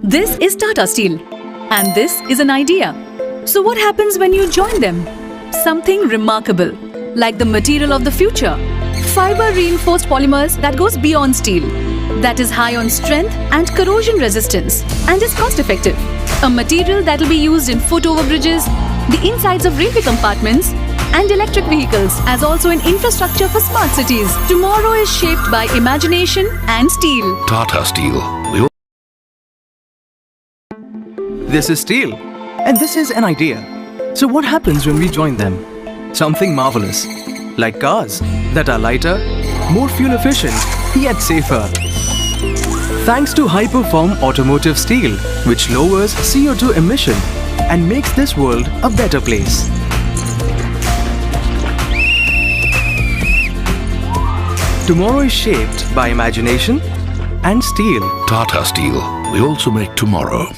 This is Tata Steel, and this is an idea. So what happens when you join them? Something remarkable, like the material of the future. Fiber-reinforced polymers that goes beyond steel, that is high on strength and corrosion resistance, and is cost-effective. A material that will be used in foot overbridges, the insides of railway compartments, and electric vehicles, as also in infrastructure for smart cities. Tomorrow is shaped by imagination and steel. Tata Steel. This is steel, and this is an idea. So what happens when we join them? Something marvelous, like cars that are lighter, more fuel efficient, yet safer. Thanks to high-perform automotive steel, which lowers CO2 emission and makes this world a better place. Tomorrow is shaped by imagination and steel. Tata Steel. We also make tomorrow.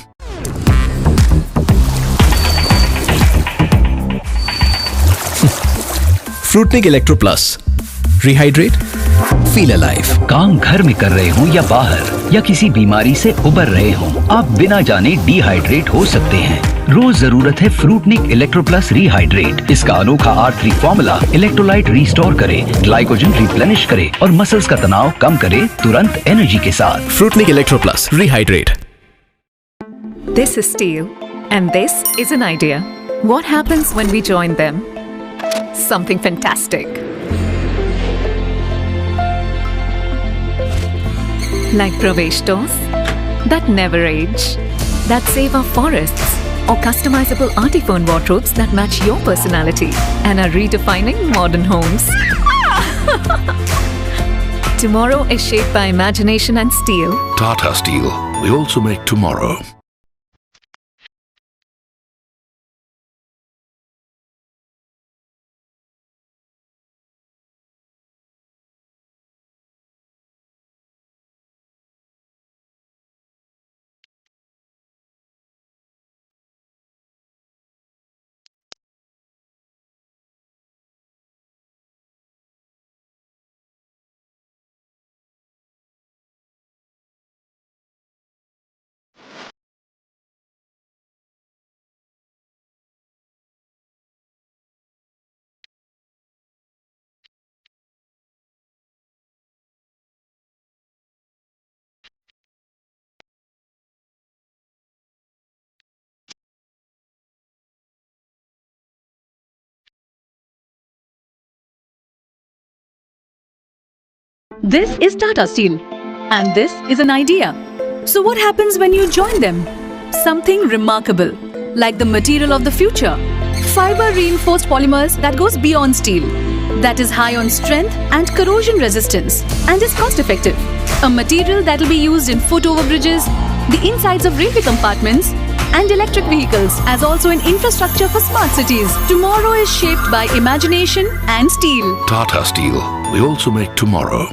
Fruitnik electro plus, rehydrate, feel alive. काम घर में कर रहे हो या बाहर, या किसी बीमारी से उबर रहे हो, आप बिना जाने डिहाइड्रेट हो सकते हैं। रोज जरूरत है फ्रूटनिक इलेक्ट्रो प्लस रिहाइड्रेट। इसका अनोखा R3 फॉर्मूला इलेक्ट्रोलाइट रिस्टोर करे, ग्लाइकोजन रिप्लेनिश करे और मसल्स का तनाव कम करे, तुरंत एनर्जी के साथ। Fruitnik electro plus rehydrate. This is steel, and this is an idea. What happens when we join them? Something fantastic. Like Pravesh doors that never age, that save our forests, or customizable artiphone wardrobes that match your personality and are redefining modern homes. Tomorrow is shaped by imagination and steel. Tata Steel. We also make tomorrow. This is Tata Steel, and this is an idea. So what happens when you join them? Something remarkable, like the material of the future. Fiber-reinforced polymers that goes beyond steel, that is high on strength and corrosion resistance, and is cost-effective. A material that will be used in foot overbridges, the insides of railway compartments, and electric vehicles, as also in infrastructure for smart cities. Tomorrow is shaped by imagination and steel. Tata Steel. We also make tomorrow.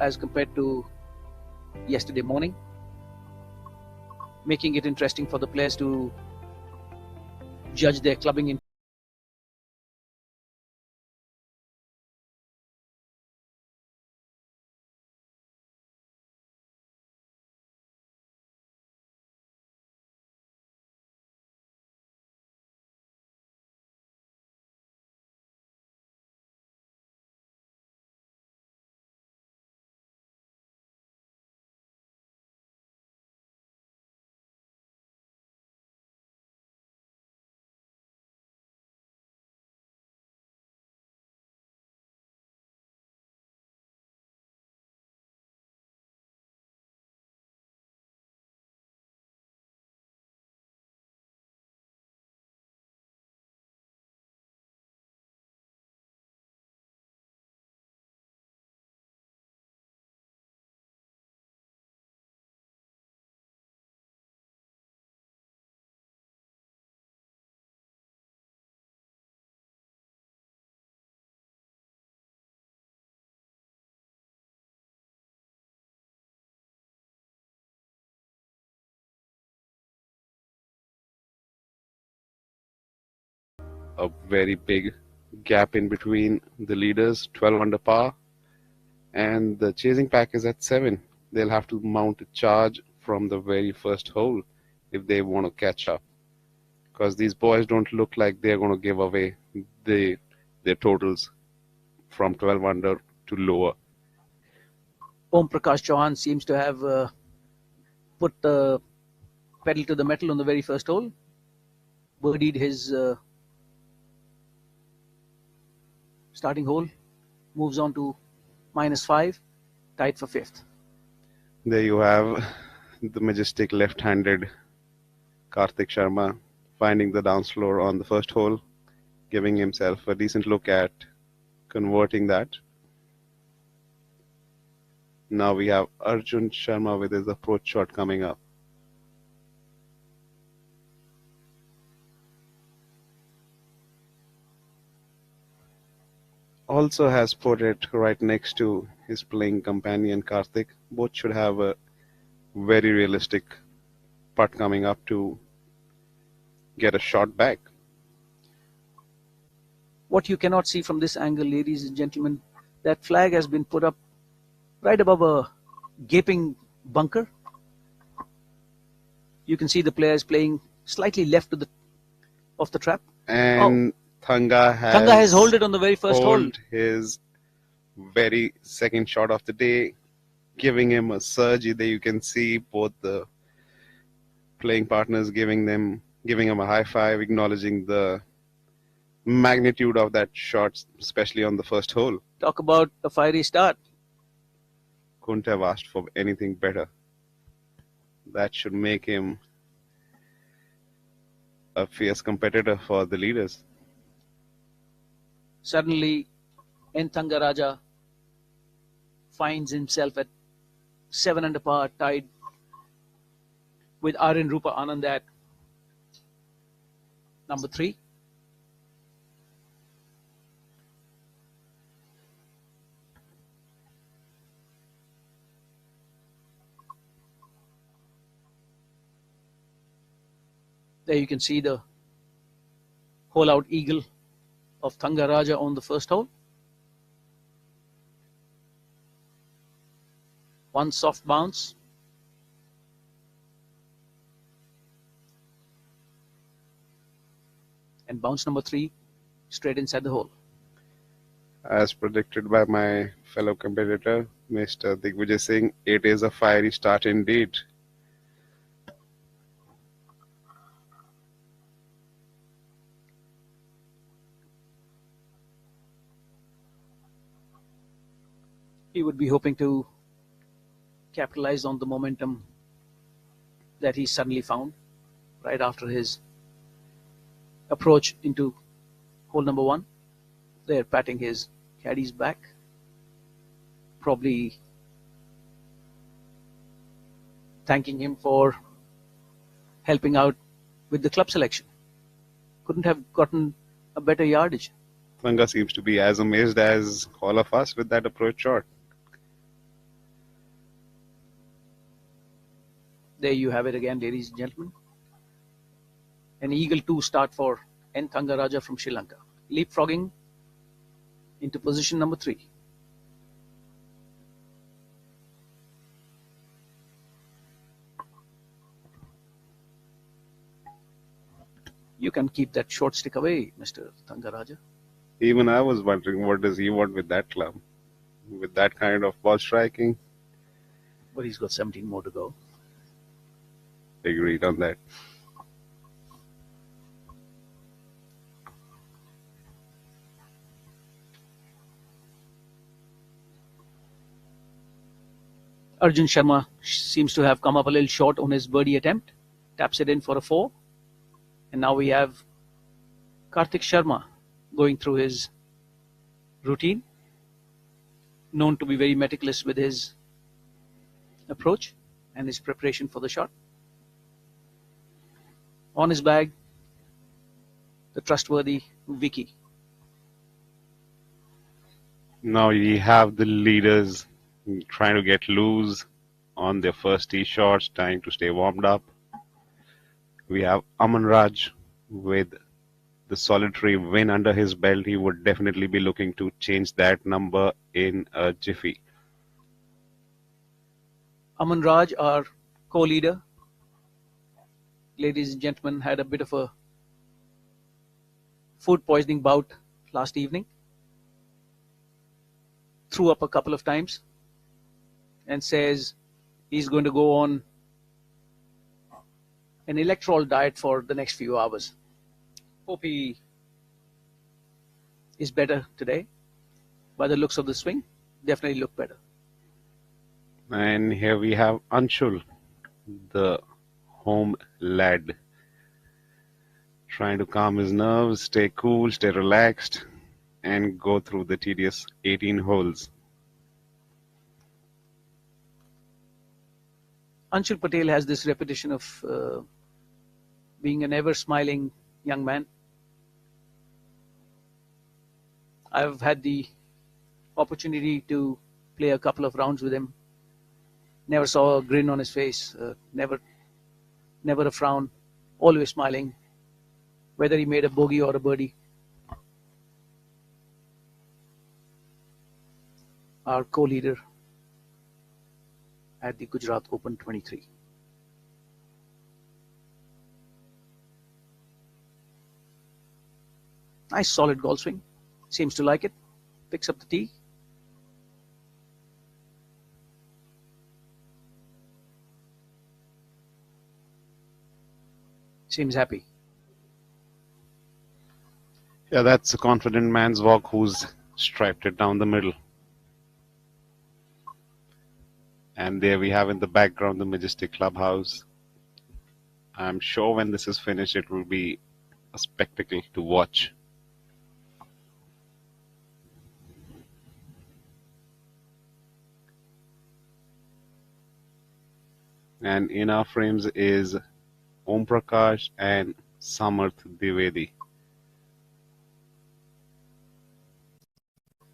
as compared to yesterday morning, making it interesting for the players to judge their clubbing in. A very big gap in between the leaders, 12 under par, and the chasing pack is at 7. They'll have to mount a charge from the very first hole if they want to catch up, because these boys don't look like they're going to give away their totals from 12 under to lower. Om Prakash Chauhan seems to have put the pedal to the metal on the very first hole, birdied his starting hole, moves on to -5, tied for 5th. There you have the majestic left-handed Karthik Sharma finding the downs floor on the first hole, giving himself a decent look at converting that. Now we have Arjun Sharma with his approach shot coming up. Also has put it right next to his playing companion Karthik. Both should have a very realistic putt coming up to get a shot back. What you cannot see from this angle, ladies and gentlemen, that flag has been put up right above a gaping bunker. You can see the players playing slightly left of the trap. And Thanga has held it on the very first hole. His very second shot of the day, giving him a surge. There you can see both the playing partners giving him a high five, acknowledging the magnitude of that shot, especially on the first hole. Talk about a fiery start. Couldn't have asked for anything better. That should make him a fierce competitor for the leaders. Suddenly, N. Thangaraja finds himself at 7 under par, tied with R.N. Rupa Anand at number 3. There you can see the hole out eagle of Thangaraja on the first hole. One soft bounce. And bounce number 3 straight inside the hole. As predicted by my fellow competitor, Mr. Digvijay Singh, it is a fiery start indeed. He would be hoping to capitalize on the momentum that he suddenly found right after his approach into hole number 1. They're patting his caddy's back, probably thanking him for helping out with the club selection. Couldn't have gotten a better yardage. Thanga seems to be as amazed as all of us with that approach shot. There you have it again, ladies and gentlemen. An eagle 2 start for N. Thangaraja from Sri Lanka. Leapfrogging into position number 3. You can keep that short stick away, Mr. Thangaraja. Even I was wondering, what does he want with that club? With that kind of ball striking? But he's got 17 more to go. Agreed on that. Arjun Sharma seems to have come up a little short on his birdie attempt. Taps it in for a 4. And now we have Karthik Sharma going through his routine. Known to be very meticulous with his approach and his preparation for the shot. On his bag, the trustworthy Vicky. Now you have the leaders trying to get loose on their first tee shots, trying to stay warmed up. We have Aman Raj with the solitary win under his belt. He would definitely be looking to change that number in a jiffy. Aman Raj, our co-leader, ladies and gentlemen, had a bit of a food poisoning bout last evening. Threw up a couple of times and says he's going to go on an electoral diet for the next few hours. Hope he is better today. By the looks of the swing, definitely look better. And here we have Anshul, the home lad, trying to calm his nerves, stay cool, stay relaxed, and go through the tedious 18 holes. Anshul Patel has this reputation of being an ever-smiling young man. I've had the opportunity to play a couple of rounds with him. Never saw a grin on his face, never a frown, always smiling, whether he made a bogey or a birdie. Our co-leader at the Gujarat Open 23. Nice solid golf swing. Seems to like it. Picks up the tee. Seems happy. Yeah, that's a confident man's walk who's striped it down the middle. And there we have in the background the majestic clubhouse. I'm sure when this is finished, it will be a spectacle to watch. And in our frames is Om Prakash and Samarth Dwivedi.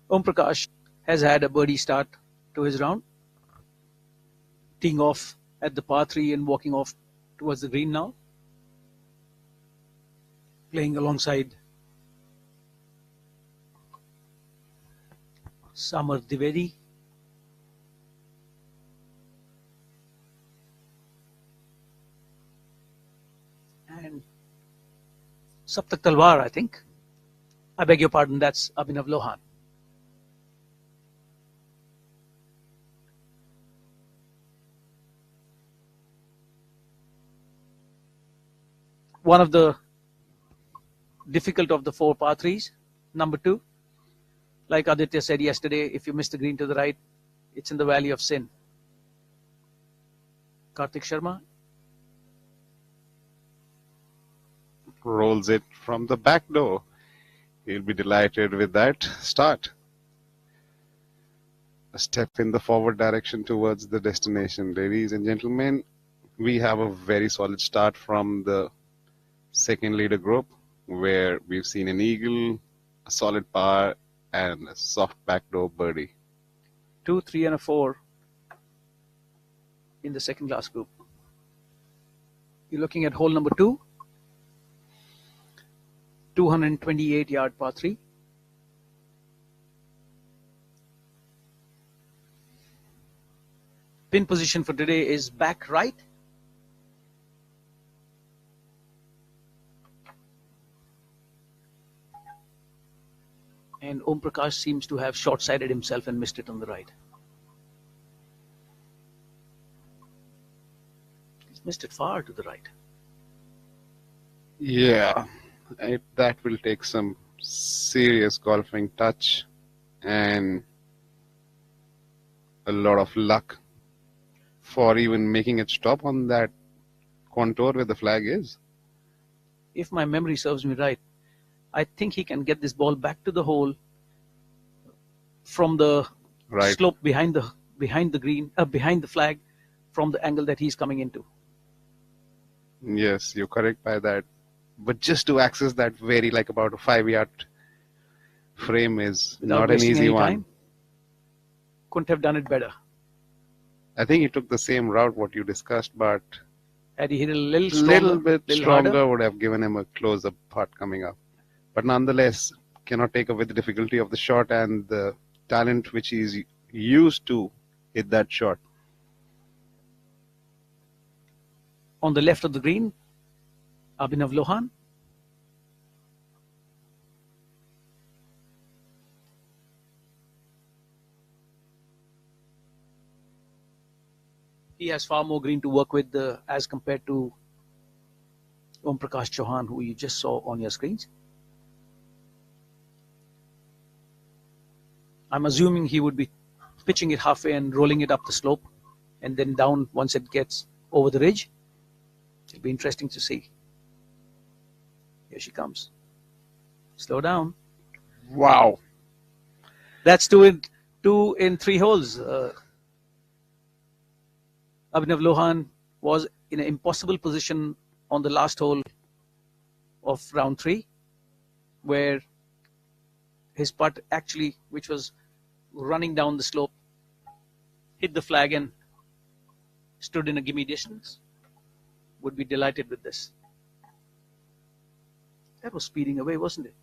Om Prakash has had a birdie start to his round, teeing off at the par 3 and walking off towards the green now, playing alongside Samarth Dwivedi. And Saptak Talwar, I think. I beg your pardon, that's Abhinav Lohan. One of the difficult of the 4 par 3s, number 2. Like Aditya said yesterday, if you miss the green to the right, it's in the valley of sin. Karthik Sharma rolls it from the back door. He'll be delighted with that start. A step in the forward direction towards the destination. Ladies and gentlemen, we have a very solid start from the second leader group, where we've seen an eagle, a solid par, and a soft backdoor birdie. 2, 3, and a 4 in the second class group. You're looking at hole number 2, 228-yard par 3. Pin position for today is back right. And Om Prakash seems to have short-sighted himself and missed it on the right. He's missed it far to the right. Yeah, that will take some serious golfing touch and a lot of luck for even making it stop on that contour where the flag is. If my memory serves me right, I think he can get this ball back to the hole from the Right. slope behind the green, behind the flag, from the angle that he's coming into. Yes, you're correct by that. But just to access that very like about a 5-yard frame is Without not an wasting easy any one. time. Couldn't have done it better. I think he took the same route what you discussed, but Had he hit a little a stronger, little bit little stronger harder, would have given him a close-up putt coming up. But nonetheless, cannot take away the difficulty of the shot and the talent which he's used to hit that shot. on the left of the green, Abhinav Lohan. He has far more green to work with as compared to Om Prakash Chauhan, who you just saw on your screens. I'm assuming he would be pitching it halfway and rolling it up the slope and then down once it gets over the ridge. It'll be interesting to see. Here she comes. Slow down. Wow. That's two in 3 holes. Abhinav Lohan was in an impossible position on the last hole of round 3, where his putt actually, which was running down the slope, hit the flag and stood in a gimme distance. Would be delighted with this. That was speeding away, wasn't it?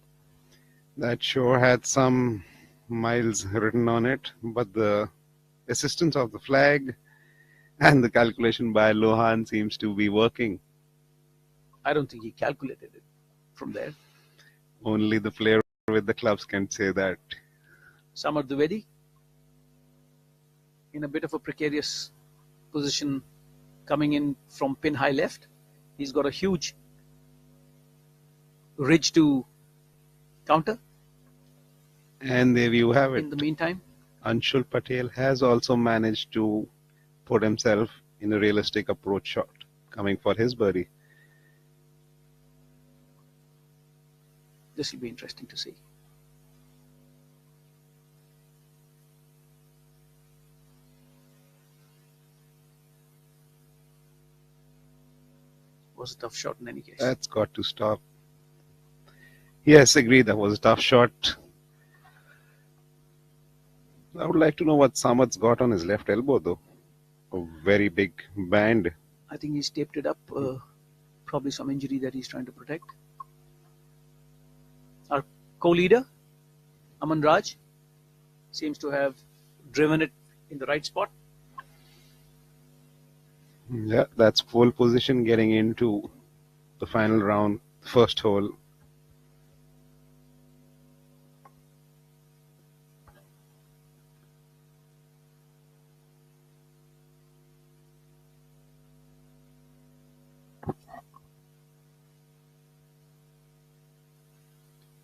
That sure had some miles written on it, but the assistance of the flag and the calculation by Lohan seems to be working. I don't think he calculated it from there. Only the player with the clubs can say that. Samar Dwivedi in a bit of a precarious position coming in from pin high left. He's got a huge ridge to counter. And there you have it. In the meantime, Anshul Patel has also managed to put himself in a realistic approach shot coming for his birdie. this will be interesting to see. Was a tough shot in any case. That's got to stop. Yes, agreed. That was a tough shot. I would like to know what Samad's got on his left elbow, though. A very big band. I think he's taped it up. Probably some injury that he's trying to protect. Our co-leader, Aman Raj, seems to have driven it in the right spot. Yeah, that's pole position getting into the final round, first hole.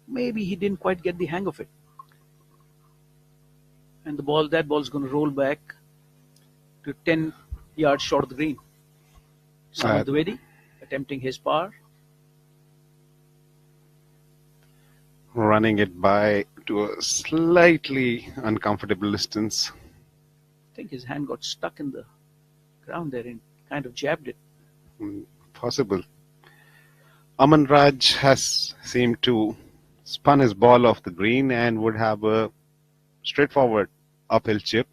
Maybe he didn't quite get the hang of it. And that ball's going to roll back to 10 yards short of the green. Samad Dwivedi attempting his par. Running it by to a slightly uncomfortable distance. I think his hand got stuck in the ground there and kind of jabbed it. Possible. Aman Raj has seemed to spun his ball off the green and would have a straightforward uphill chip.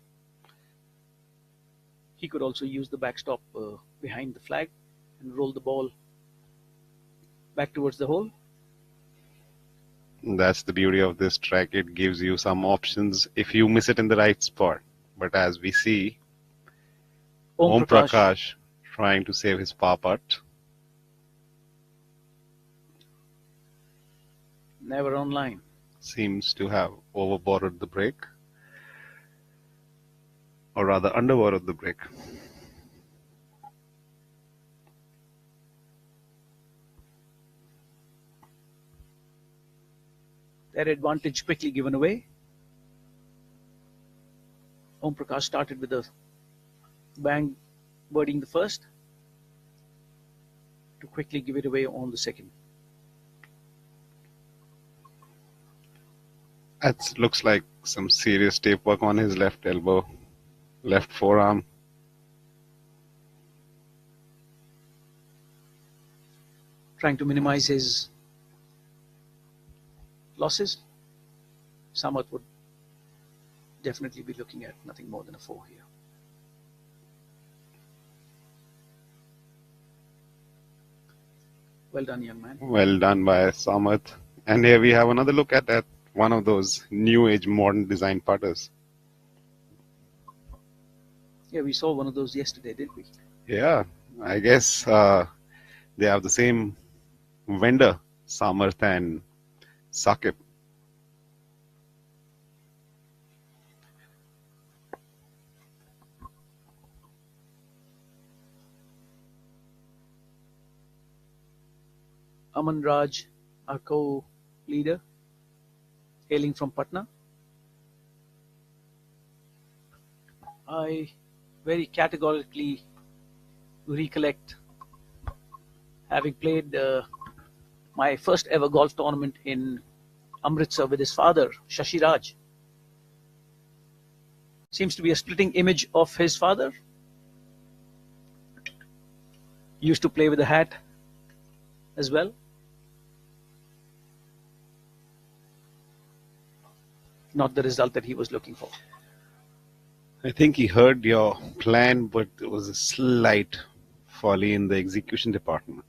He could also use the backstop behind the flag and roll the ball back towards the hole. That's the beauty of this track. It gives you some options if you miss it in the right spot. But as we see, Om Prakash trying to save his par putt. Never on line. Seems to have overborrowed the break. Or rather, underborrowed the break. Their advantage quickly given away. Om Prakash started with a bang, birding the first, to quickly give it away on the second. That looks like some serious tape work on his left elbow, left forearm. Trying to minimize his losses. Samarth would definitely be looking at nothing more than a 4 here. Well done, young man. Well done by Samarth. And here we have another look at that, one of those new age modern design putters. Yeah, we saw one of those yesterday, didn't we? Yeah, I guess they have the same vendor, Samarth and Sakib. Aman Raj, our co-leader, hailing from Patna. I very categorically recollect having played my first ever golf tournament in Amritsar with his father, Shashi Raj. Seems to be a splitting image of his father. Used to play with a hat as well. Not the result that he was looking for. I think he heard your plan, but there was a slight folly in the execution department.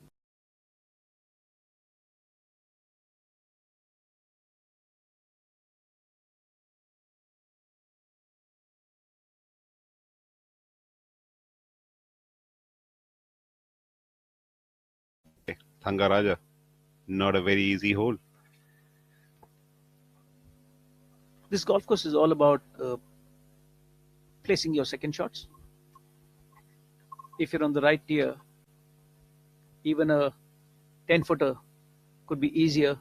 Thangaraja, not a very easy hole. This golf course is all about placing your second shots. If you're on the right tier, even a 10-footer could be easier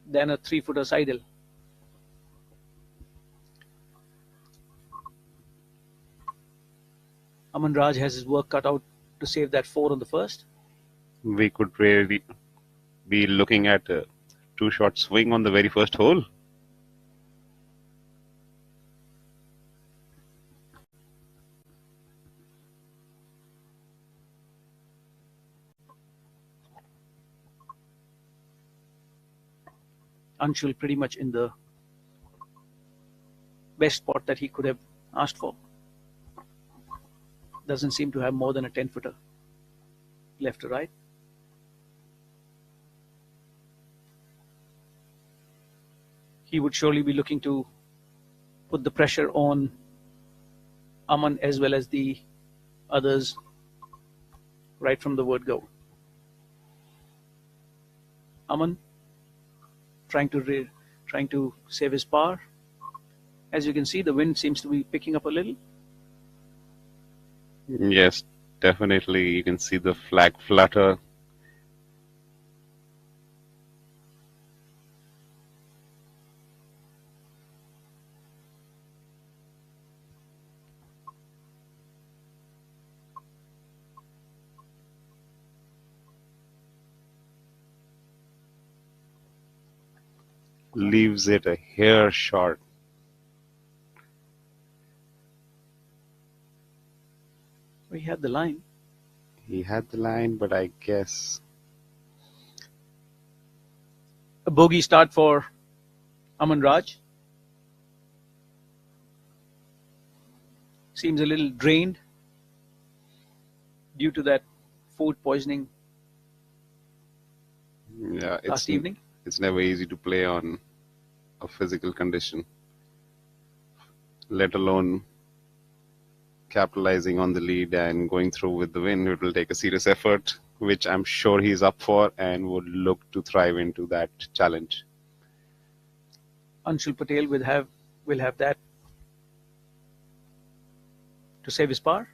than a 3-footer sidle. Aman Raj has his work cut out to save that 4 on the first. We could really be looking at a 2-shot swing on the very first hole. Anshul pretty much in the best spot that he could have asked for. Doesn't seem to have more than a 10-footer left to right. He would surely be looking to put the pressure on Aman as well as the others right from the word go. Aman trying to save his par. As you can see, the wind seems to be picking up a little. Yes, definitely. You can see the flag flutter. Leaves it a hair short. We had the line. He had the line, but I guess A bogey start for Aman Raj. Seems a little drained due to that food poisoning Yeah, last evening. it's never easy to play on a physical condition, let alone capitalizing on the lead and going through with the win. It will take a serious effort, which I'm sure he's up for and would look to thrive into that challenge. Anshul Patel will have that to save his par.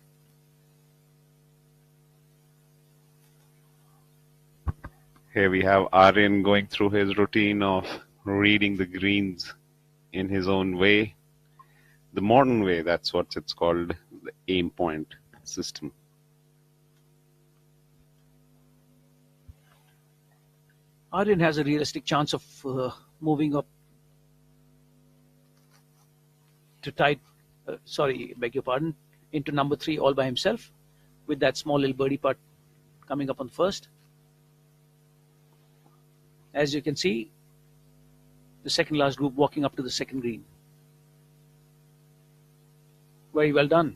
Here we have Aryan going through his routine of reading the greens in his own way. The modern way, that's what it's called, the aim point system. Aryan has a realistic chance of moving up to beg your pardon, into number 3 all by himself with that small little birdie putt coming up on first. As you can see, the second last group walking up to the second green. Very well done.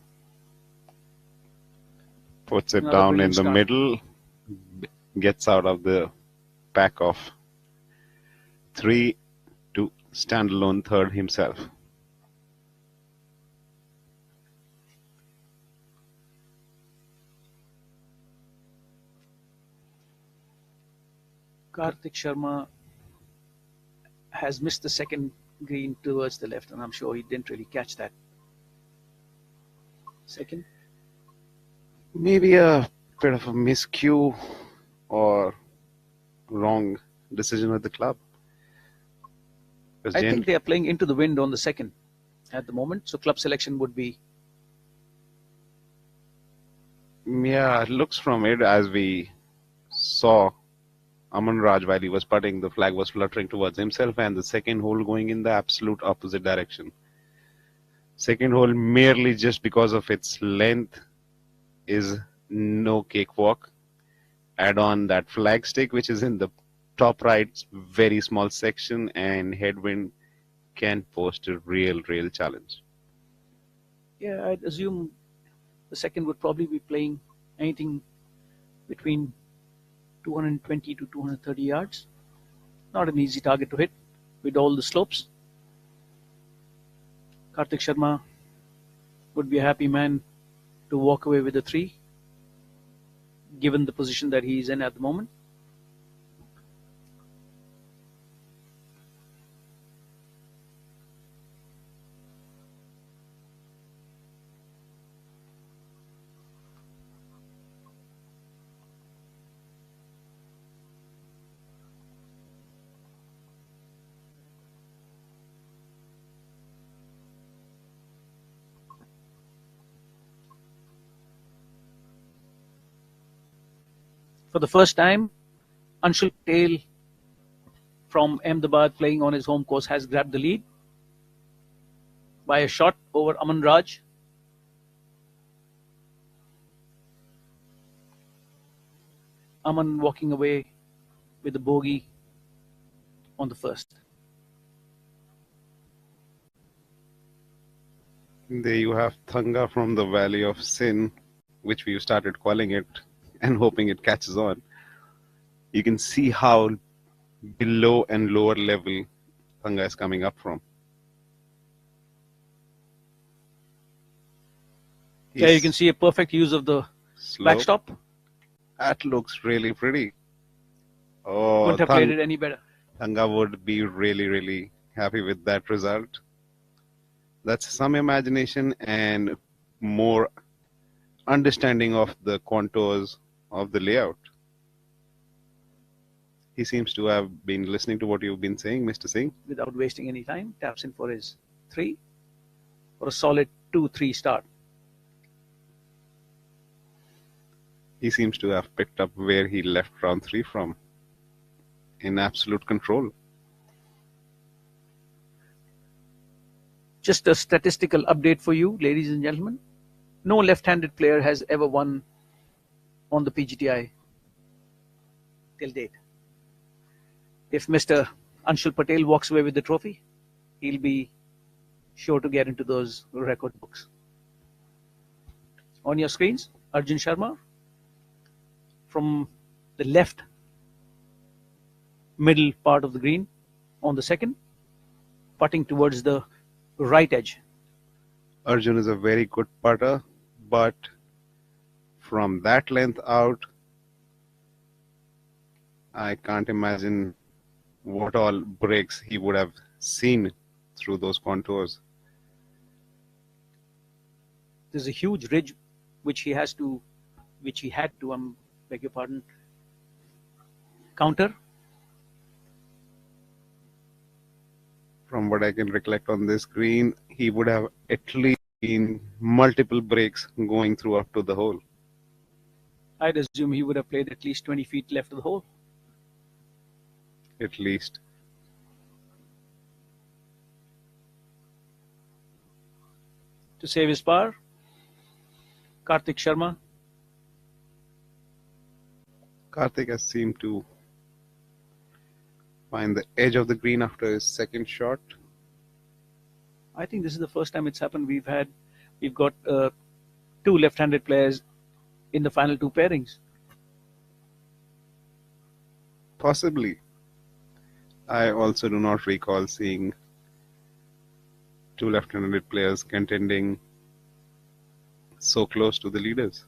Puts it Another down in brilliant the start. middle, gets out of the pack of 3 to stand alone third himself. Karthik Sharma has missed the second green towards the left, and I'm sure he didn't really catch that. Second. Maybe a bit of a miscue or wrong decision with the club. I think they are playing into the wind on the second at the moment, so club selection would be. Yeah, it looks from it as we saw Aman Raj while he was putting, the flag was fluttering towards himself, and the second hole going in the absolute opposite direction. Second hole, merely just because of its length, is no cakewalk. Add on that flag stick, which is in the top right, very small section, and headwind can post a real challenge. Yeah, I'd assume the second would probably be playing anything between 220 to 230 yards. Not an easy target to hit with all the slopes. Karthik Sharma would be a happy man to walk away with a 3, given the position that he is in at the moment. For the first time, Anshul Patel from Ahmedabad, playing on his home course, has grabbed the lead by a shot over Aman Raj. Aman walking away with a bogey on the first. There you have Thanga from the Valley of Sin, which we started calling it and hoping it catches on. You can see how below and lower level Thanga is coming up from. Yeah, you can see a perfect use of the Slope. backstop. That looks really pretty. Oh, Couldn't have played it any better. Thanga would be really happy with that result. That's some imagination and more understanding of the contours of the layout. He seems to have been listening to what you've been saying, Mr. Singh. Without wasting any time, taps in for his 3 for a solid 2-3 start. He seems to have picked up where he left round 3 from, in absolute control. Just a statistical update for you, ladies and gentlemen. No left-handed player has ever won on the PGTI till date. If Mr. Anshul Patel walks away with the trophy, he'll be sure to get into those record books. On your screens, Arjun Sharma from the left middle part of the green on the second, putting towards the right edge. Arjun is a very good putter, but from that length out, I can't imagine what all breaks he would have seen through those contours. There's a huge ridge which he had to, beg your pardon, counter. From what I can recollect on this green, he would have at least seen multiple breaks going through up to the hole. I'd assume he would have played at least 20 feet left of the hole. At least. To save his par, Karthik Sharma. Karthik has seemed to find the edge of the green after his second shot. I think this is the first time it's happened. We've got two left-handed players in the final two pairings. Possibly. I also do not recall seeing two left-handed players contending so close to the leaders.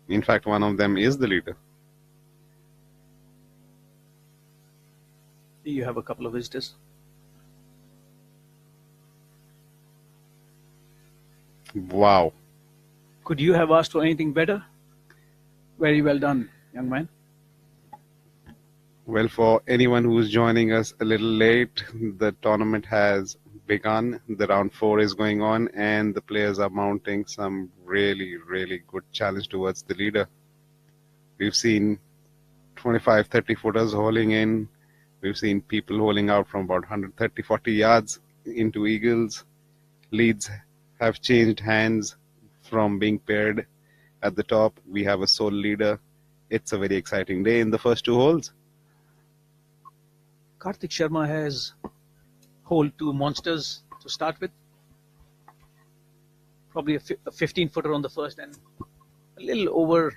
In fact, one of them is the leader. You have a couple of visitors. Wow. Could you have asked for anything better? Very well done, young man. Well, for anyone who's joining us a little late, the tournament has begun. The round 4 is going on, and the players are mounting some really, really good challenge towards the leader. We've seen 25, 30 footers holing in. We've seen people holing out from about 130, 40 yards into eagles. Leads have changed hands from being paired at the top. We have a sole leader. It's a very exciting day in the first two holes. Karthik Sharma has holed two monsters to start with. Probably a 15-footer on the first and a little over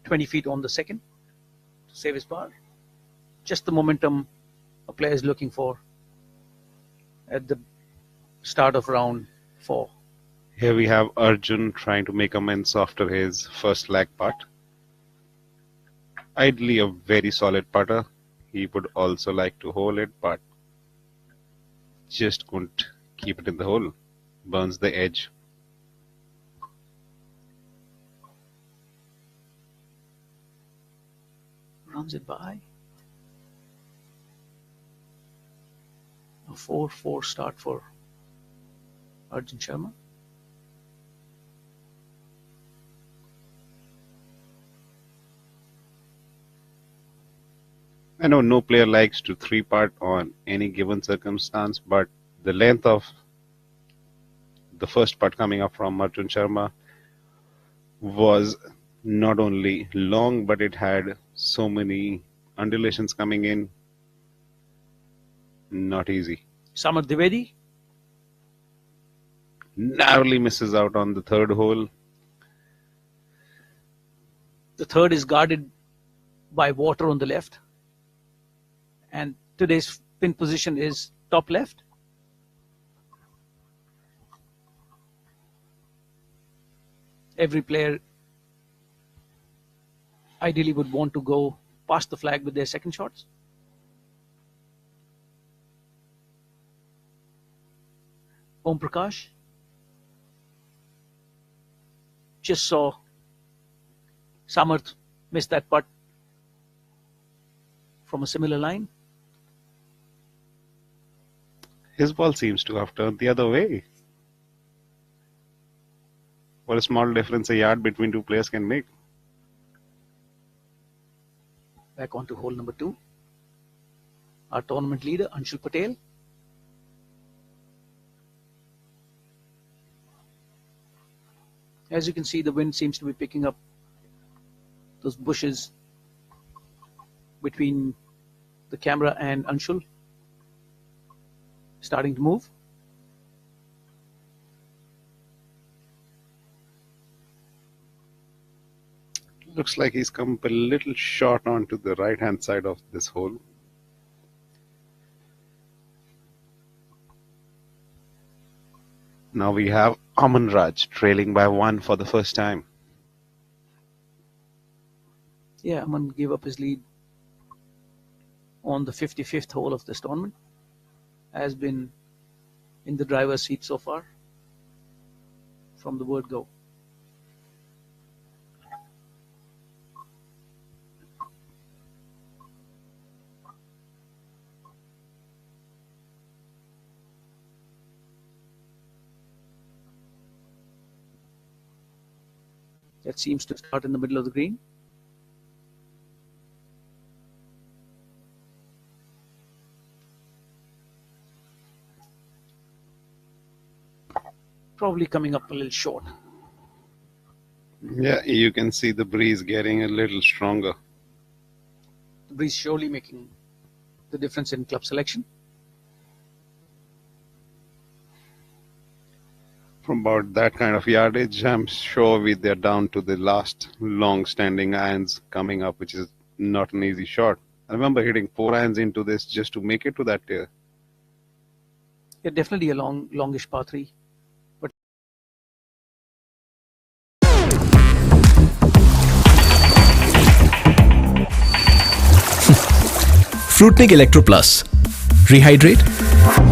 20 feet on the second to save his par. Just the momentum a player is looking for at the start of round 4. Here we have Arjun trying to make amends after his first lag putt. Ideally a very solid putter. He would also like to hole it, but just couldn't keep it in the hole. Burns the edge. Runs it by. A 4-4 start for Arjun Sharma. I know no player likes to 3-putt on any given circumstance, but the length of the first putt coming up from Arjun Sharma was not only long, but it had so many undulations coming in. Not easy. Samar Dwivedi. Narrowly misses out on the third hole. The third is guarded by water on the left. And today's pin position is top left. Every player ideally would want to go past the flag with their second shots. Om Prakash just saw Samarth miss that putt from a similar line. His ball seems to have turned the other way. What a small difference a yard between two players can make. Back onto hole number 2. Our tournament leader, Anshul Patel. As you can see, the wind seems to be picking up those bushes between the camera and Anshul, starting to move. Looks like he's come up a little short onto the right hand side of this hole. Now we have Aman Raj trailing by 1 for the first time. Yeah, Aman gave up his lead on the 55th hole of this tournament. Has been in the driver's seat so far from the word go. That seems to start in the middle of the green. Probably coming up a little short. Yeah, you can see the breeze getting a little stronger. The breeze surely making the difference in club selection. From about that kind of yardage, I'm sure they're down to the last long-standing irons coming up, which is not an easy shot. I remember hitting 4 irons into this just to make it to that tier. Yeah, definitely a longish par 3. But Fruitnik electro plus rehydrate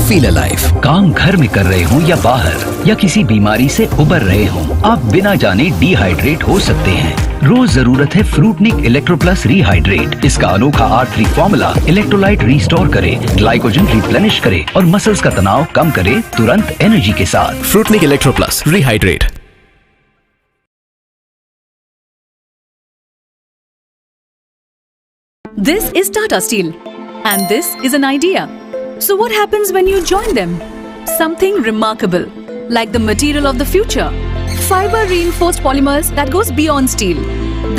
feel alive. काम घर में कर रहे हो या बाहर या किसी बीमारी से उबर रहे हो, आप बिना जाने डिहाइड्रेट हो सकते हैं। रोज जरूरत है फ्रूटनिक इलेक्ट्रो प्लस रिहाइड्रेट। इसका अनोखा R3 फॉर्मूला इलेक्ट्रोलाइट रिस्टोर करे, ग्लाइकोजन रिप्लेनिश करे और मसल्स का तनाव कम करे तुरंत एनर्जी के साथ। Fruitnik electro plus rehydrate. This is Tata Steel, and this is an idea. So what happens when you join them? Something remarkable, like the material of the future. Fiber reinforced polymers that goes beyond steel,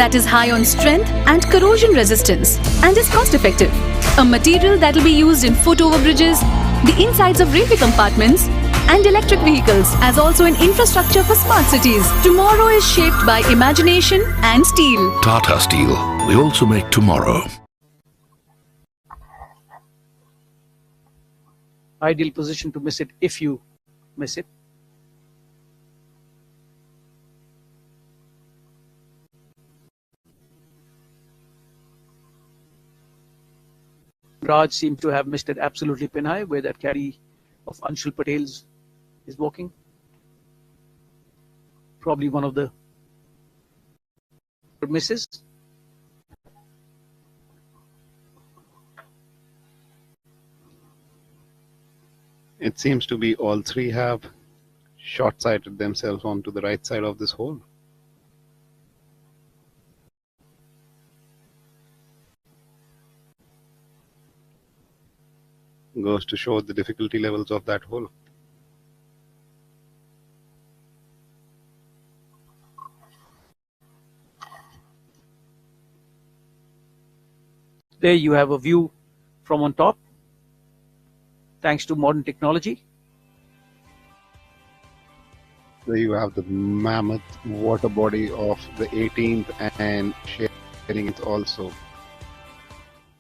that is high on strength and corrosion resistance, and is cost effective. A material that will be used in foot overbridges, the insides of railway compartments, and electric vehicles, as also in infrastructure for smart cities. Tomorrow is shaped by imagination and steel. Tata Steel. We also make tomorrow. ideal position to miss it if you miss it. Raj seems to have missed it absolutely pin high, where that caddy of Anshul Patel's is walking. Probably one of the misses. It seems to be all three have short-sighted themselves onto the right side of this hole. Goes to show the difficulty levels of that hole. There you have a view from on top, thanks to modern technology. There you have the mammoth water body of the 18th and sharing it also.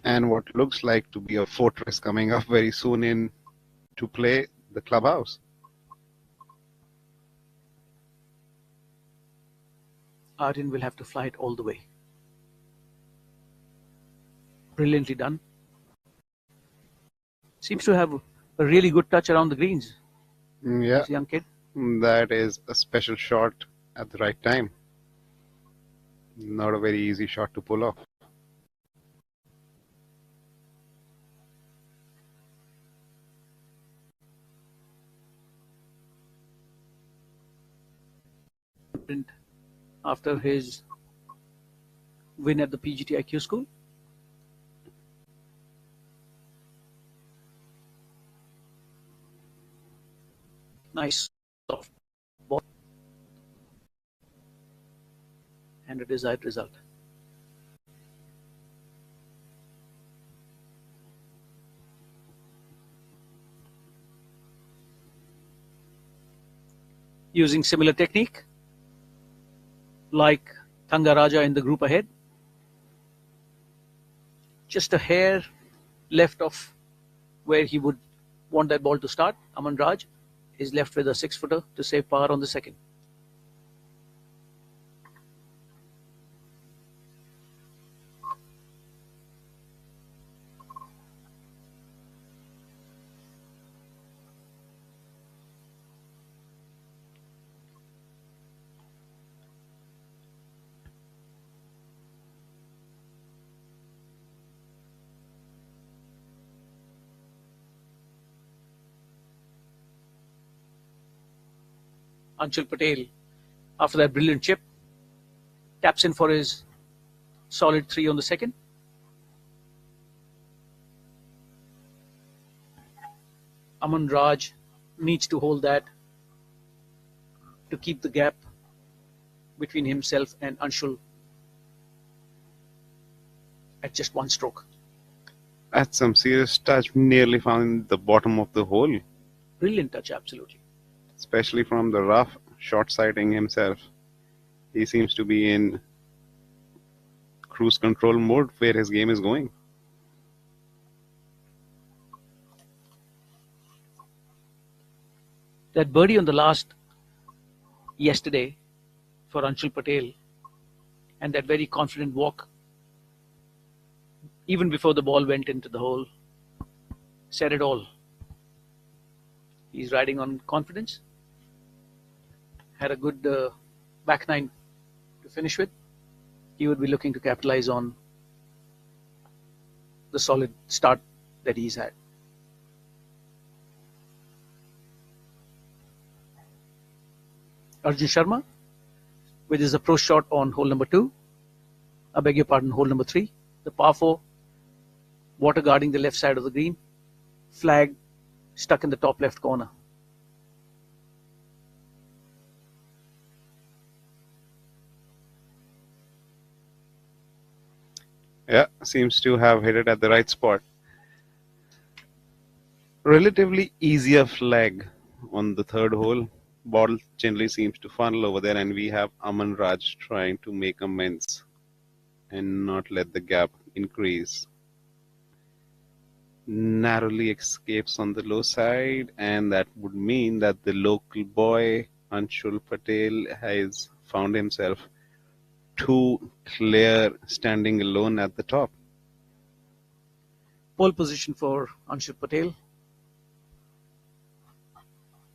And what looks like to be a fortress coming up very soon in to play the clubhouse. Arden will have to fly it all the way. Brilliantly done. Seems to have a really good touch around the greens. Yeah, This young kid. that is a special shot at the right time. Not a very easy shot to pull off. After his win at the PGT IQ school. Nice soft ball and a desired result. Using similar technique like Thangaraja in the group ahead. Just a hair left of where he would want that ball to start. Aman Raj is left with a 6-footer to save par on the second. Anshul Patel, after that brilliant chip, taps in for his solid 3 on the second. Aman Raj needs to hold that to keep the gap between himself and Anshul at just 1 stroke. That's some serious touch. Nearly found the bottom of the hole, Brilliant touch, absolutely. especially from the rough, short sighting himself. He seems to be in cruise control mode where his game is going. That birdie on the last yesterday for Anshul Patel and that very confident walk even before the ball went into the hole said it all. He's riding on confidence. Had a good back nine to finish with. He would be looking to capitalize on the solid start that he's had. Arjun Sharma with his approach shot on hole number 2. I beg your pardon, hole number 3. The par 4, water guarding the left side of the green. Flag stuck in the top left corner. Yeah, seems to have hit it at the right spot. Relatively easier flag on the third hole. Ball generally seems to funnel over there, and we have Aman Raj trying to make amends and not let the gap increase. Narrowly escapes on the low side, and that would mean that the local boy Anshul Patel has found himself too clear, standing alone at the top. Pole position for Anshul Patel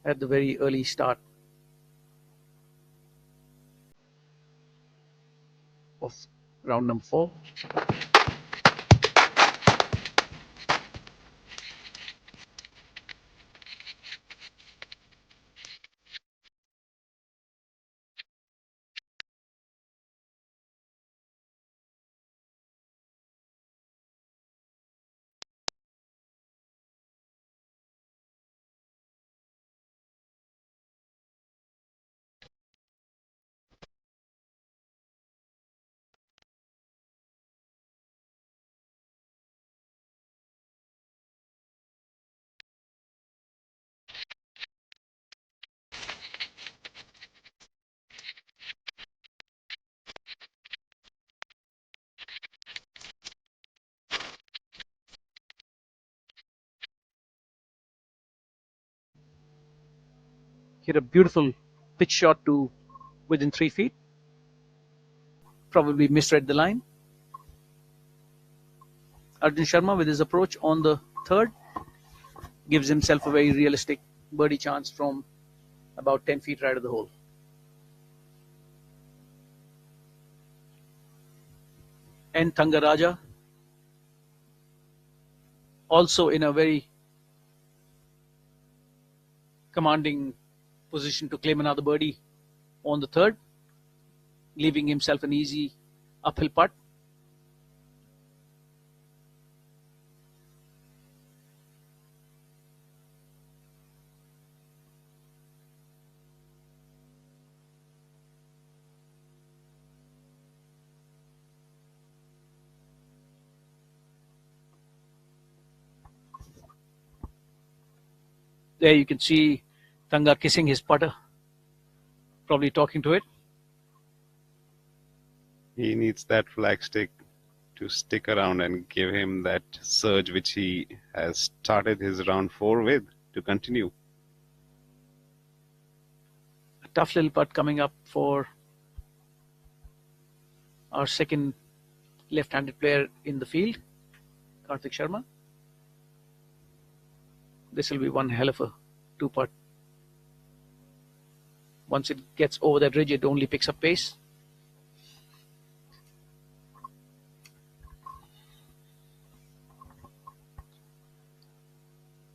at the very early start of round number 4. Hit a beautiful pitch shot to within 3 feet. Probably misread the line. Arjun Sharma with his approach on the third gives himself a very realistic birdie chance from about 10 feet right of the hole. And Thangaraja also in a very commanding position to claim another birdie on the third, leaving himself an easy uphill putt. There you can see Thanga kissing his putter, probably talking to it. He needs that flag stick to stick around and give him that surge which he has started his round 4 with to continue. A tough little putt coming up for our second left-handed player in the field, Karthik Sharma. This will be one hell of a 2-putt. Once it gets over that ridge, it only picks up pace.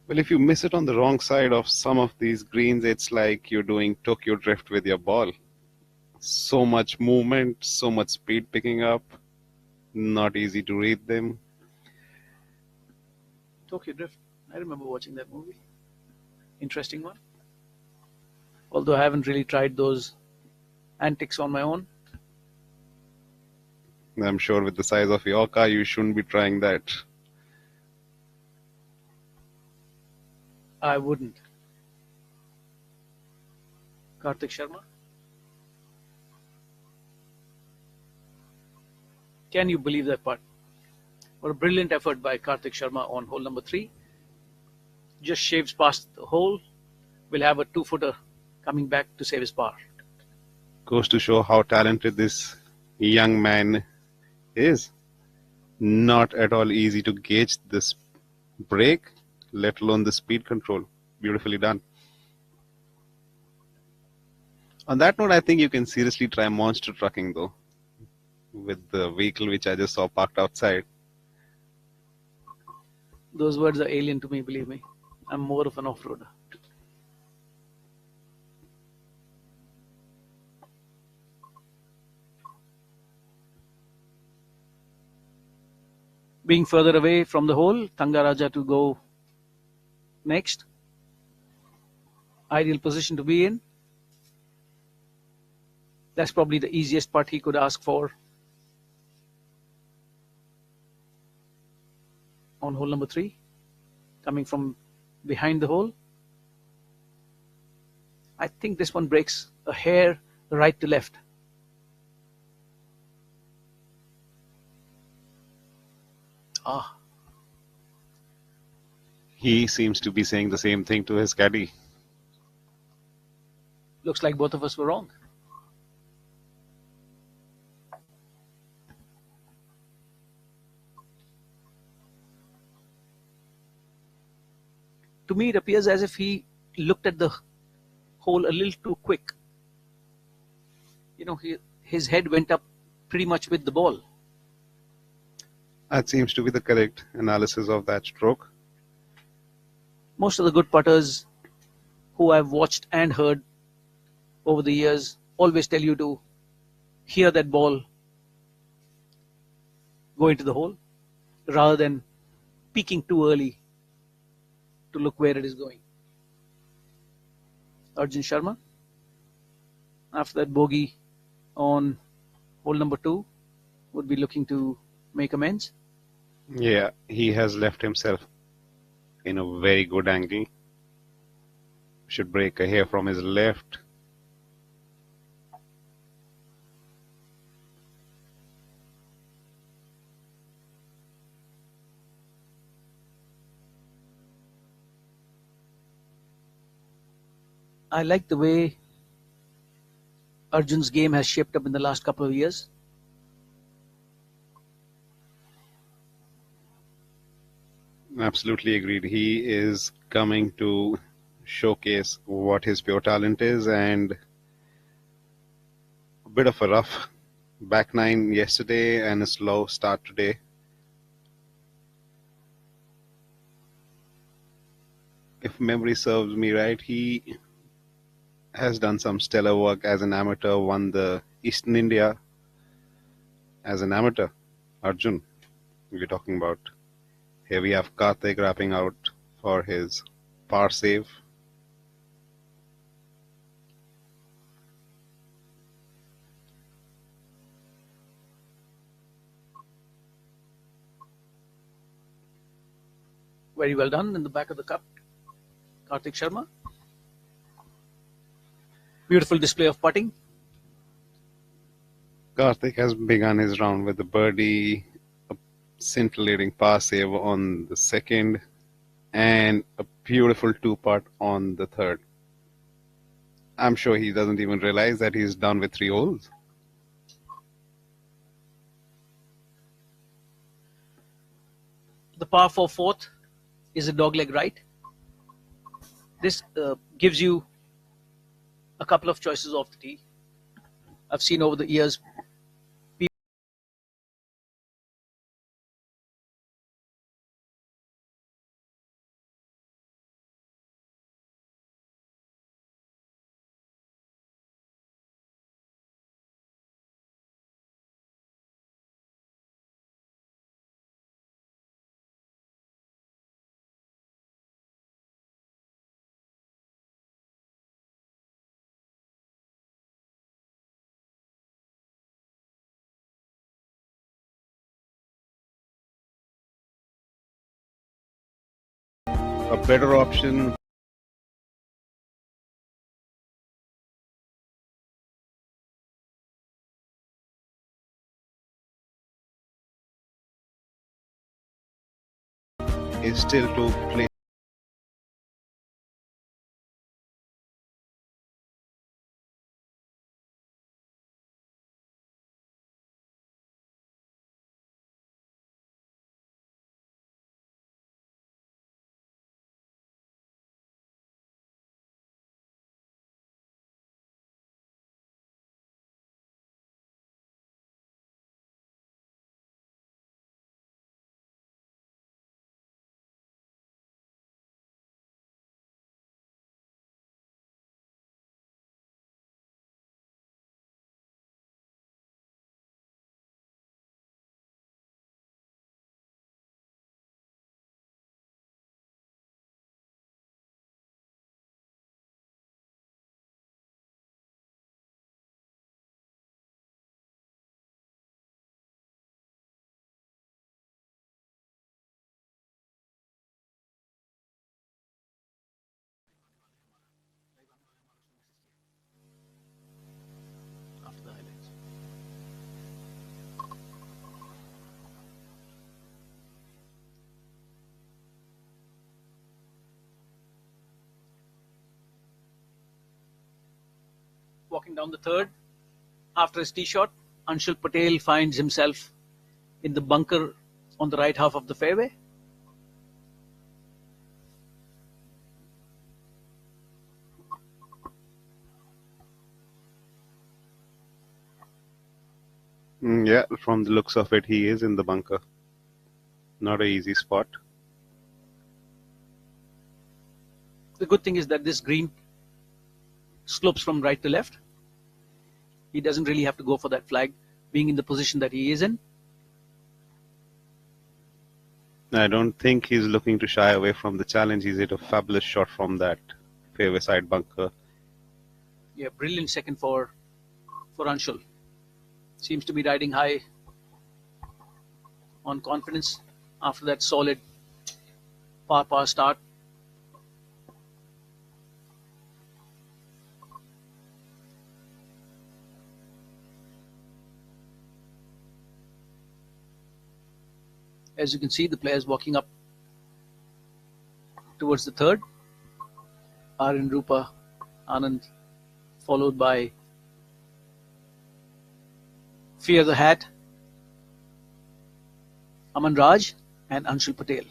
Well, if you miss it on the wrong side of some of these greens, it's like you're doing Tokyo drift with your ball. So much movement, so much speed picking up, not easy to read them. Tokyo Drift. I remember watching that movie. Interesting one. Although I haven't really tried those antics on my own. I'm sure with the size of your car, you shouldn't be trying that. I wouldn't. Karthik Sharma. Can you believe that putt? What a brilliant effort by Karthik Sharma on hole number 3. Just shaves past the hole. Will have a 2-footer coming back to save his par. Goes to show how talented this young man is. Not at all easy to gauge this break, let alone the speed control. Beautifully done. On that note, I think you can seriously try monster trucking though, with the vehicle which I just saw parked outside. Those words are alien to me, believe me. I'm more of an off-roader. Being further away from the hole, Thangaraja to go next. Ideal position to be in. That's probably the easiest putt he could ask for on hole number 3, coming from behind the hole. I think this one breaks a hair right to left. He seems to be saying the same thing to his caddy. Looks like both of us were wrong. To me, it appears as if he looked at the hole a little too quick. You know, his head went up pretty much with the ball. That seems to be the correct analysis of that stroke. Most of the good putters who I've watched and heard over the years always tell you to hear that ball go into the hole rather than peeking too early to look where it is going. Arjun Sharma, after that bogey on hole number 2, would be looking to make amends. Yeah, he has left himself in a very good angle. Should break a hair from his left. I like the way Arjun's game has shaped up in the last couple of years. Absolutely agreed. He is coming to showcase what his pure talent is, and a bit of a rough back nine yesterday and a slow start today. If memory serves me right, he has done some stellar work as an amateur, won the Eastern India as an amateur. Arjun, we're talking about. Here we have Karthik wrapping out for his par save. Very well done in the back of the cup, Karthik Sharma. Beautiful display of putting. Karthik has begun his round with a birdie, a scintillating par save on the second, and a beautiful two-putt on the third. I'm sure he doesn't even realize that he's done with 3 holes. The par 4 fourth is a dogleg right. This gives you a couple of choices off the tee. I've seen over the years A better option is still to play. after the highlights. Walking down the third, after his tee shot, Anshul Patel finds himself in the bunker on the right half of the fairway. Yeah, from the looks of it, he is in the bunker. Not an easy spot. The good thing is that this green slopes from right to left. He doesn't really have to go for that flag, being in the position that he is in. I don't think he's looking to shy away from the challenge. He's hit a fabulous shot from that fairway side bunker. Yeah, brilliant second for Anshul. Seems to be riding high on confidence after that solid par start. As you can see, the players walking up towards the third. Aryan Rupa Anand, followed by Fear the Hat, Aman Raj, and Anshul Patel.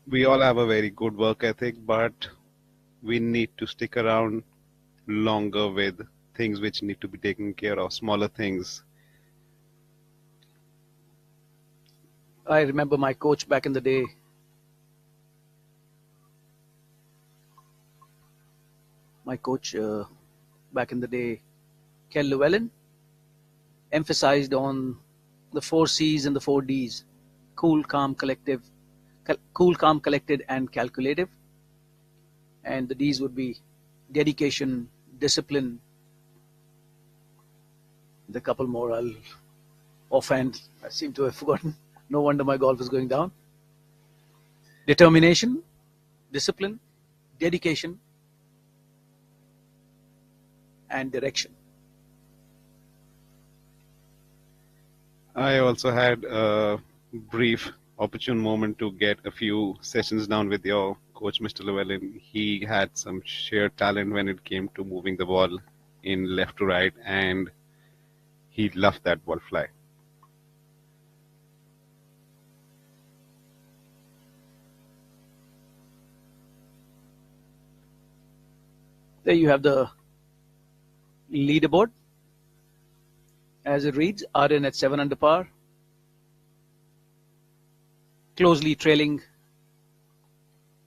We all have a very good work ethic, but we need to stick around longer with things which need to be taken care of, smaller things. I remember my coach back in the day. My coach back in the day, Kel Llewellyn, emphasized on the 4 C's and the 4 D's: cool, calm, collected, and calculative. And the D's would be dedication, discipline. The couple more I'll offhand, I seem to have forgotten. No wonder my golf is going down. Determination, discipline, dedication, and direction. I also had a brief, opportune moment to get a few sessions down with your coach, Mr. Llewellyn. He had some sheer talent when it came to moving the ball in left to right, and he loved that ball fly. There you have the leaderboard. As it reads, RN at 7 under par, closely trailing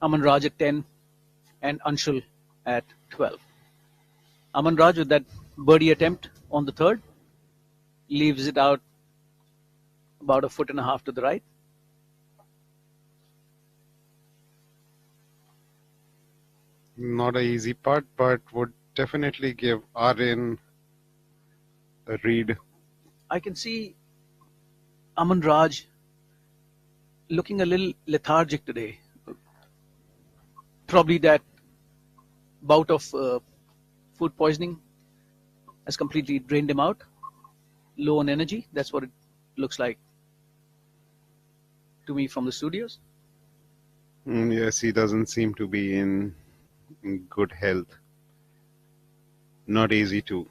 Aman Raj at 10 and Anshul at 12. Aman Raj with that birdie attempt on the third leaves it out about 1.5 feet to the right. Not an easy putt, but would definitely give RN a read. I can see Aman Raj looking a little lethargic today. Probably that bout of food poisoning has completely drained him out. Low on energy. That's what it looks like to me from the studios. Yes, he doesn't seem to be in good health. Not easy to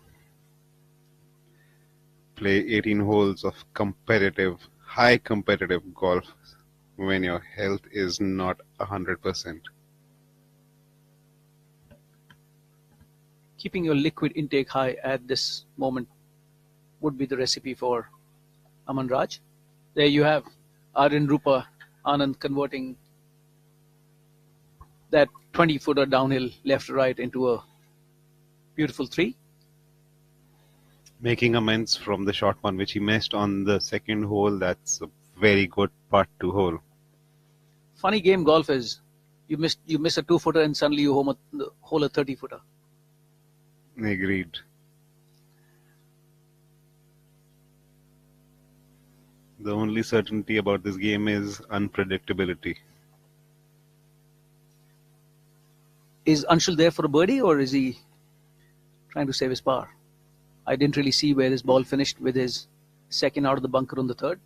play 18 holes of competitive, high competitive golf when your health is not 100%. Keeping your liquid intake high at this moment would be the recipe for Aman Raj. There you have Aryan Rupa Anand converting that 20-footer downhill left to right into a beautiful 3. Making amends from the short one which he missed on the second hole. That's a very good putt to hole. Funny game golf is. You miss a 2-footer and suddenly you hole a 30-footer. Agreed. The only certainty about this game is unpredictability. Is Anshul there for a birdie or is he trying to save his par? I didn't really see where his ball finished with his second out of the bunker on the third.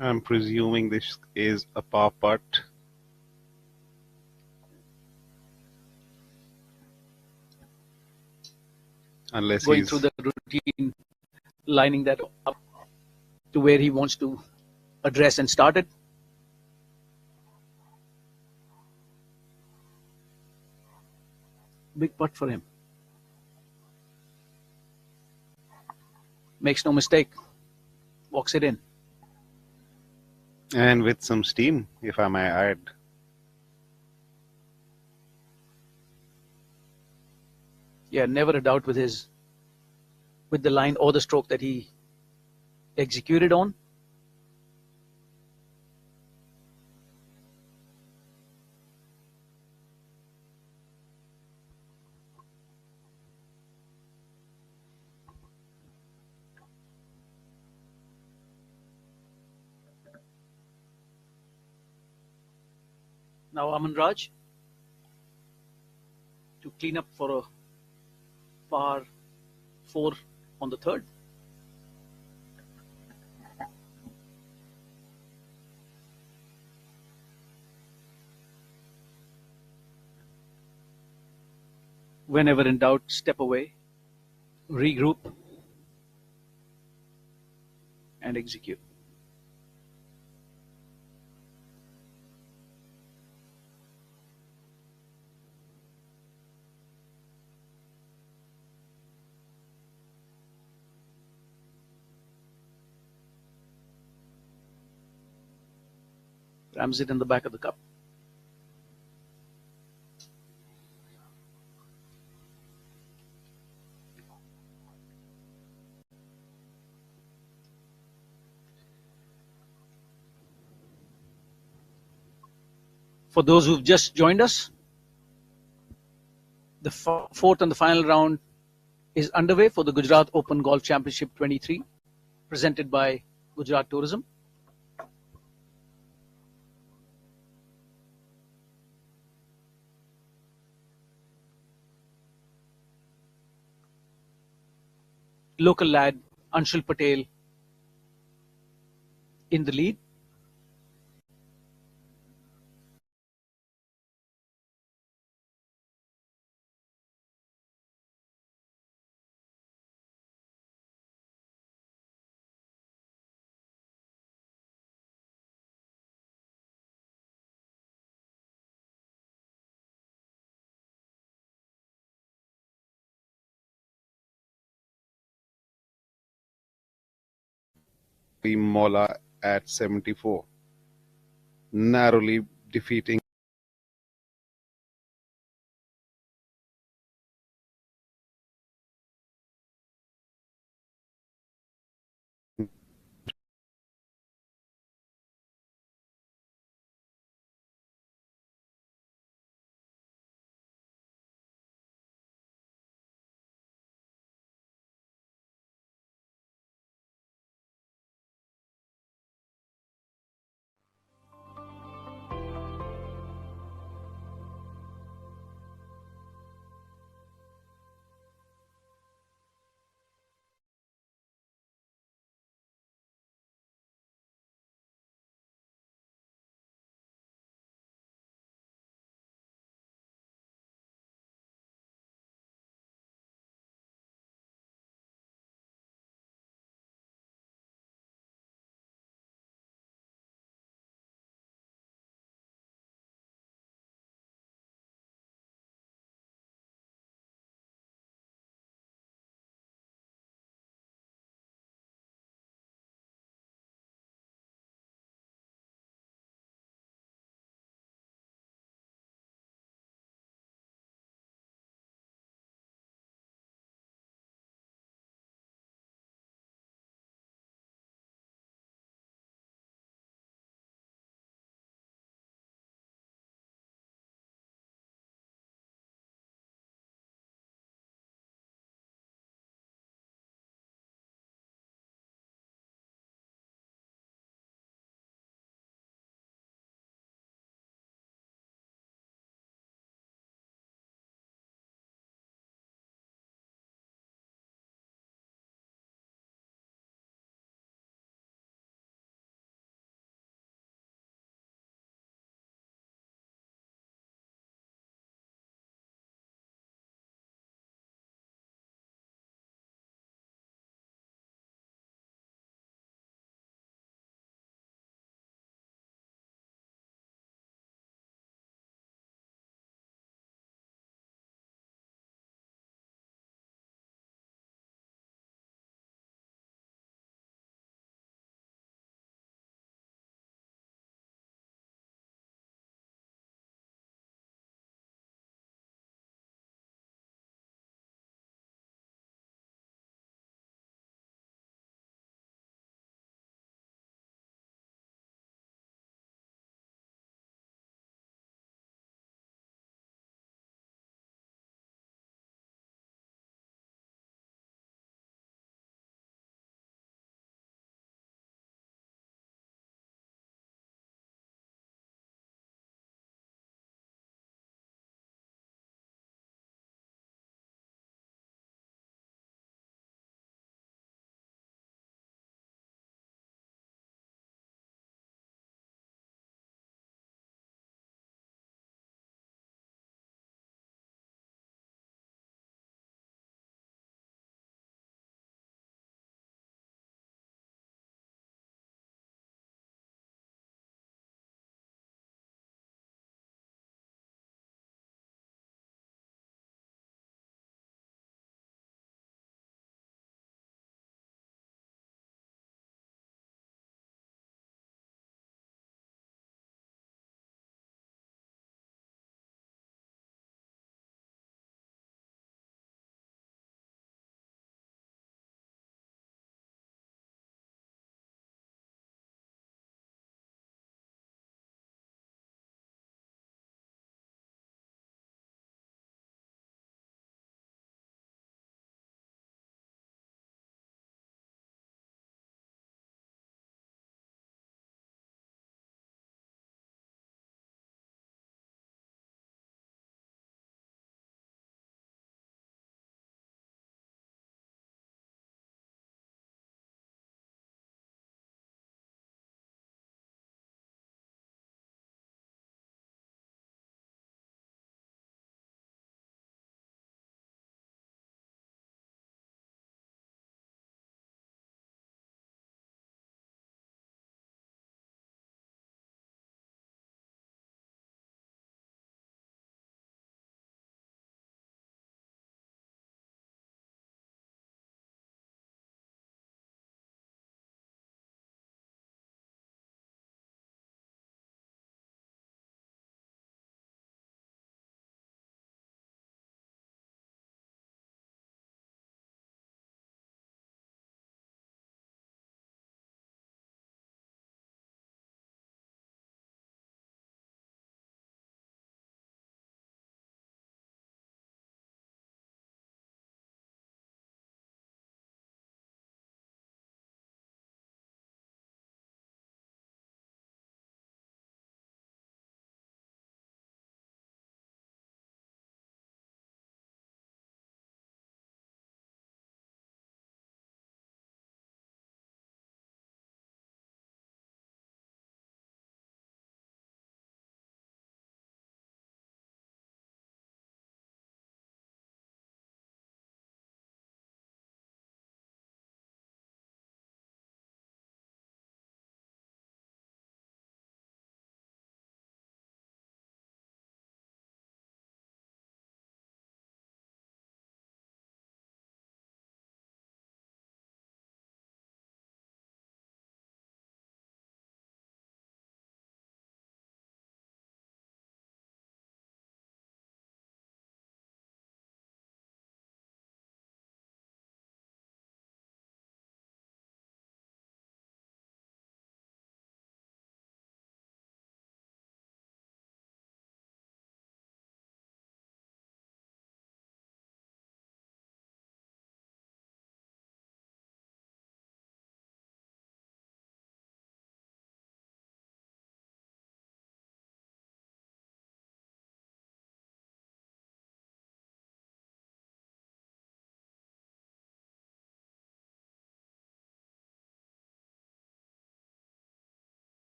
I'm presuming this is a par putt. Unless Going he's through the routine, lining that up to where he wants to address and start it. Big putt for him. Makes no mistake. Walks it in. and with some steam, if I may add. Yeah, never a doubt with the line or the stroke that he executed on. Now Aman Raj to clean up for a par 4 on the third. Whenever in doubt, step away, regroup, and execute. rams it in the back of the cup. For those who've just joined us, the fourth and the final round is underway for the Gujarat Open Golf Championship 23, presented by Gujarat Tourism. Local lad Anshul Patel in the lead. Mola at 74, narrowly defeating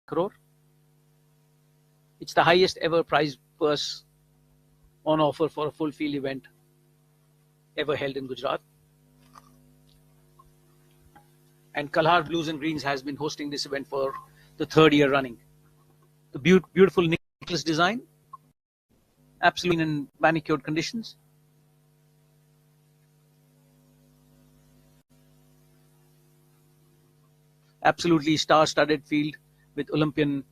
crore. It's the highest ever prize purse on offer for a full field event ever held in Gujarat. And Kalhar Blues and Greens has been hosting this event for the third year running. The beautiful necklace design, absolutely in manicured conditions. Absolutely star-studded field with Olympian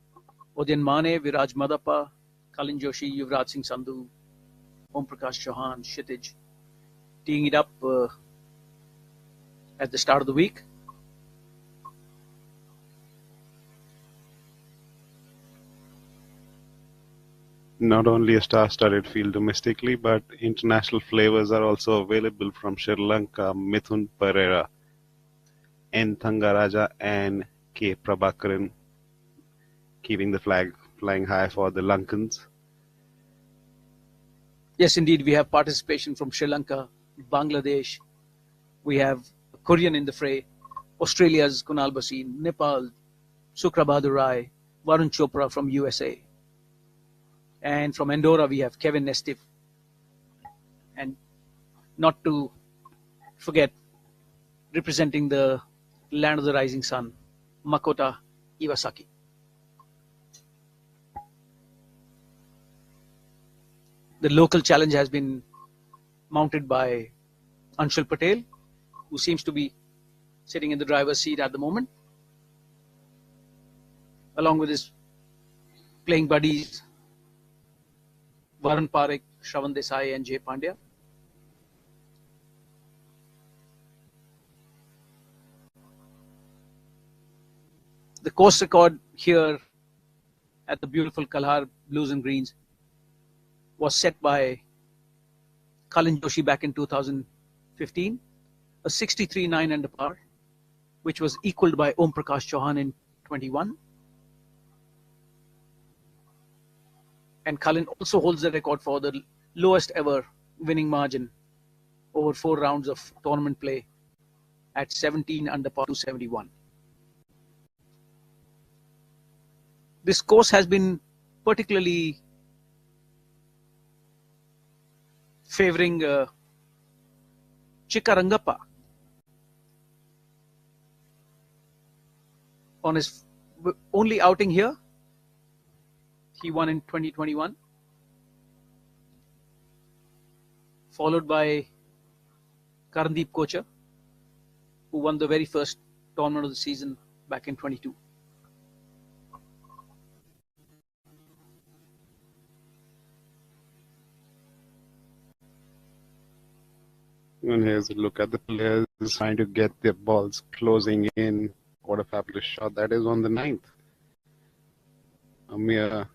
Odin Mane, Viraj Madappa, Kalin Joshi, Yuvraj Singh Sandhu, Om Prakash Chauhan, Kshitij, teeing it up at the start of the week. Not only a star-studded field domestically, but international flavors are also available from Sri Lanka, Mithun Pereira, N. Thangaraja and K. Prabhakaran, keeping the flag flying high for the Lankans. Yes, indeed, we have participation from Sri Lanka, Bangladesh. We have a Korean in the fray, Australia's Kunal Bhasin, Nepal, Sukra Bahadur Rai, Varun Chopra from USA. And from Andorra, we have Kevin Nestif. And not to forget, representing the land of the rising sun, Makota Iwasaki. The local challenge has been mounted by Anshul Patel, who seems to be sitting in the driver's seat at the moment, along with his playing buddies Varun Parekh, Shravan Desai and Jay Pandya. The course record here at the beautiful Kalhar Blues and Greens was set by Kalin Joshi back in 2015, a 63.9 under par, which was equaled by Om Prakash Chauhan in 21. And Kalin also holds the record for the lowest ever winning margin over 4 rounds of tournament play at 17 under par 271. This course has been particularly favoring Chikkarangappa on his only outing here. He won in 2021, followed by Karandeep Kochar, who won the very first tournament of the season back in 22. And here's a look at the players trying to get their balls closing in. What a fabulous shot that is on the 9th. A mere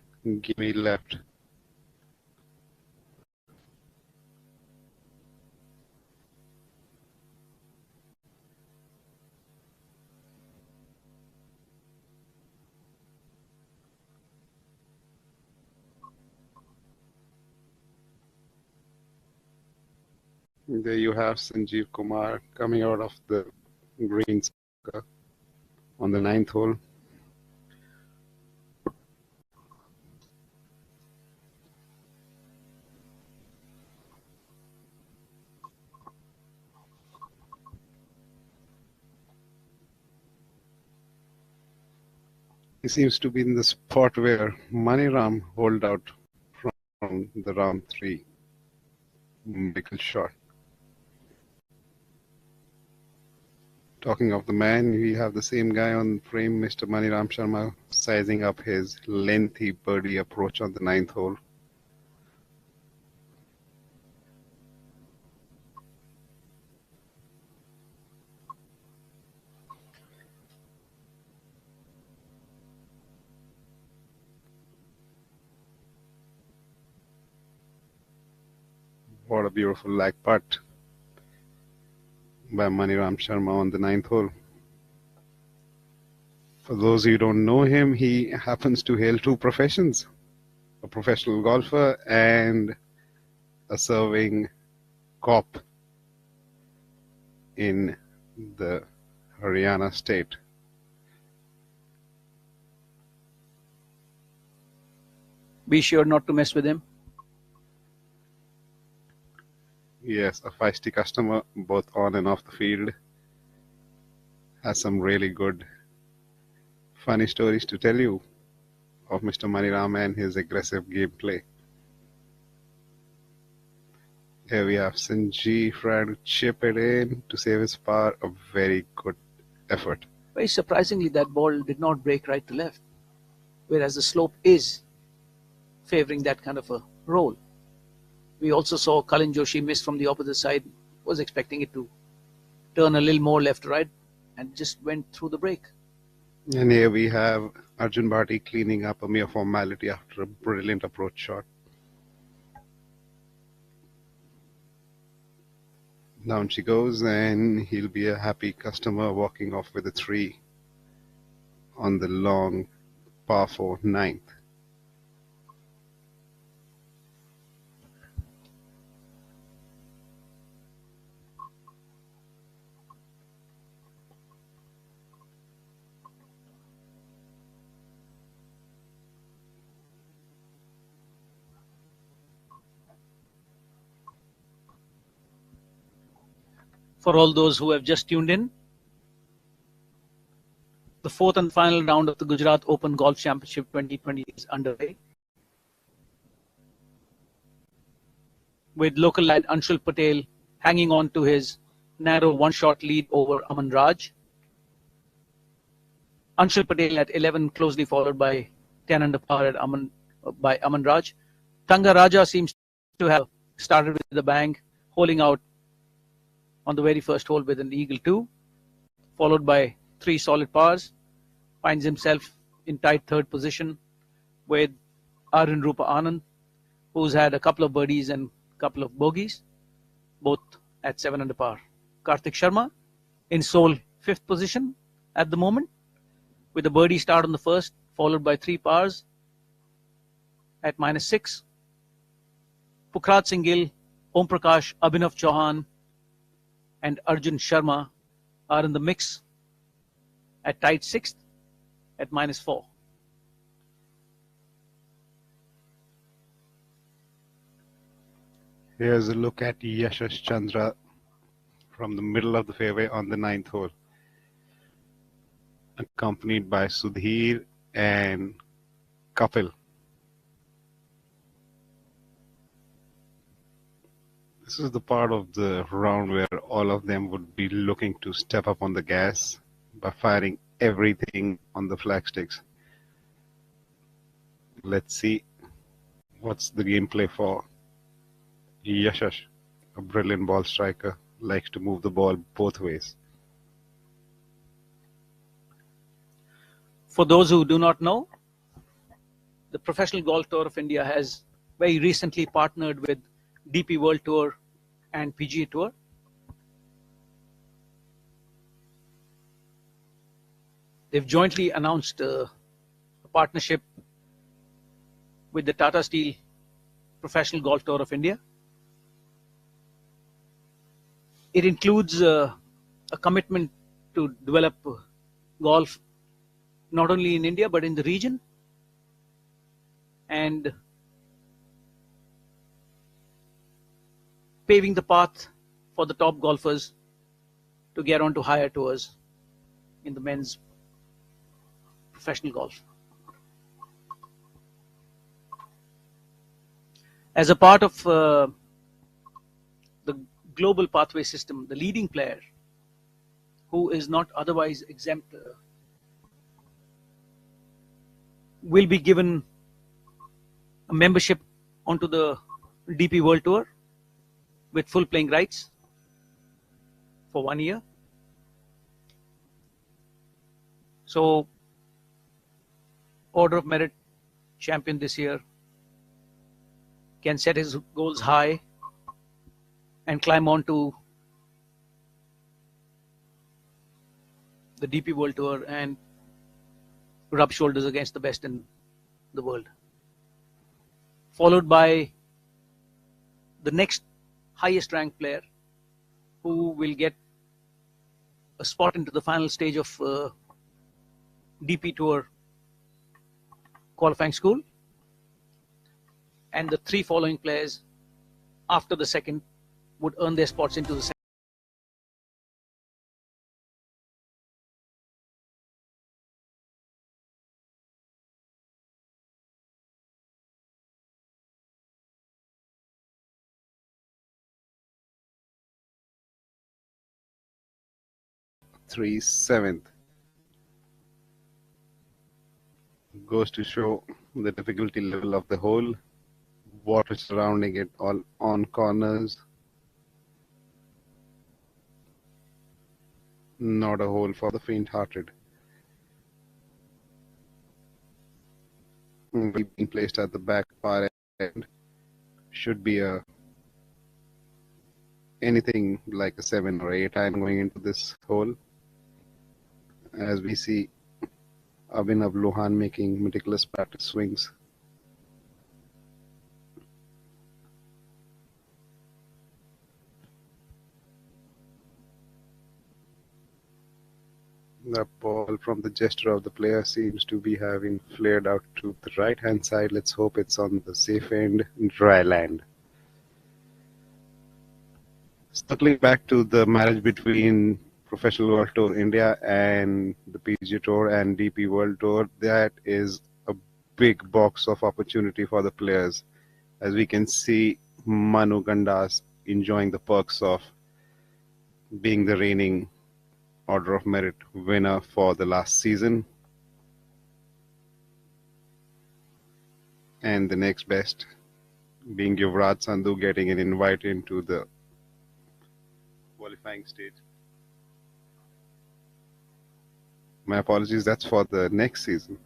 gimme left. There you have Sanjeev Kumar coming out of the green circle on the 9th hole. He seems to be in the spot where Maniram holed out from the round 3. Michael shot. Talking of the man, we have the same guy on frame, Mr. Maniram Sharma, sizing up his lengthy birdie approach on the 9th hole. What a beautiful lag putt by Maniram Sharma on the 9th hole. For those who don't know him, he happens to hail 2 professions, a professional golfer and a serving cop in the Haryana state. be sure not to mess with him. Yes, a feisty customer, both on and off the field. Has some really good, funny stories to tell you of Mr. Maniram and his aggressive gameplay. Here we have Sanjeev trying to chip it in to save his par. A very good effort. Very surprisingly, that ball did not break right to left, whereas the slope is favoring that kind of a roll. We also saw Kalin Joshi miss from the opposite side, was expecting it to turn a little more left to right, and just went through the break. And here we have Arjun Bhati cleaning up a mere formality after a brilliant approach shot. Down she goes, and he'll be a happy customer walking off with a 3 on the long par 4 ninth. For all those who have just tuned in, the fourth and final round of the Gujarat Open Golf Championship 2020 is underway, with local lad Anshul Patel hanging on to his narrow one-shot lead over Aman Raj. Anshul Patel at 11, closely followed by 10 under par at by Aman Raj. Tanga Raja seems to have started with a bang, holing out on the very first hole with an eagle 2, followed by 3 solid pars. Finds himself in tight third position with Arun Rupa Anand, who's had a couple of birdies and a couple of bogeys, both at 7 under par. Karthik Sharma in sole 5th position at the moment, with a birdie start on the first, followed by 3 pars at -6. Pukrat Singh Gill, Om Prakash, Abhinav Chauhan, and Arjun Sharma are in the mix at tied 6th at -4. Here's a look at Yashash Chandra from the middle of the fairway on the 9th hole, accompanied by Sudhir and Kapil. This is the part of the round where all of them would be looking to step up on the gas by firing everything on the flagsticks. Let's see what's the gameplay for Yashash, a brilliant ball striker, likes to move the ball both ways. For those who do not know, the Professional Golf Tour of India has very recently partnered with DP World Tour and PGA Tour. They've jointly announced a partnership with the Tata Steel Professional Golf Tour of India. It includes a commitment to develop golf not only in India but in the region, and paving the path for the top golfers to get onto higher tours in the men's professional golf. As a part of the global pathway system, the leading player, who is not otherwise exempt, will be given a membership onto the DP World Tour with full playing rights for 1 year. So, order of merit champion this year can set his goals high and climb on to the DP World Tour and rub shoulders against the best in the world. Followed by the next highest ranked player, who will get a spot into the final stage of DP Tour qualifying school. and the three following players after the second would earn their spots into the second. Three seventh. Goes to show the difficulty level of the hole, water surrounding it all on corners. Not a hole for the faint-hearted. Being placed at the back far end should be anything like a 7 or 8 iron going into this hole. As we see Abhinav Lohan making meticulous practice swings. The ball from the gesture of the player seems to be having flared out to the right hand side. Let's hope it's on the safe end, dry land. Circling back to the marriage between Professional World Tour India and the PGA Tour and DP World Tour, that is a big box of opportunity for the players. As we can see, Manu Gandas enjoying the perks of being the reigning Order of Merit winner for the last season. And the next best being Yuvraj Sandhu getting an invite into the qualifying stage. My apologies, that's for the next season.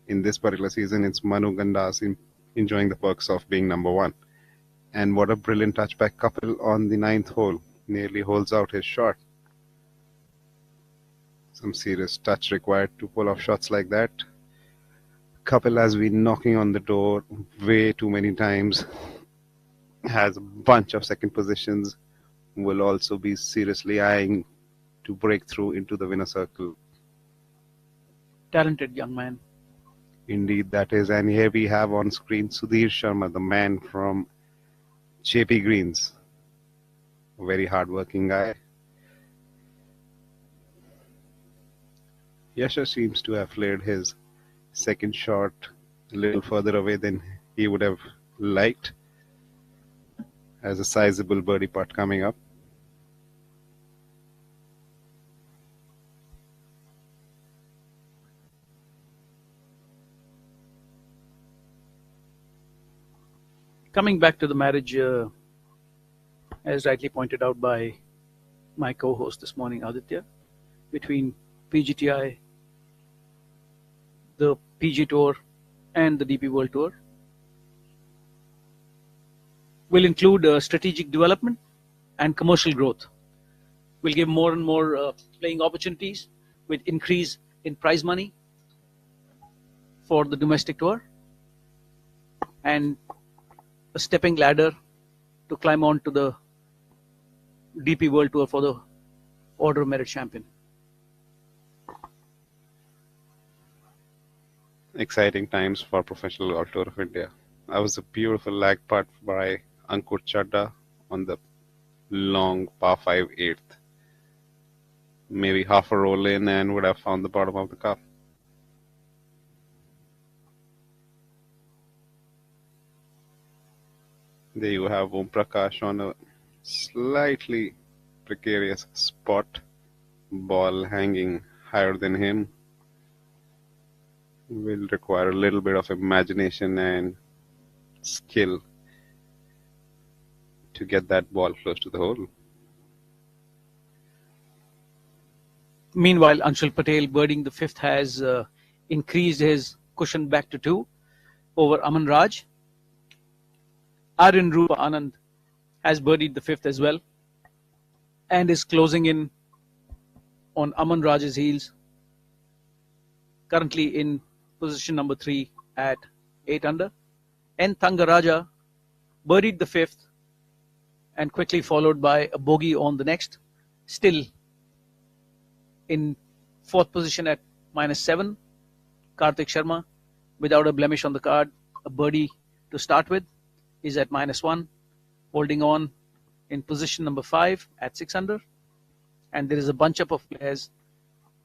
In this particular season, it's Manu Gandas enjoying the perks of being number one. And what a brilliant touchback couple on the 9th hole. Nearly holds out his shot. Some serious touch required to pull off shots like that. Couple has been knocking on the door way too many times. Has a bunch of second positions. Will also be seriously eyeing to break through into the winner circle. Talented young man. Indeed, that is. And here we have on screen Sudhir Sharma, the man from JP Greens. A very hard-working guy. Yasha seems to have flared his second shot a little further away than he would have liked. Has a sizable birdie putt coming up. Coming back to the marriage, as rightly pointed out by my co-host this morning, Aditya, between PGTI, the PG Tour and the DP World Tour, will include strategic development and commercial growth. Will give more and more playing opportunities with increase in prize money for the domestic tour and a stepping ladder to climb on to the DP World Tour for the Order of Merit champion. Exciting times for Professional World Tour of India. That was a beautiful lag putt by Ankur Chadda on the long par 5 8th. Maybe half a roll in and would have found the bottom of the cup. There you have Om Prakash on a slightly precarious spot. Ball hanging higher than him. Will require a little bit of imagination and skill to get that ball close to the hole. Meanwhile, Anshul Patel birding the 5th has increased his cushion back to 2 over Aman Raj. Aryan Rupa Anand has birdied the 5th as well and is closing in on Aman Raj's heels, currently in position number 3 at 8 under. N. Thangaraja birdied the 5th and quickly followed by a bogey on the next, still in 4th position at -7. Karthik Sharma, without a blemish on the card, a birdie to start with is at -1, holding on in position number 5 at 6 under. And there is a bunch up of players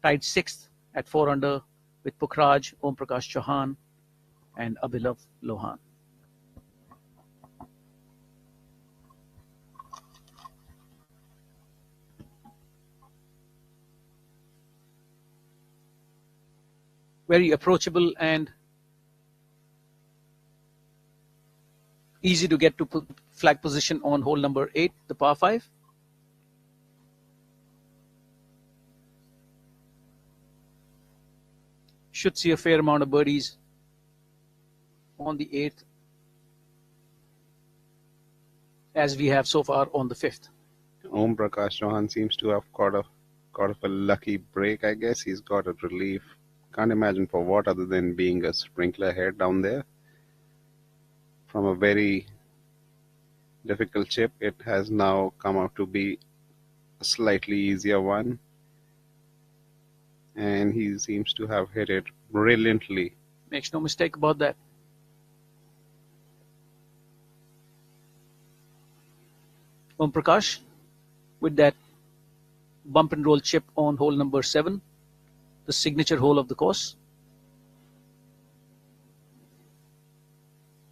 tied 6th at 4 under with Pukhraj, Om Prakash Chauhan, and Abhinav Lohan. Very approachable and easy to get to flag position on hole number 8, the par 5. Should see a fair amount of birdies on the 8th, as we have so far on the 5th. Om Prakash Chauhan seems to have caught of a lucky break, I guess. He's got a relief. Can't imagine for what other than being a sprinkler head down there. From a very difficult chip, it has now come out to be a slightly easier one. And he seems to have hit it brilliantly. Makes no mistake about that. Om Prakash with that bump and roll chip on hole number 7, the signature hole of the course.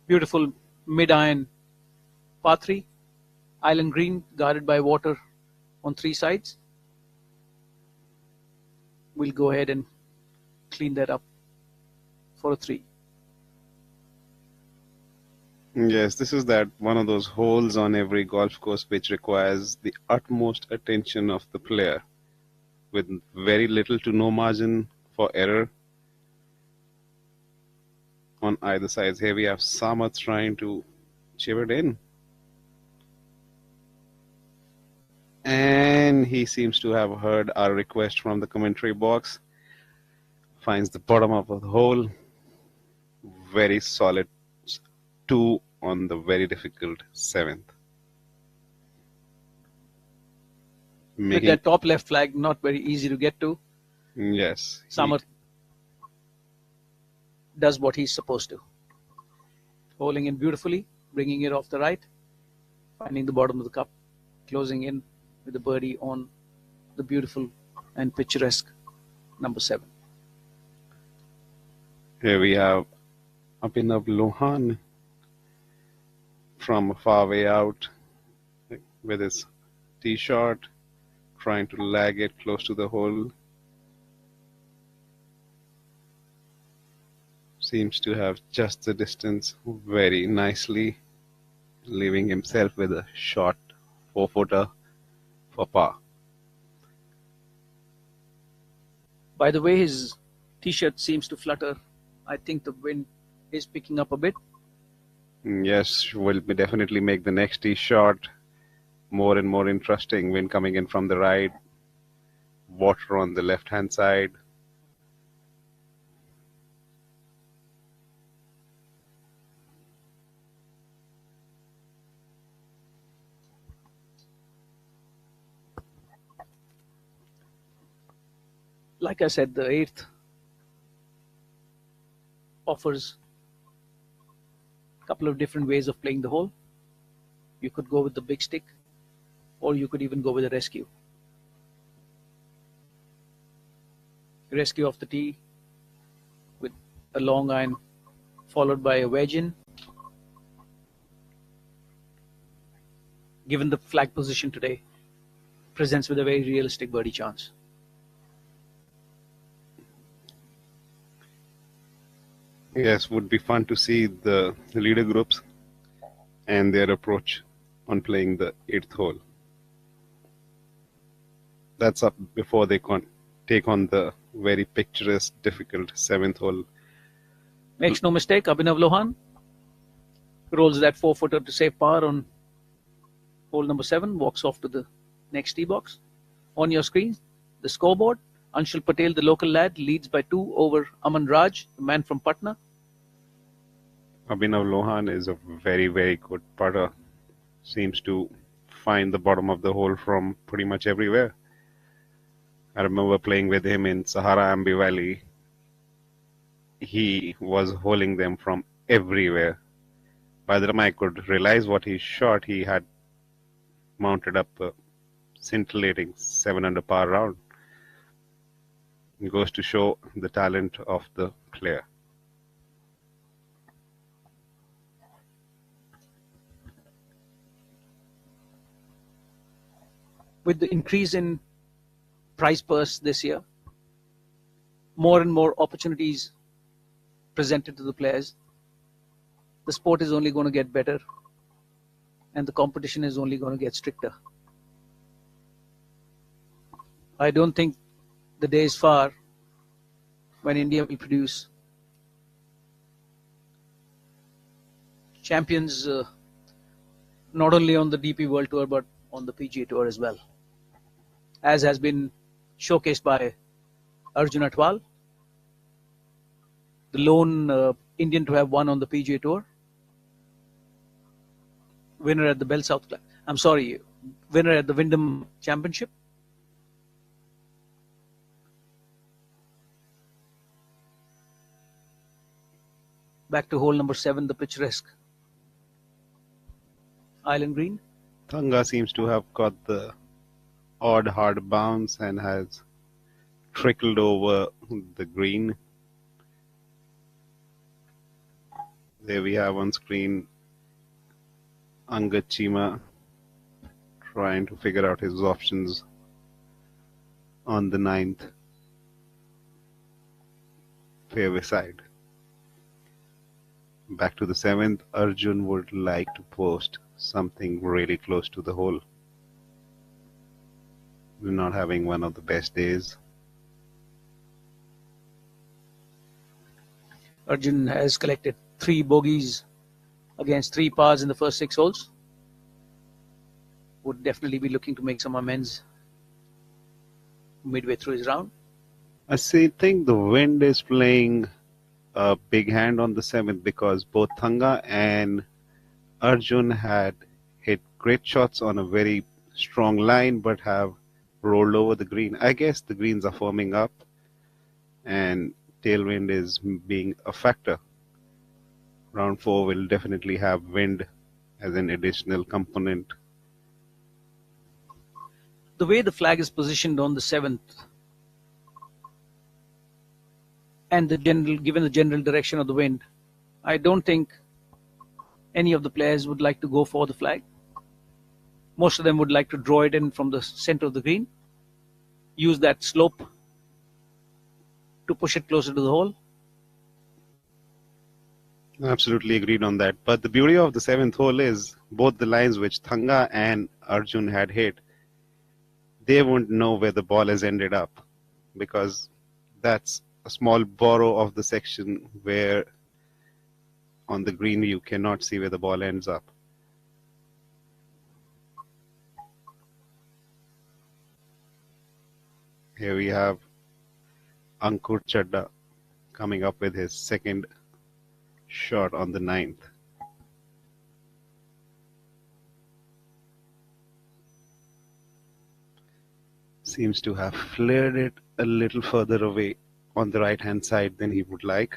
Beautiful mid-iron par 3, island green guarded by water on 3 sides. We'll go ahead and clean that up for a 3. Yes, this is that one of those holes on every golf course which requires the utmost attention of the player, with very little to no margin for error on either side. Here we have Samath trying to chip it in. And he seems to have heard our request from the commentary box. Finds the bottom of the hole. Very solid 2 on the very difficult 7th. With that top left flag, not very easy to get to. Yes. Samath does what he's supposed to. Holding in beautifully, bringing it off the right, finding the bottom of the cup, closing in with a birdie on the beautiful and picturesque number 7. Here we have Abhinav Lohan from far way out with his tee shot, trying to lag it close to the hole. Seems to have just the distance very nicely, leaving himself with a short 4-footer for par. By the way his t-shirt seems to flutter, I think the wind is picking up a bit. Yes, will definitely make the next tee shot more and more interesting. Wind coming in from the right, water on the left-hand side. Like I said, the 8th offers a couple of different ways of playing the hole. You could go with the big stick, or you could even go with a rescue. Rescue off the tee with a long iron followed by a wedge in. Given the flag position today, presents with a very realistic birdie chance. Yes, would be fun to see the leader groups and their approach on playing the 8th hole. That's up before they take on the very picturesque, difficult 7th hole. Makes no mistake, Abhinav Lohan rolls that 4-footer to save par on hole number 7, walks off to the next tee box. On your screen, the scoreboard. Anshul Patel, the local lad, leads by 2 over Aman Raj, the man from Patna. Abhinav Lohan is a very, very good putter. Seems to find the bottom of the hole from pretty much everywhere. I remember playing with him in Sahara Ambi Valley. He was holing them from everywhere. by the time I could realize what he shot, he had mounted up a scintillating 7 under par round. It goes to show the talent of the player. With the increase in prize purse this year, more and more opportunities presented to the players, the sport is only going to get better and the competition is only going to get stricter. I don't think the day is far when India will produce champions not only on the DP World Tour but on the PGA Tour as well, as has been showcased by Arjun Atwal, the lone Indian to have won on the PGA Tour, winner at the Bell South Club. I'm sorry, winner at the Wyndham Championship. Back to hole number 7, the picturesque Island Green. Thanga seems to have got the odd hard bounce and has trickled over the green. There we have on screen Angad Chima trying to figure out his options on the 9th fairway side. Back to the 7th, Arjun would like to post something really close to the hole. We're not having one of the best days. Arjun has collected 3 bogeys against 3 pars in the first 6 holes. Would definitely be looking to make some amends midway through his round. I think the wind is playing a big hand on the 7th because both Thanga and Arjun had hit great shots on a very strong line but have rolled over the green. I guess the greens are firming up and tailwind is being a factor. Round 4 will definitely have wind as an additional component. The way the flag is positioned on the 7th and given the general direction of the wind, I don't think any of the players would like to go for the flag. Most of them would like to draw it in from the center of the green, use that slope to push it closer to the hole. Absolutely agreed on that. But the beauty of the 7th hole is both the lines which Thanga and Arjun had hit, they won't know where the ball has ended up because that's a small borrow of the section where on the green you cannot see where the ball ends up. Here we have Ankur Chadda coming up with his second shot on the 9th. Seems to have flared it a little further away on the right hand side than he would like.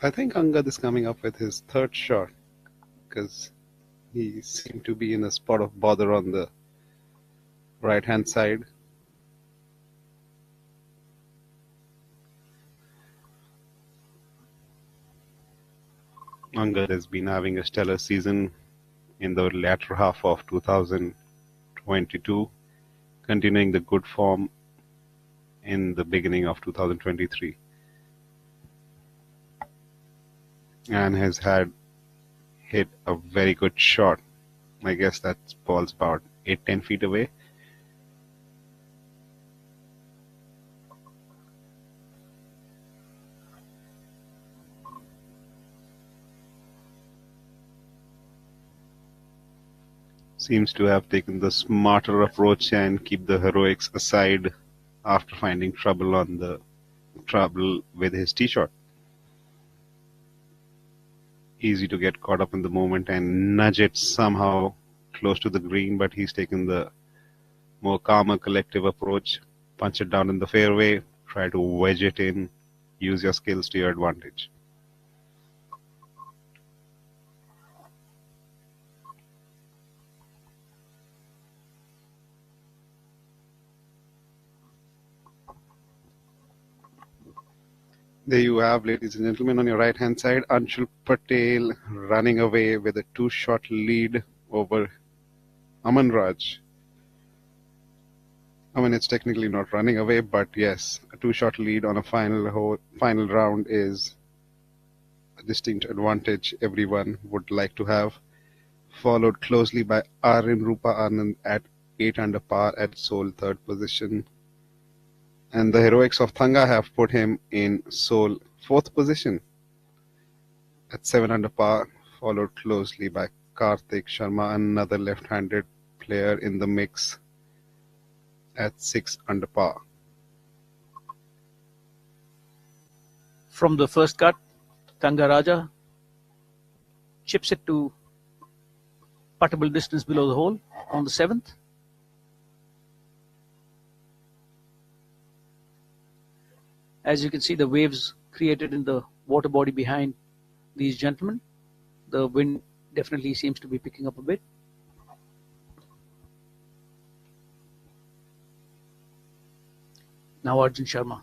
I think Angad is coming up with his third shot because he seemed to be in a spot of bother on the right hand side. Angad has been having a stellar season in the latter half of 2022, continuing the good form in the beginning of 2023, and has hit a very good shot. I guess that ball's about 8-10 feet away. Seems to have taken the smarter approach and keep the heroics aside after finding trouble with his tee shot. Easy to get caught up in the moment and nudge it somehow close to the green, but he's taken the more calmer collective approach, punch it down in the fairway, try to wedge it in, use your skills to your advantage. There you have, ladies and gentlemen, on your right hand side, Anshul Patel running away with a 2-shot lead over Aman Raj. I mean, it's technically not running away, but yes, a 2-shot lead on a final round is a distinct advantage everyone would like to have. Followed closely by Arin Rupa Anand at 8 under par at sole third position. And the heroics of Thanga have put him in sole fourth position at 7 under par, followed closely by Karthik Sharma, another left-handed player in the mix, at 6 under par. From the first cut, Thanga Raja chips it to puttable distance below the hole on the 7th. As you can see, the waves created in the water body behind these gentlemen. The wind definitely seems to be picking up a bit. Now Arjun Sharma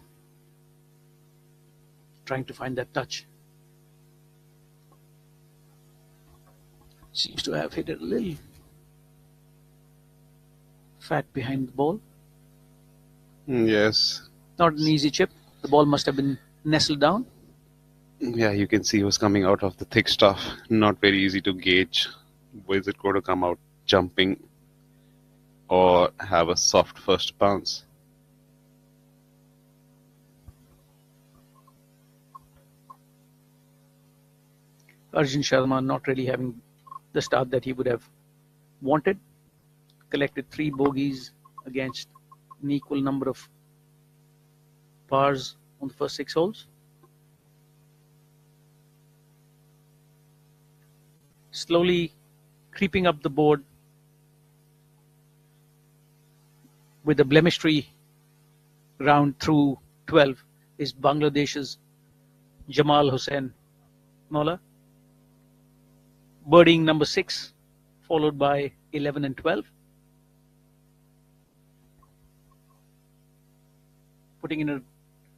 trying to find that touch. Seems to have hit it a little fat behind the ball. Yes. Not an easy chip. The ball must have been nestled down. Yeah, you can see who's coming out of the thick stuff. Not very easy to gauge. Is it going to come out jumping or have a soft first bounce? Arjun Sharma not really having the start that he would have wanted. Collected 3 bogeys against an equal number of pars on the first 6 holes. Slowly creeping up the board with a blemish-free round through 12 is Bangladesh's Jamal Hussain Mola. Birding number 6, followed by 11 and 12. Putting in a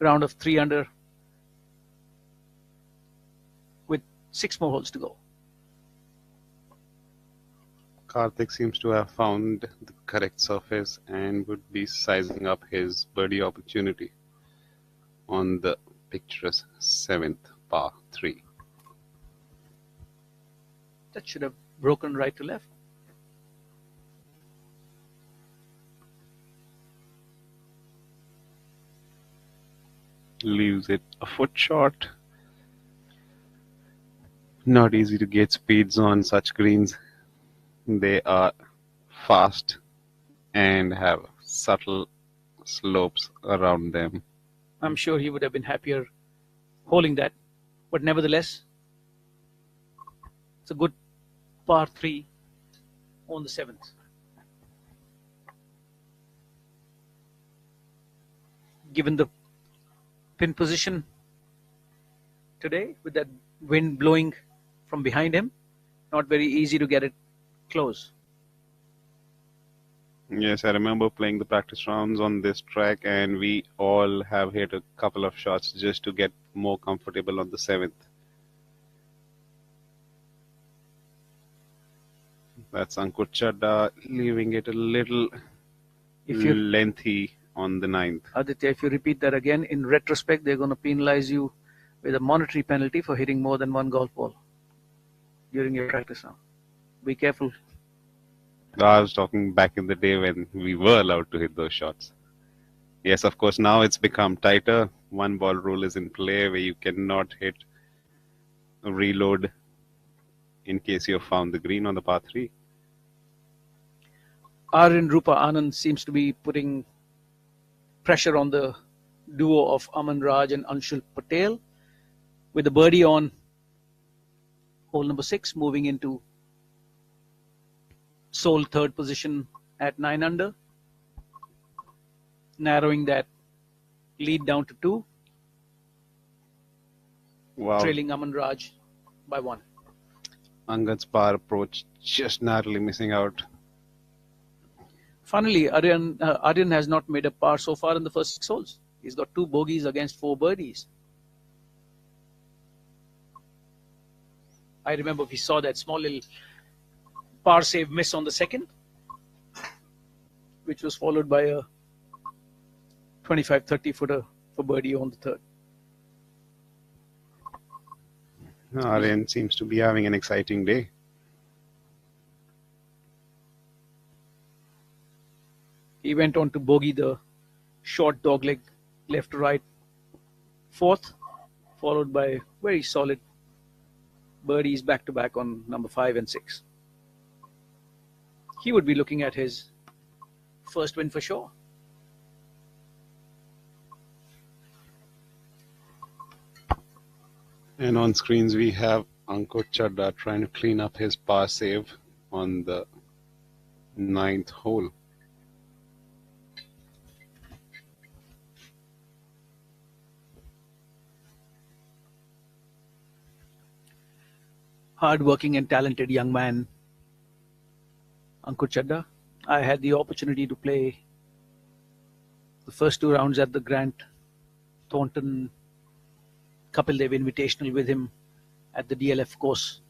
round of 3 under with 6 more holes to go. Karthik seems to have found the correct surface and would be sizing up his birdie opportunity on the picturesque 7th par 3. That should have broken right to left. Leaves it a foot short. Not easy to get speeds on such greens. They are fast and have subtle slopes around them. I'm sure he would have been happier holding that, but nevertheless, it's a good par 3 on the 7th. Given the pin position today, with that wind blowing from behind him, not very easy to get it close. Yes, I remember playing the practice rounds on this track, and we all have hit a couple of shots just to get more comfortable on the 7th. That's Ankur Chadda, leaving it a little lengthy on the 9th. Aditya, if you repeat that again, in retrospect, they're going to penalize you with a monetary penalty for hitting more than 1 golf ball during your practice round. Be careful. I was talking back in the day when we were allowed to hit those shots. Yes, of course, now it's become tighter. 1 ball rule is in play where you cannot hit a reload in case you have found the green on the par 3. Arin Rupa Anand seems to be putting pressure on the duo of Aman Raj and Anshul Patel, with a birdie on hole number 6, moving into sole third position at 9 under, narrowing that lead down to 2, Wow. trailing Aman Raj by 1. Angad's par approach just narrowly missing out. Funnily, Aryan has not made a par so far in the first 6 holes. He's got 2 bogeys against 4 birdies. I remember we saw that small little par save miss on the second, which was followed by a 25-30 footer for birdie on the third. Aryan seems to be having an exciting day. He went on to bogey the short dogleg left to right 4th, followed by very solid birdies back to back on number 5 and 6. He would be looking at his first win for sure. And on screens we have Anuch Chadda trying to clean up his par save on the 9th hole. Hard-working and talented young man, Ankur Chadda. I had the opportunity to play the first 2 rounds at the Grant Thornton Kapil Dev Invitational with him at the DLF course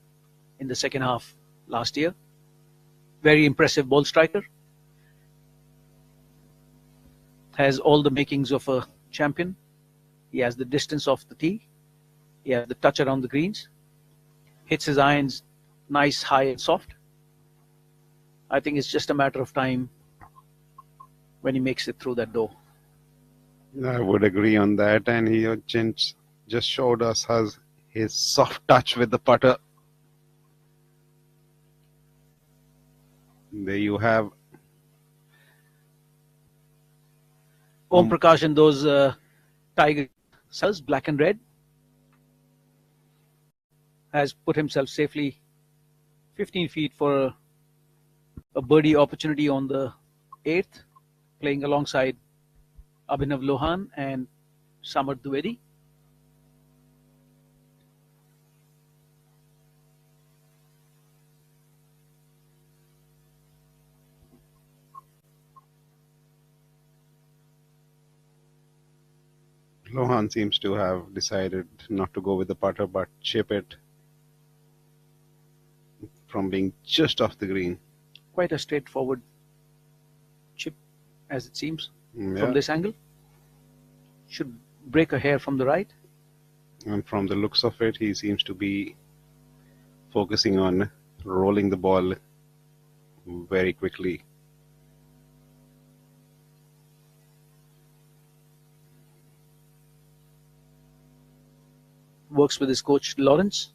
in the second half last year. Very impressive ball striker. Has all the makings of a champion. He has the distance off the tee. He has the touch around the greens. Hits his irons nice, high and soft. I think it's just a matter of time when he makes it through that door. I would agree on that, and he just showed us his soft touch with the putter. There you have Om Prakash and those tiger cells, black and red, has put himself safely 15 feet for a birdie opportunity on the 8th, playing alongside Abhinav Lohan and Samar Dwivedi. Lohan seems to have decided not to go with the putter but chip it from being just off the green. Quite a straightforward chip, as it seems, Yeah. from this angle. Should break a hair from the right. And from the looks of it, he seems to be focusing on rolling the ball very quickly. Works with his coach Lawrence.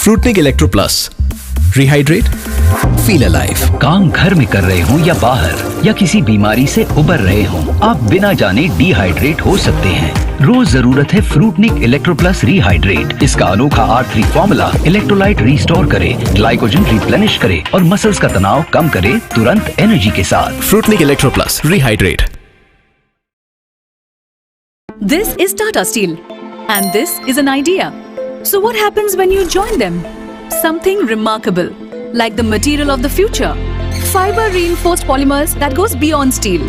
Fruitnik electro plus, rehydrate, feel alive. काम घर में कर रहे हो या बाहर या किसी बीमारी से उबर रहे हो, आप बिना जाने डिहाइड्रेट हो सकते हैं। रोज जरूरत है फ्रूटनिक इलेक्ट्रो प्लस रिहाइड्रेट। इसका अनोखा R3 फॉर्मूला इलेक्ट्रोलाइट रिस्टोर करे, ग्लाइकोजन रिप्लेनिश करे और मसल्स का तनाव कम करे तुरंत एनर्जी के साथ। Fruitnik electro plus, rehydrate. This is Tata Steel, and this is an idea. So what happens when you join them? Something remarkable, like the material of the future. Fiber reinforced polymers that goes beyond steel,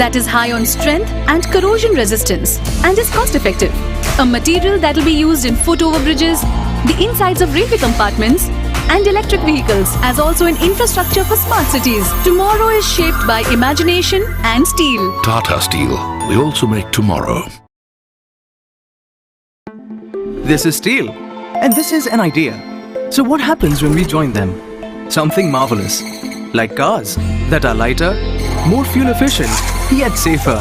that is high on strength and corrosion resistance, and is cost effective. A material that will be used in foot overbridges, the insides of railway compartments, and electric vehicles, as also in infrastructure for smart cities. Tomorrow is shaped by imagination and steel. Tata Steel. We also make tomorrow. This is steel, and this is an idea. So what happens when we join them? Something marvelous, like cars that are lighter, more fuel efficient, yet safer.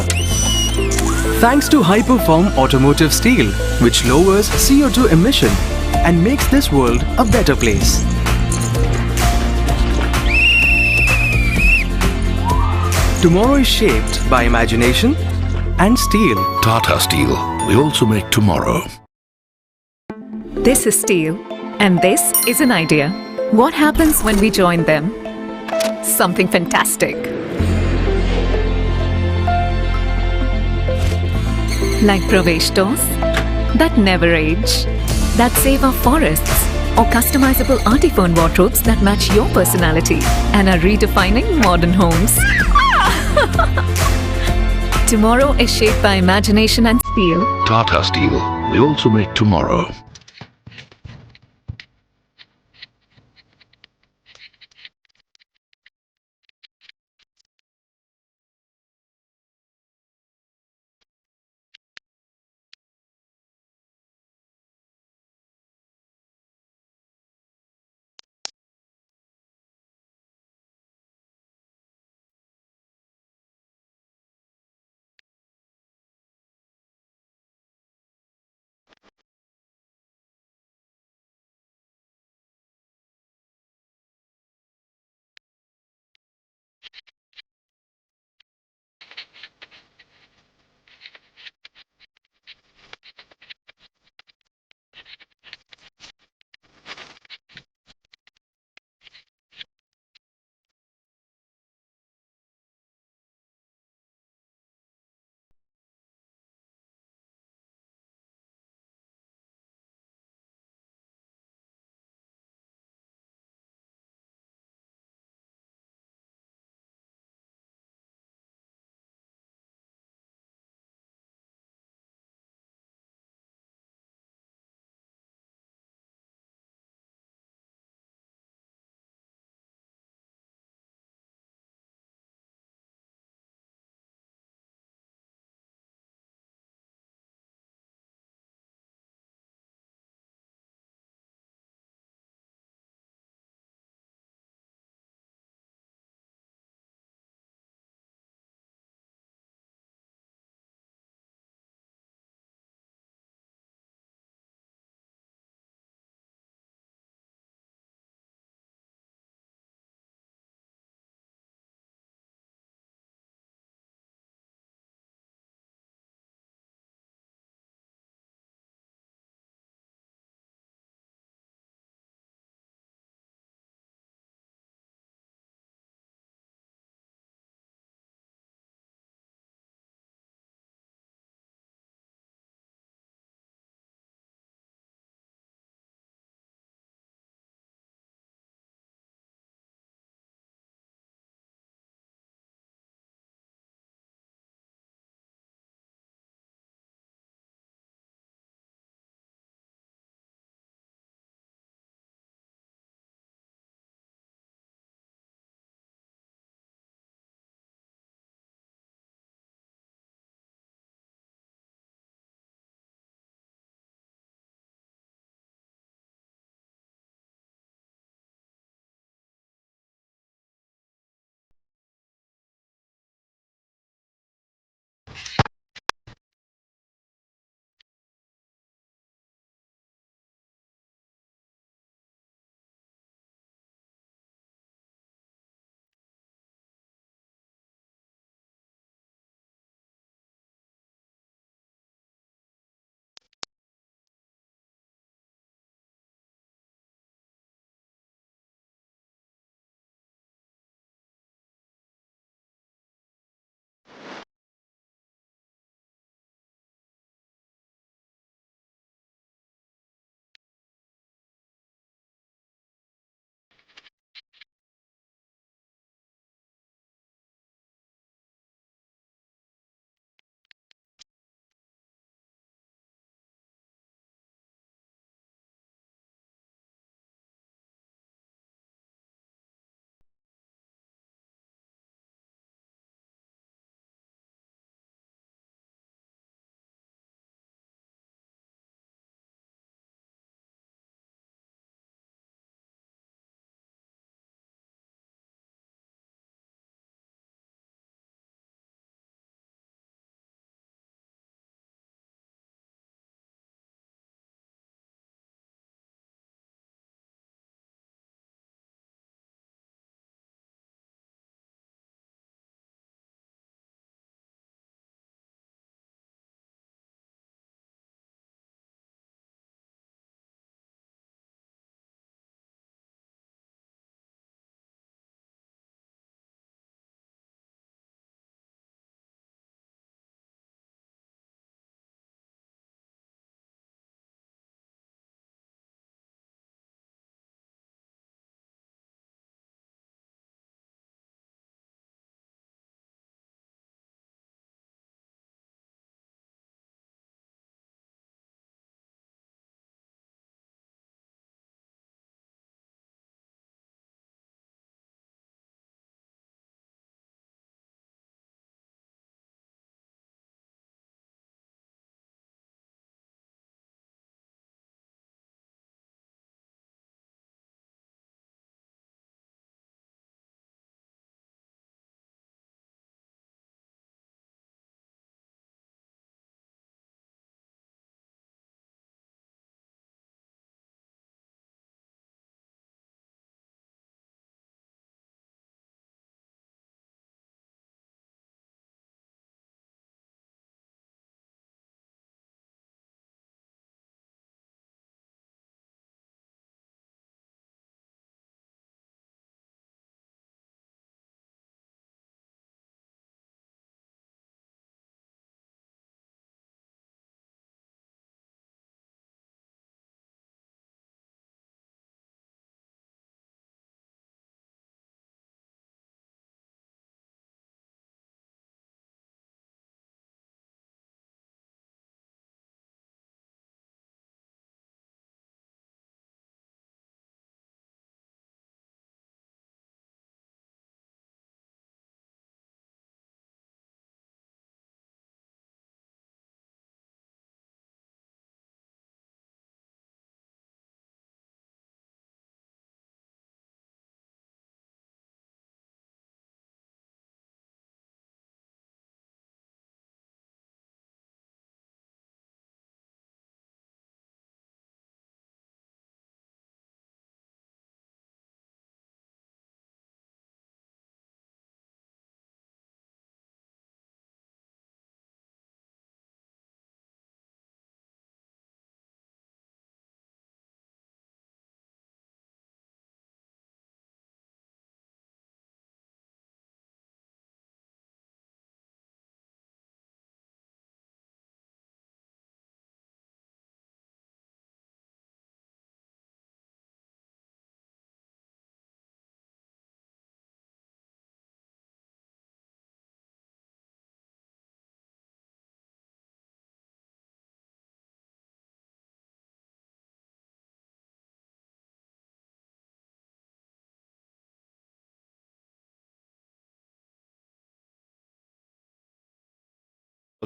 Thanks to high-perform automotive steel, which lowers CO2 emission and makes this world a better place. Tomorrow is shaped by imagination and steel. Tata Steel. We also make tomorrow. This is steel, and this is an idea. What happens when we join them? Something fantastic. Like Pravesh doors that never age, that save our forests, or customizable artiphone wardrobes that match your personality and are redefining modern homes. Tomorrow is shaped by imagination and steel. Tata Steel. We also make tomorrow.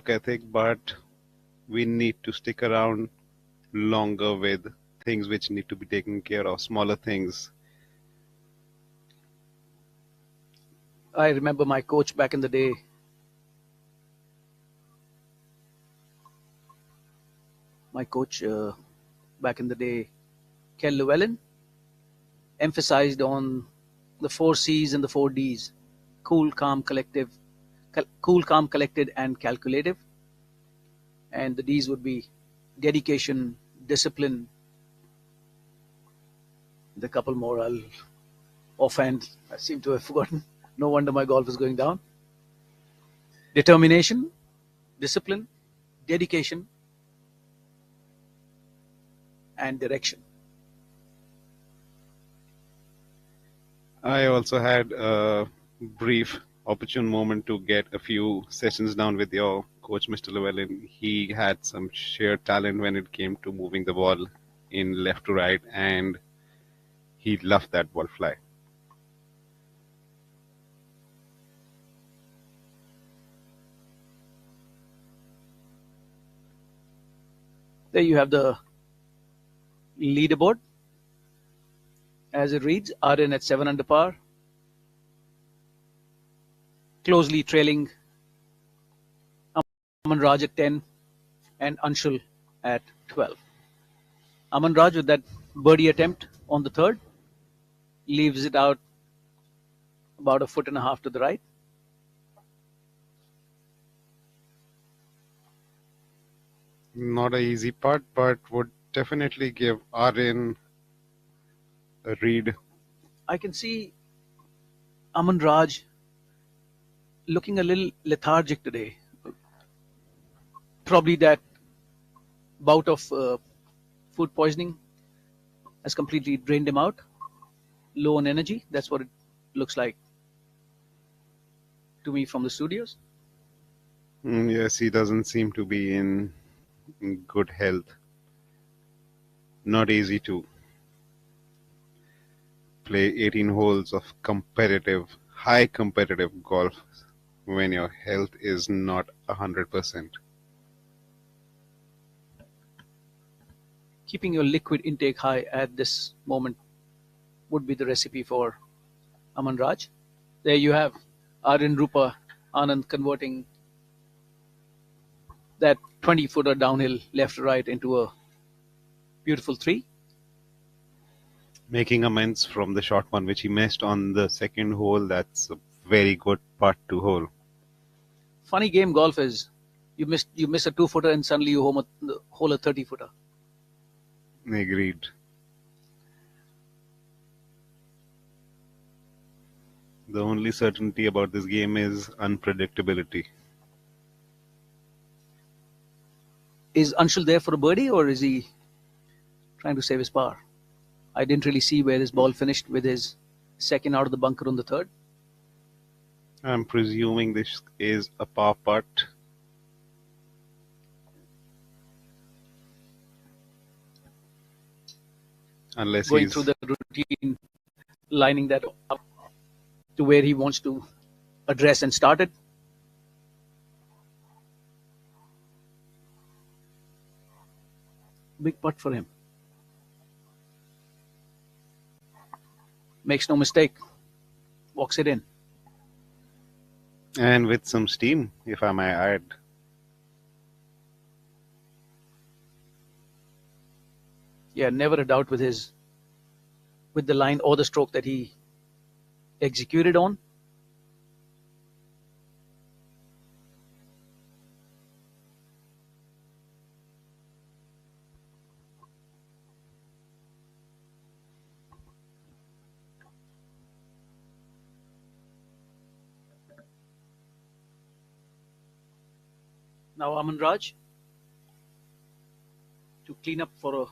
ethic, but we need to stick around longer with things which need to be taken care of, smaller things. I remember my coach back in the day. Back in the day, Kel Llewellyn, emphasized on the 4 C's and the 4 D's: cool, calm, collected, and calculative. And the D's would be dedication, discipline. The couple more I'll offhand, I seem to have forgotten. No wonder my golf is going down. Determination, discipline, dedication, and direction. I also had a brief, opportune moment to get a few sessions down with your coach, Mr. Llewellyn. He had some sheer talent when it came to moving the ball in left to right, and he loved that ball fly. There you have the leaderboard as it reads: RN at 7 under par, closely trailing Aman Raj at 10 and Anshul at 12. Aman Raj, with that birdie attempt on the third, leaves it out about a foot and a half to the right. Not an easy putt, but would definitely give RN a read. I can see Aman Raj looking a little lethargic today. Probably that bout of food poisoning has completely drained him out. Low on energy. That's what it looks like to me from the studios. Yes, he doesn't seem to be in good health. Not easy to play 18 holes of high competitive golf when your health is not 100%. Keeping your liquid intake high at this moment would be the recipe for Aman Raj. There you have Aryan Rupa Anand converting that 20-footer downhill left to right into a beautiful 3. Making amends from the short one which he missed on the second hole. That's a very good putt to hole. Funny game golf is. You miss a 2-footer and suddenly you hole a 30-footer. Agreed. The only certainty about this game is unpredictability. Is Anshul there for a birdie, or is he trying to save his par? I didn't really see where his ball finished with his second out of the bunker on the third. I'm presuming this is a par putt. Unless Going he's through the routine, lining that up to where he wants to address and start it. Big putt for him. Makes no mistake. Walks it in. and with some steam, if I may add. Yeah, never a doubt with the line or the stroke that he executed on. Now Aman Raj to clean up for a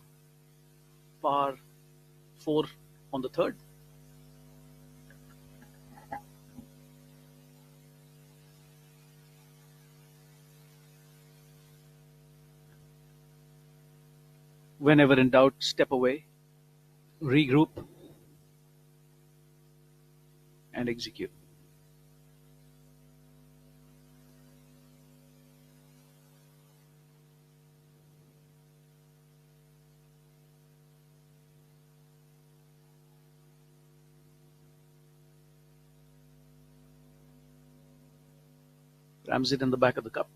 par 4 on the third. Whenever in doubt, step away, regroup, and execute. Rams it in the back of the cup.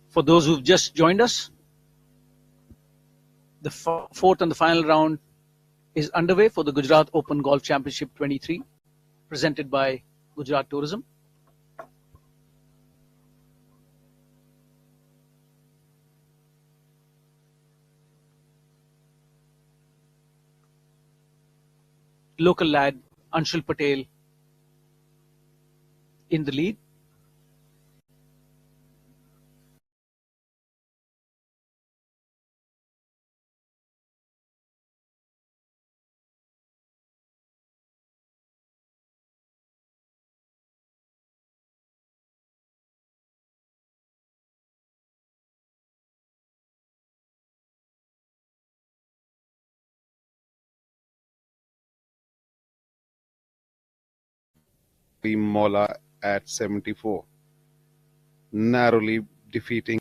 For those who've just joined us, the fourth and the final round is underway for the Gujarat Open Golf Championship 23, presented by Gujarat Tourism. Local lad Anshul Patel in the lead. Mola at 74, narrowly defeating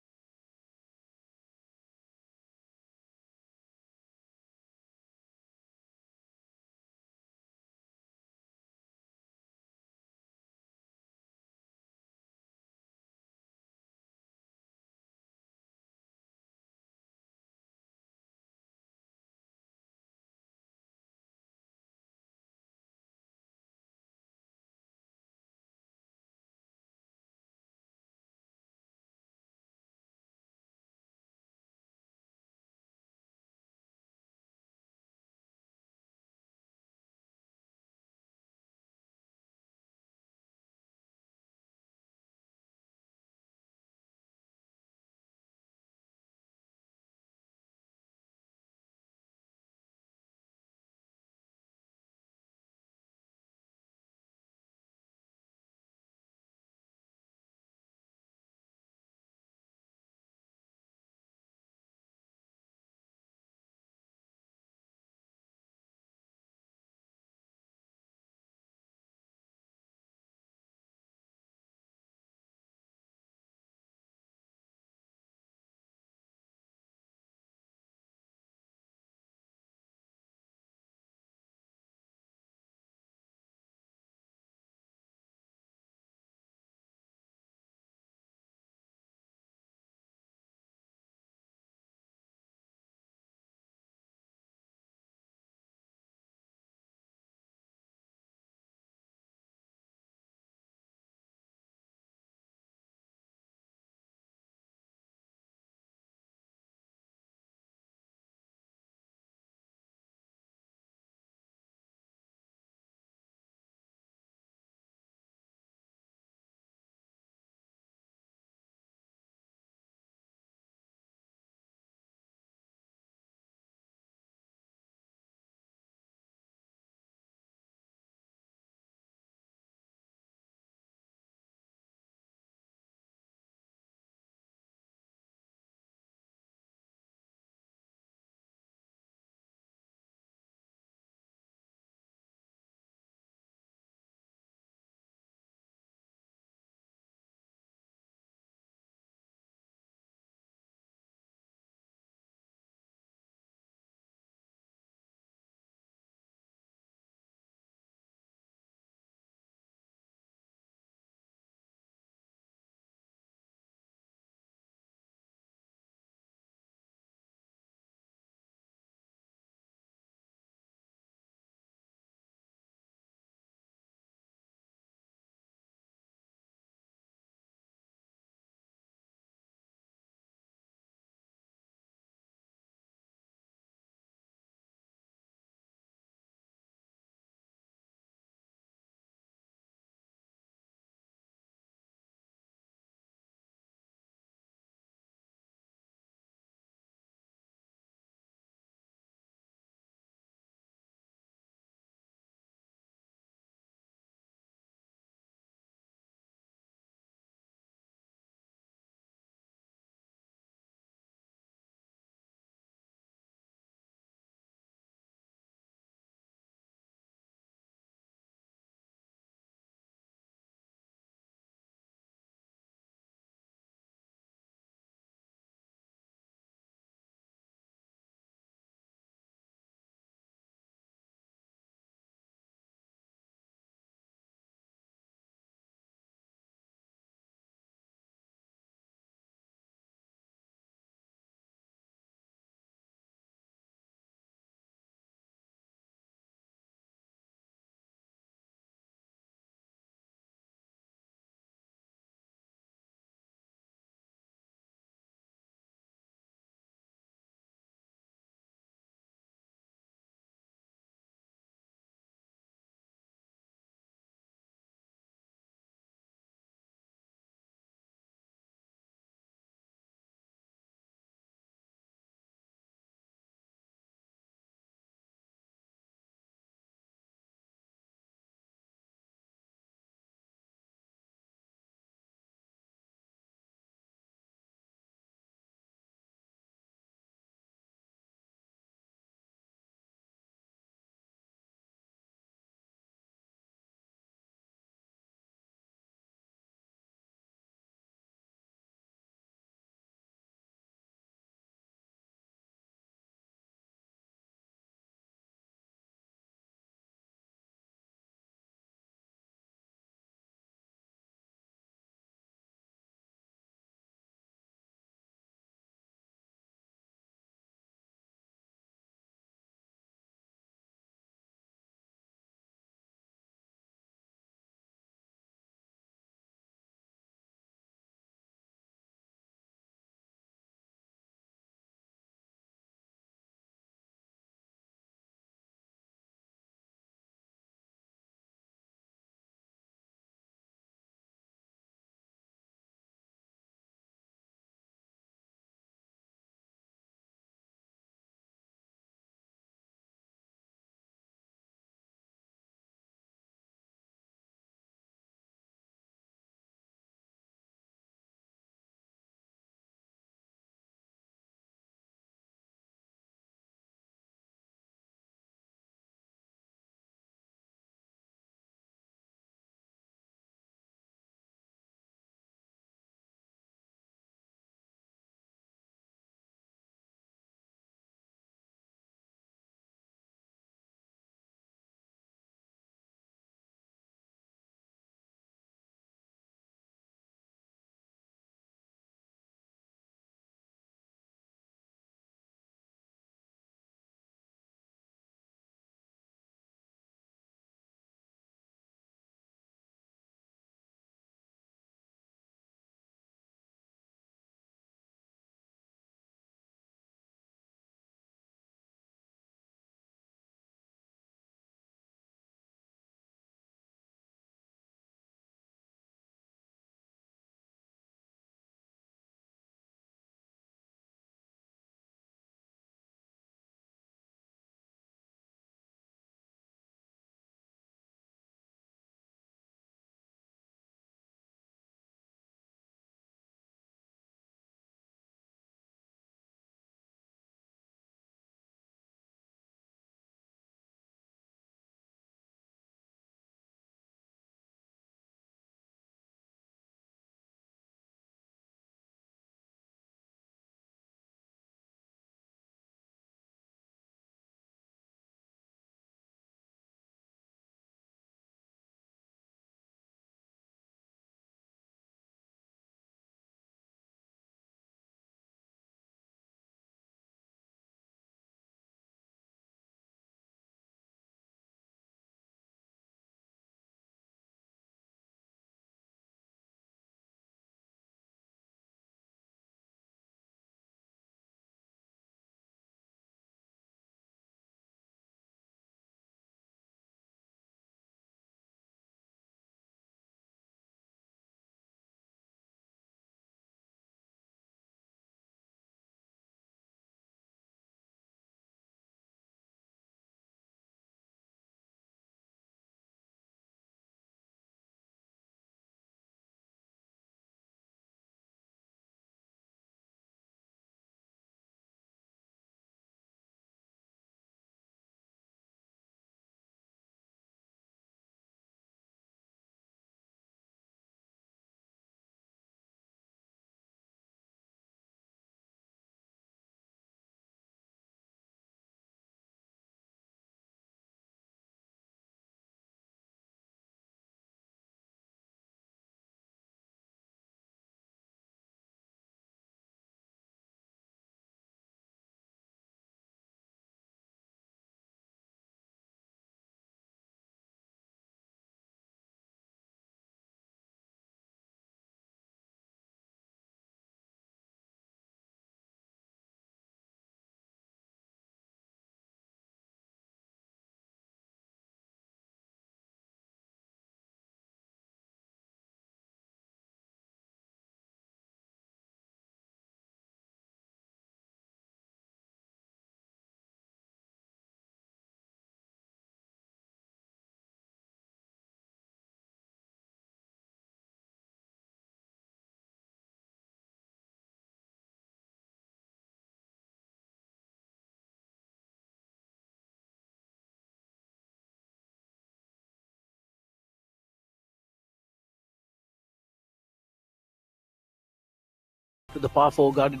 to the par 4 guarded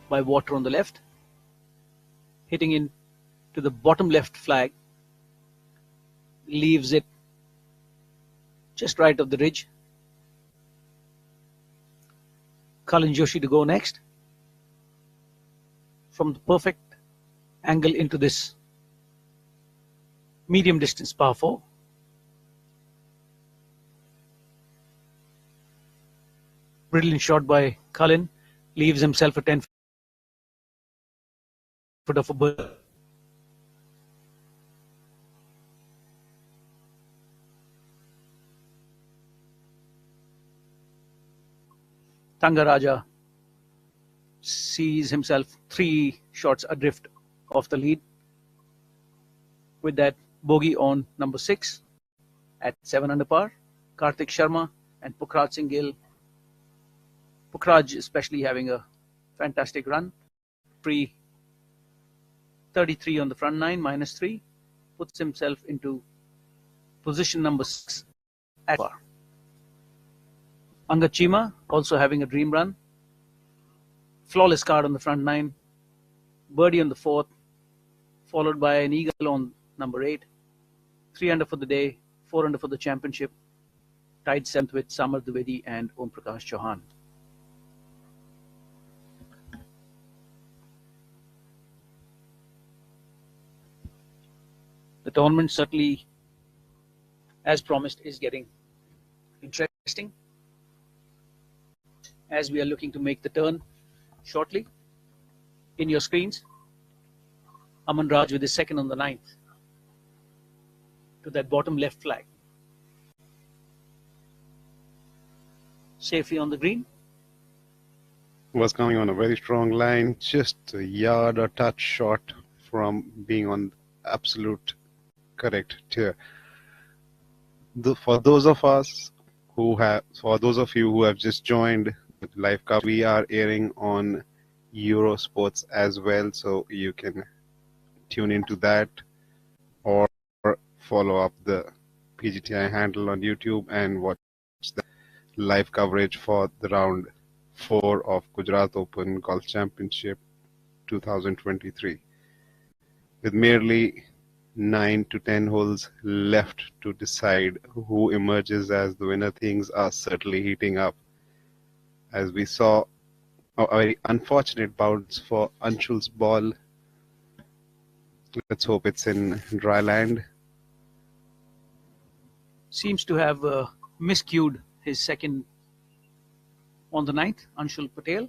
by water on the left, hitting in to the bottom left flag, leaves it just right of the ridge. Cullen Joshi to go next. From the perfect angle into this medium distance par 4. Brilliant shot by Cullen, leaves himself a 10 foot of a bird. Tangaraja sees himself 3 shots adrift off the lead with that bogey on number 6 at 7 under par. Karthik Sharma and Pukhraj Singh Gill. Pukhraj especially having a fantastic run. Free 33 on the front 9, -3. Puts himself into position number 6 at par. Angad Chima also having a dream run. Flawless card on the front 9. Birdie on the 4th. Followed by an eagle on number 8. 3 under for the day. 4 under for the championship. Tied 7th with Samar Dwivedi and Om Prakash Chauhan. The tournament certainly, as promised, is getting interesting as we are looking to make the turn shortly. In your screens, Aman Raj with his second on the 9th to that bottom left flag. Safely on the green. Was coming on a very strong line, just a yard or touch short from being on absolute correct tier. For those of you who have just joined live coverage, we are airing on Eurosports as well, so you can tune into that or follow up the PGTI handle on YouTube and watch the live coverage for the round 4 of Gujarat Open Golf Championship 2023. With merely 9 to 10 holes left to decide who emerges as the winner, things are certainly heating up. As we saw a very unfortunate bounce for Anshul's ball. Let's hope it's in dry land. Seems to have miscued his second on the 9th, Anshul Patel.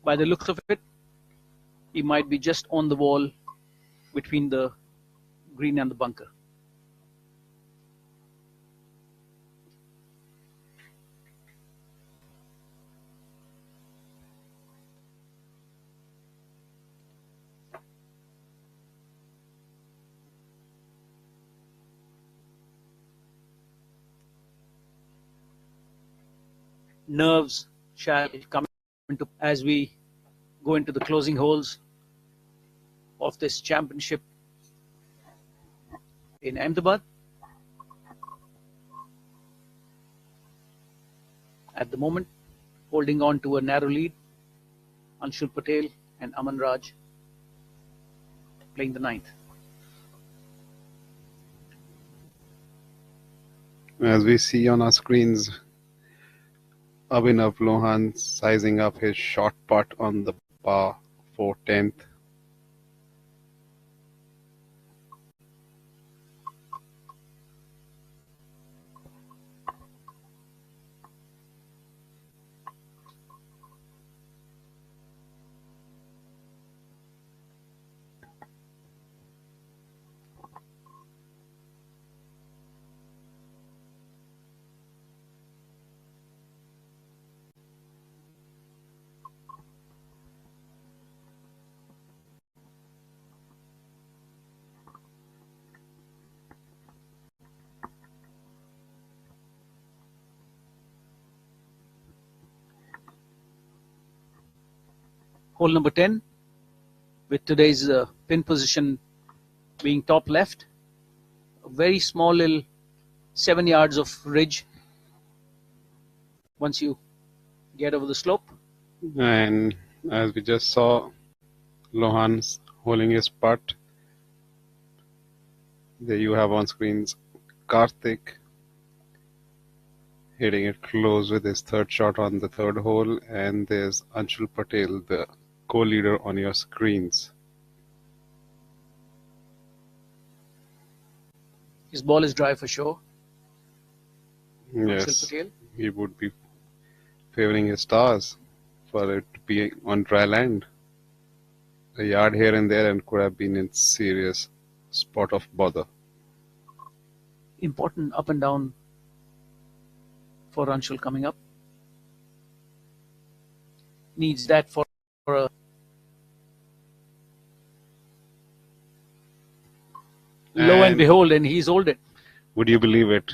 By the looks of it, he might be just on the wall between the green and the bunker. Nerves shall come into as we go into the closing holes of this championship in Ahmedabad. At the moment, holding on to a narrow lead, Anshul Patel and Aman Raj playing the 9th. As we see on our screens, Abhinav Lohan sizing up his short putt on the par 4 10th. Hole number 10, with today's pin position being top left. A very small little 7 yards of ridge once you get over the slope. And as we just saw, Lohan's holding his putt. There you have on screens Karthik hitting it close with his third shot on the third hole, and there's Anshul Patel, the co-leader on your screens. His ball is dry for sure. Yes, Anshul Patel. he would be favoring his stars for it to be on dry land. A yard here and there and could have been in serious spot of bother. Important up and down for Anshul coming up. Needs that for a lo and behold, and he's hold it. Would you believe it?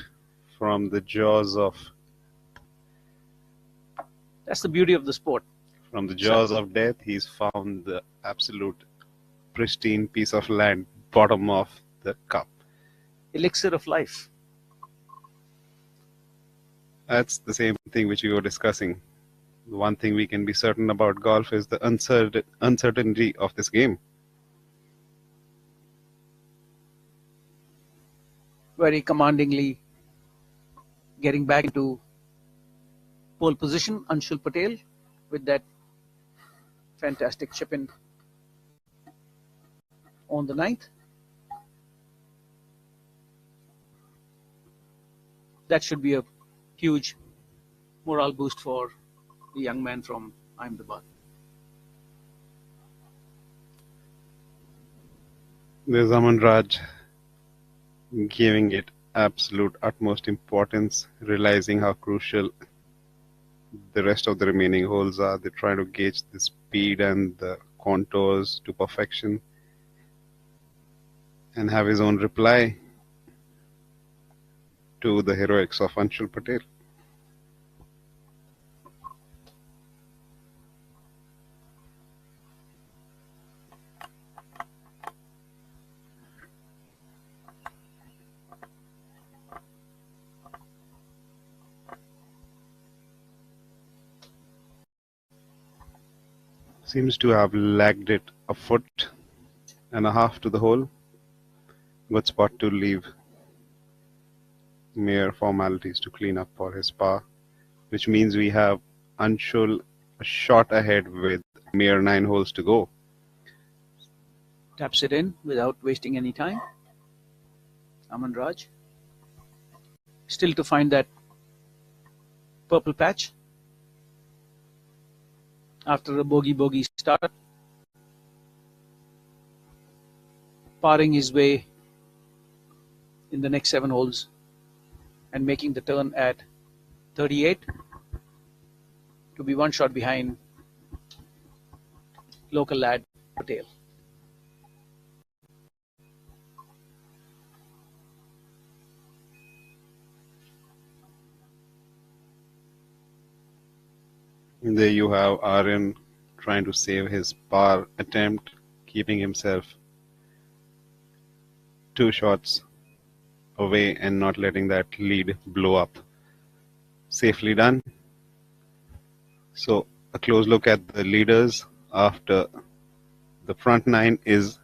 From the jaws of That's the beauty of the sport. From the jaws of death, he's found the absolute pristine piece of land, bottom of the cup. Elixir of life. That's the same thing which we were discussing. The one thing we can be certain about golf is the uncertainty of this game. Very commandingly getting back into pole position, Anshul Patel with that fantastic chip in on the ninth. That should be a huge morale boost for the young man from Ahmedabad. There's Aman Raj giving it absolute utmost importance, realizing how crucial the rest of the remaining holes are. They're trying to gauge the speed and the contours to perfection and have his own reply to the heroics of Anshul Patel. Seems to have lagged it a foot and a half to the hole. Good spot to leave. Mere formalities to clean up for his par, which means we have Anshul a shot ahead with mere 9 holes to go. Taps it in without wasting any time. Aman Raj. Still to find that purple patch after a bogey start. Parring his way in the next 7 holes and making the turn at 38 to be 1 shot behind local lad Patel. There you have Aryan trying to save his par attempt, keeping himself 2 shots away and not letting that lead blow up. Safely done. So a close look at the leaders after the front 9 is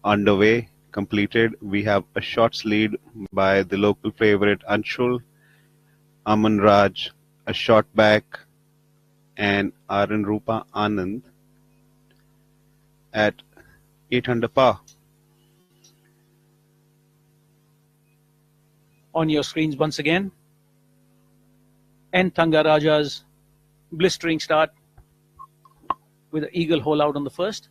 underway, completed. We have a shots lead by the local favorite Anshul, Aman Raj a shot back, and Arun Rupa Anand at 8 under par. On your screens once again, N. Thangaraja's blistering start with an eagle hole out on the first.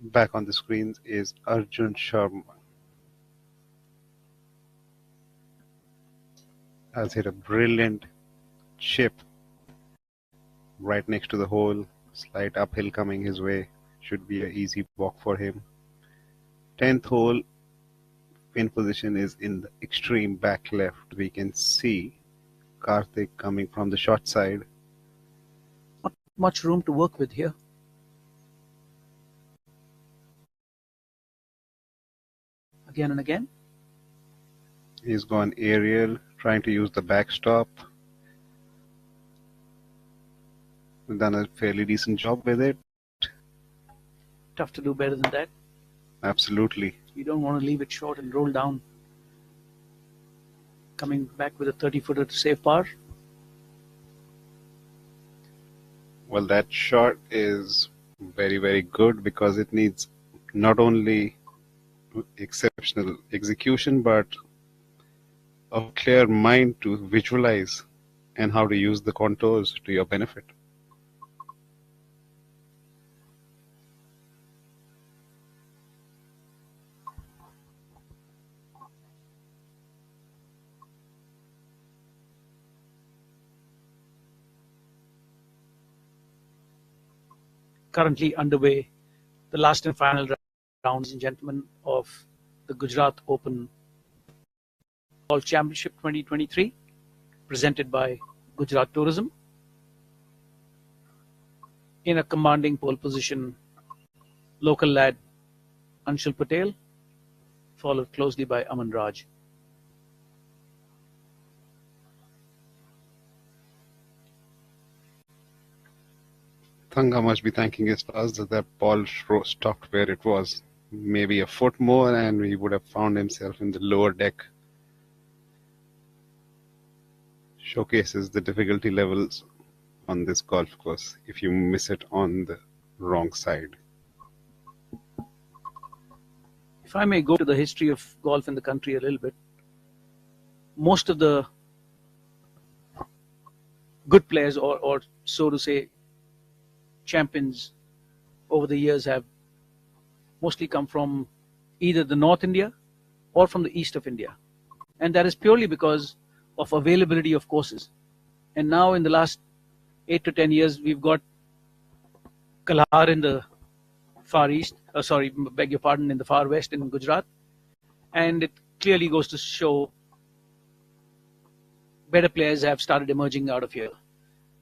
back on the screens is Arjun Sharma. Has hit a brilliant chip right next to the hole. Slight uphill coming his way. Should be an easy walk for him. 10th hole, pin position is in the extreme back left. We can see Karthik coming from the short side. Not much room to work with here. Again and again. He's gone aerial, trying to use the backstop. Done a fairly decent job with it. Tough to do better than that. Absolutely. You don't want to leave it short and roll down. Coming back with a 30-footer to save par. Well, that shot is very, very good because it needs not only exceptional execution but a clear mind to visualize and how to use the contours to your benefit. Currently underway, the last and final round, ladies and gentlemen, of the Gujarat Open Golf Championship 2023, presented by Gujarat Tourism. In a commanding pole position, local lad Anshul Patel, followed closely by Aman Raj. Thanga must be thanking his stars that that ball stopped where it was. Maybe a foot more and he would have found himself in the lower deck. Showcases the difficulty levels on this golf course if you miss it on the wrong side. If I may go to the history of golf in the country a little bit, most of the good players, or so to say, champions over the years have mostly come from either the North India or from the east of India. And that is purely because of availability of courses. And now in the last 8 to 10 years, we've got Kalhar in the far east, beg your pardon, in the far west in Gujarat. And it clearly goes to show better players have started emerging out of here.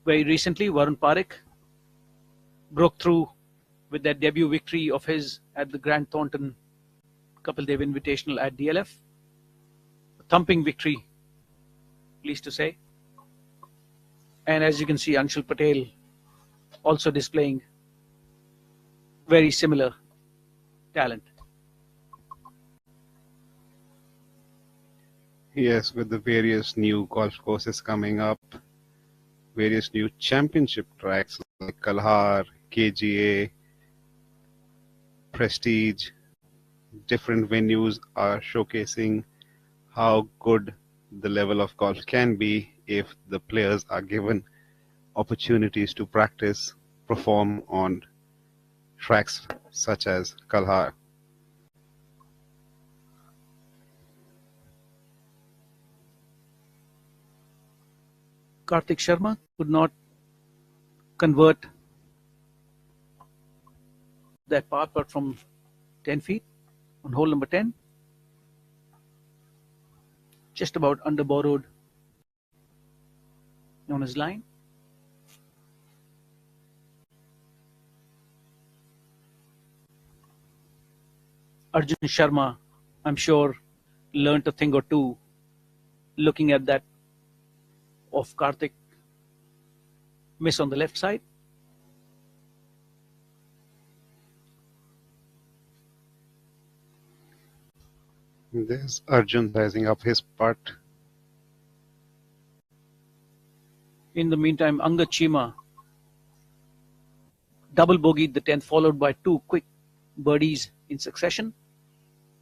Very recently, Varun Parekh broke through with that debut victory of his at the Grant Thornton Kapil Dev Invitational at DLF. A thumping victory, pleased to say. And as you can see, Anshul Patel also displaying very similar talent. Yes, with the various new golf courses coming up, various new championship tracks like Kalhar, KGA, Prestige, different venues are showcasing how good the level of golf can be if the players are given opportunities to practice, perform on tracks such as Kalhar. Karthik Sharma could not convert that par putt from 10 feet on hole number 10. Just about under borrowed on his line. Arjun Sharma, I'm sure, learned a thing or two looking at that of Karthik miss on the left side. There's Arjun sizing up his putt. In the meantime, Angad Chima double bogeyed the 10th, followed by 2 quick birdies in succession,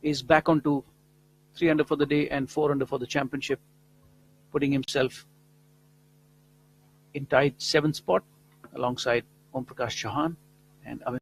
is back onto 3 under for the day and 4 under for the championship, putting himself in tied 7th spot alongside Om Prakash Chauhan and Amit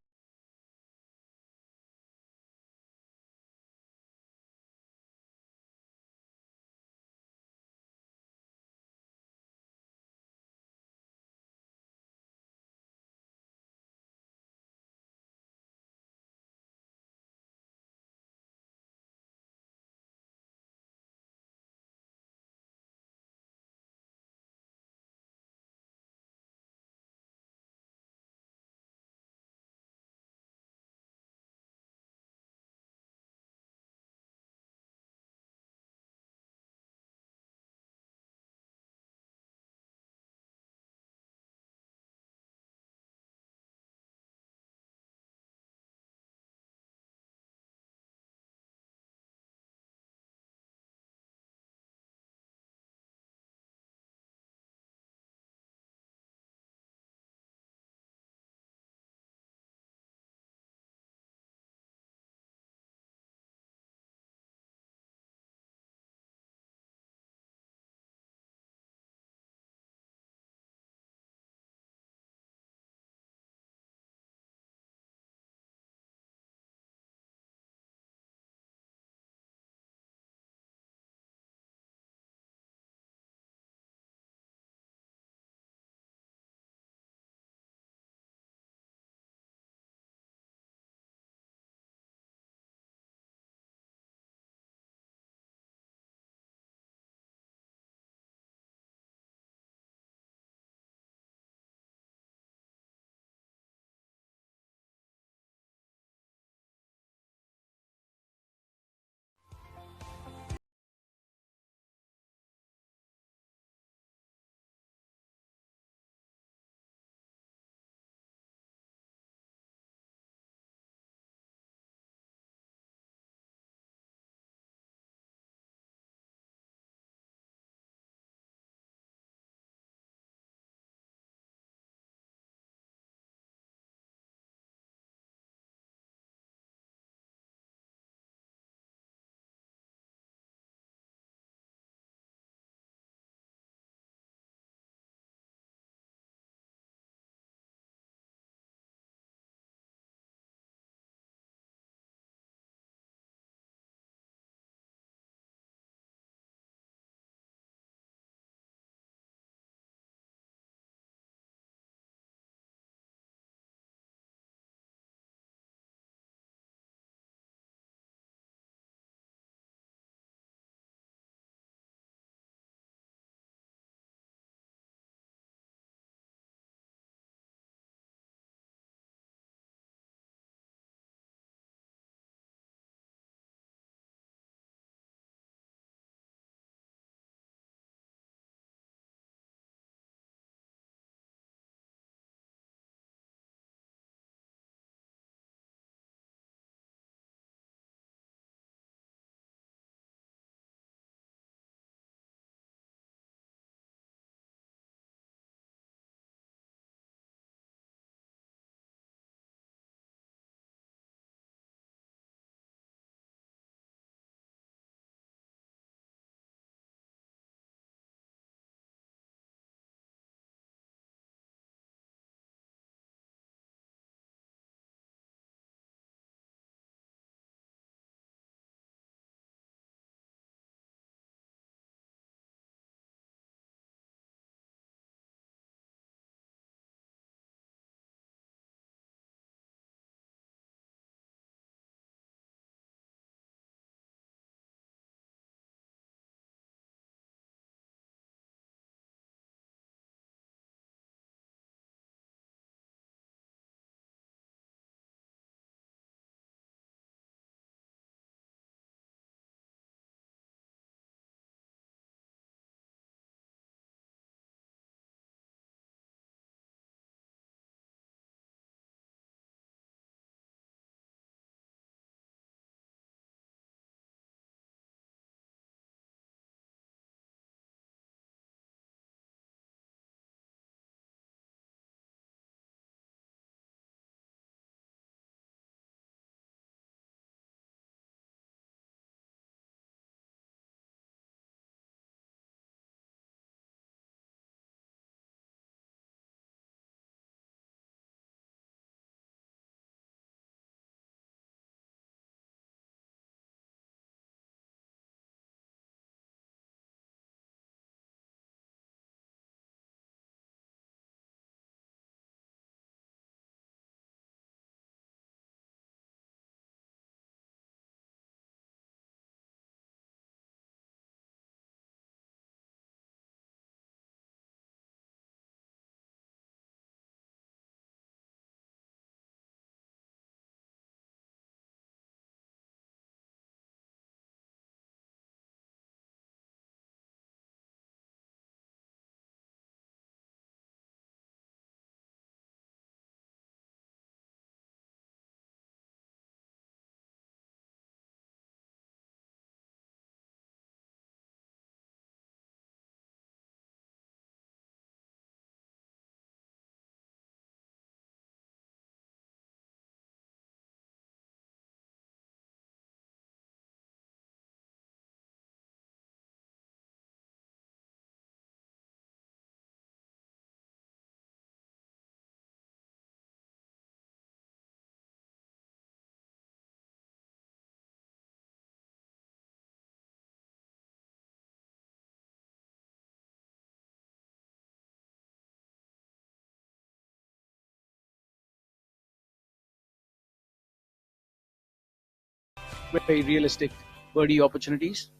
very realistic birdie opportunities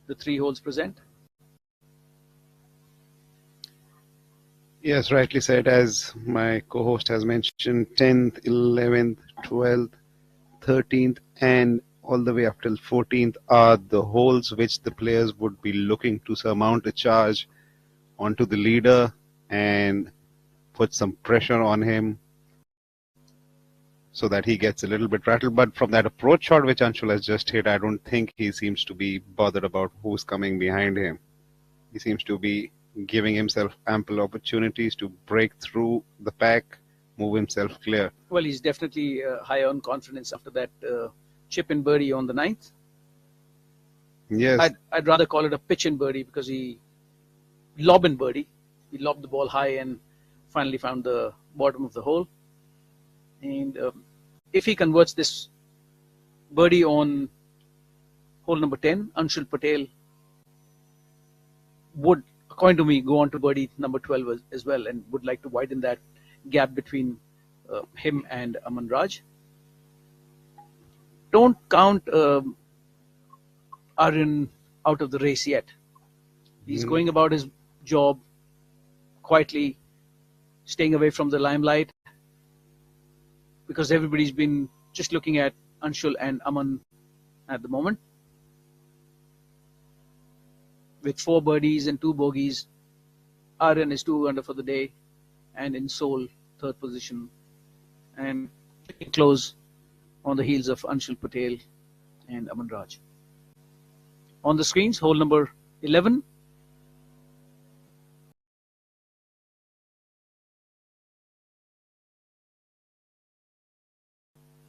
the 3 holes present. Yes, rightly said. As my co-host has mentioned, 10th, 11th, 12th, 13th, and all the way up till 14th are the holes which the players would be looking to surmount a charge onto the leader and put some pressure on him so that he gets a little bit rattled. But from that approach shot which Anshul has just hit, I don't think he seems to be bothered about who's coming behind him. He seems to be giving himself ample opportunities to break through the pack, move himself clear. Well, he's definitely high on confidence after that chip in birdie on the 9th. Yes. I'd rather call it a pitch in birdie because he lobbed in birdie. He lobbed the ball high and finally found the bottom of the hole. And if he converts this birdie on hole number 10, Anshul Patel would, according to me, go on to birdie number 12 as well, and would like to widen that gap between him and Aman Raj. Don't count Aryan out of the race yet. He's going about his job quietly, staying away from the limelight, because everybody's been just looking at Anshul and Aman at the moment. With 4 birdies and 2 bogeys, Aryan is 2 under for the day and in sole 3rd position, and close on the heels of Anshul Patel and Aman Raj. On the screens, hole number 11.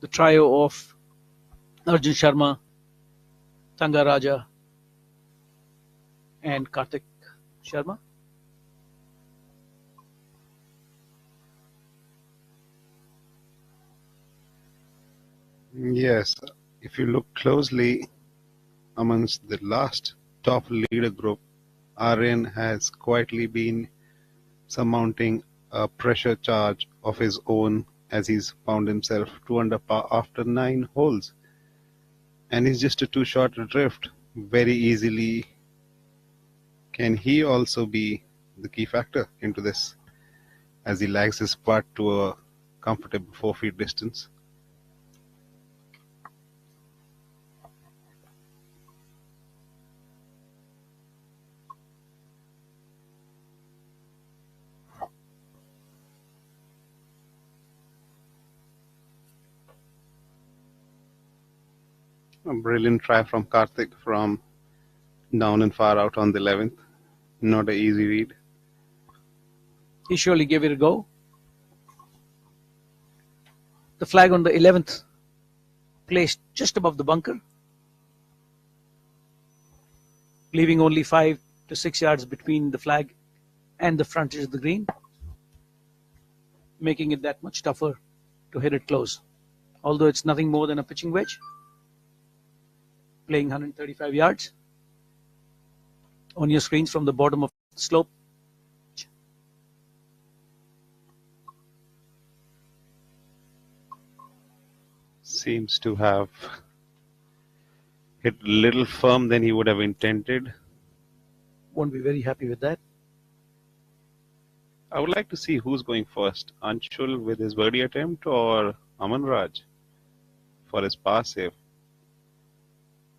The trio of Arjun Sharma, Tanga Raja, and Karthik Sharma. Yes, if you look closely amongst the last top leader group, Aryan has quietly been surmounting a pressure charge of his own as he's found himself 2 under par after 9 holes. And he's just a 2 shot adrift. Very easily can he also be the key factor into this as he lags his putt to a comfortable 4 feet distance. A brilliant try from Karthik from down and far out on the 11th. Not an easy read. He surely gave it a go. The flag on the 11th placed just above the bunker, leaving only 5 to 6 yards between the flag and the frontage of the green, making it that much tougher to hit it close. Although it's nothing more than a pitching wedge, playing 135 yards on your screens from the bottom of the slope. Seems to have hit a little firm than he would have intended. Won't be very happy with that. I would like to see who's going first, Anshul with his birdie attempt or Aman Raj for his par save.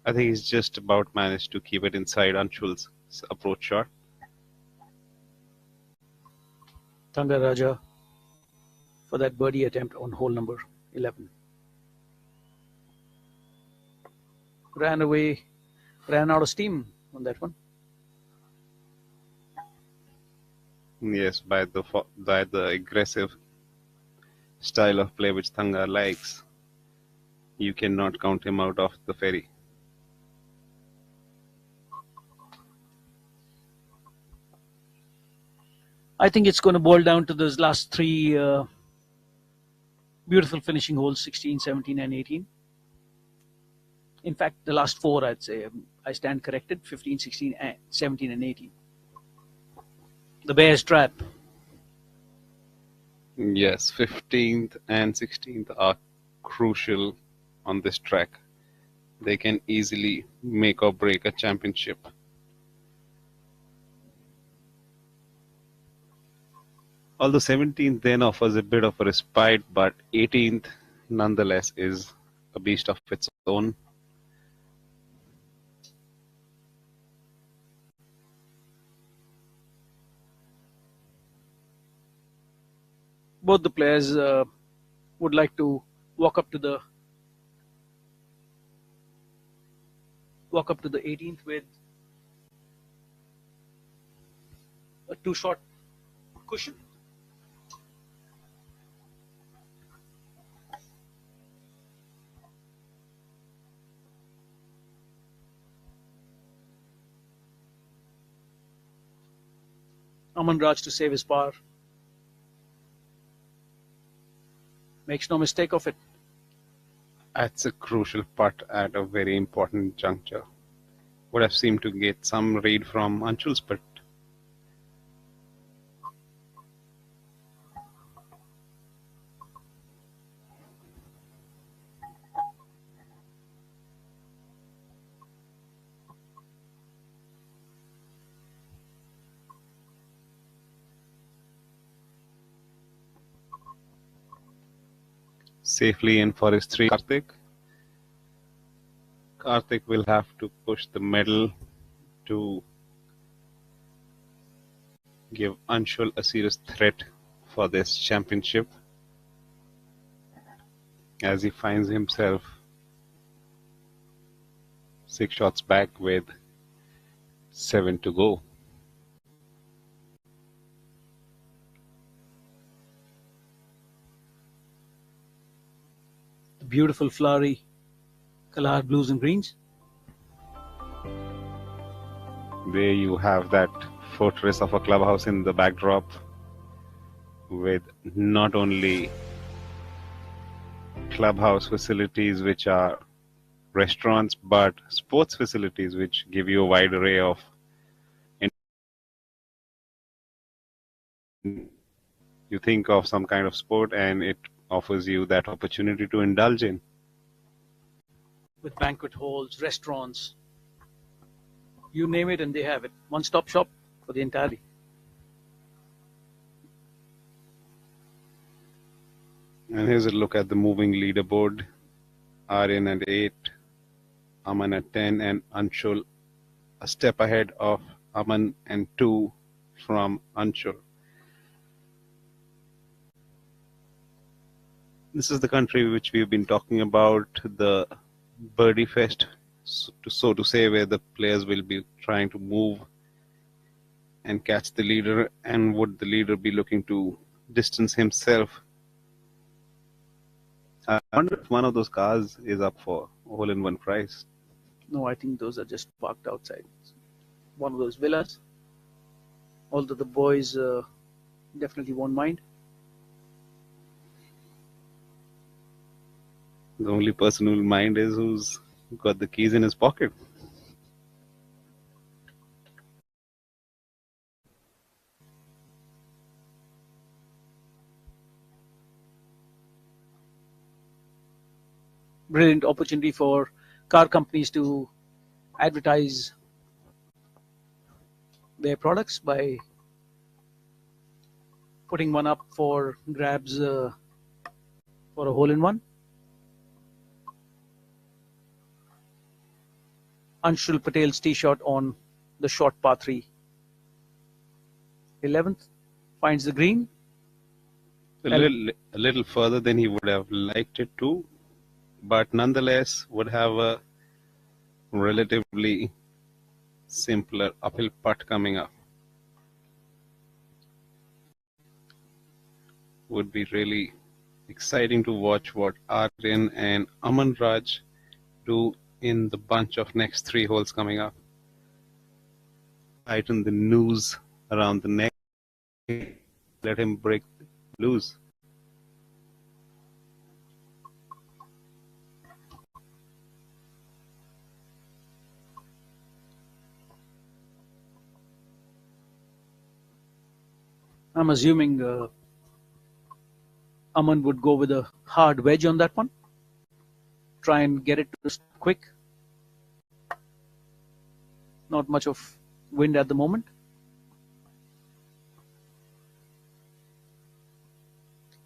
I think he's just about managed to keep it inside Anshul's approach shot. Tanga Raja for that birdie attempt on hole number 11. Ran out of steam on that one. Yes, by the aggressive style of play which Tanga likes, you cannot count him out of the ferry. I think it's going to boil down to those last 3 beautiful finishing holes, 16, 17, and 18. In fact, the last 4, I'd say. I stand corrected, 15, 16, 17, and 18. The Bear's Trap. Yes, 15th and 16th are crucial on this track. they can easily make or break a championship. Although 17th then offers a bit of a respite, but 18th nonetheless is a beast of its own. Both the players would like to walk up to the 18th with a too short cushion. Aman Raj to save his par. Makes no mistake of it. That's a crucial putt at a very important juncture. Would have seemed to get some read from Anshul's putt. Safely in for his 3, Karthik. Karthik will have to push the medal to give Anshul a serious threat for this championship, as he finds himself 6 shots back with 7 to go. The beautiful flowery colored blues and greens. There you have that fortress of a clubhouse in the backdrop, with not only clubhouse facilities which are restaurants, but sports facilities which give you a wide array of. You think of some kind of sport and it offers you that opportunity to indulge in. With banquet halls, restaurants, you name it and they have it. One-stop shop for the entirety. And here's a look at the moving leaderboard. Aryan at 8, Aman at 10, and Anshul a step ahead of Aman and 2 from Anshul. This is the country which we've been talking about, the Birdie Fest, so to say, where the players will be trying to move and catch the leader, and would the leader be looking to distance himself? I wonder if one of those cars is up for hole-in-one prize. No, I think those are just parked outside. One of those villas. Although the boys definitely won't mind. The only person who will mind is who's got the keys in his pocket. Brilliant opportunity for car companies to advertise their products by putting one up for grabs for a hole-in-one. Anshul Patel's tee shot on the short par 3. 11th finds the green. A little further than he would have liked it to, but nonetheless would have a relatively simpler uphill putt coming up. Would be really exciting to watch what Aryan and Aman Raj do in the bunch of next 3 holes coming up. Tighten the noose around the neck. Let him break loose. I'm assuming Aman would go with a hard wedge on that one. Try and get it to quick. not much of wind at the moment.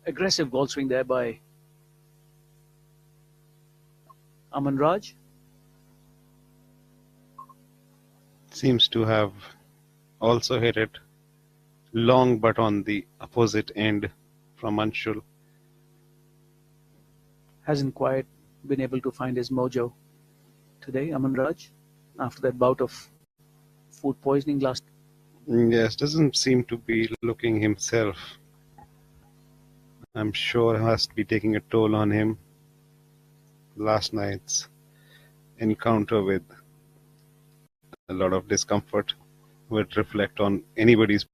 Aggressive ball swing there by Aman Raj. Seems to have also hit it long, but on the opposite end from Anshul. Hasn't quite been able to find his mojo today, Aman Raj, after that bout of food poisoning last. Yes, doesn't seem to be looking himself. I'm sure it has to be taking a toll on him. Last night's encounter with a lot of discomfort would reflect on anybody's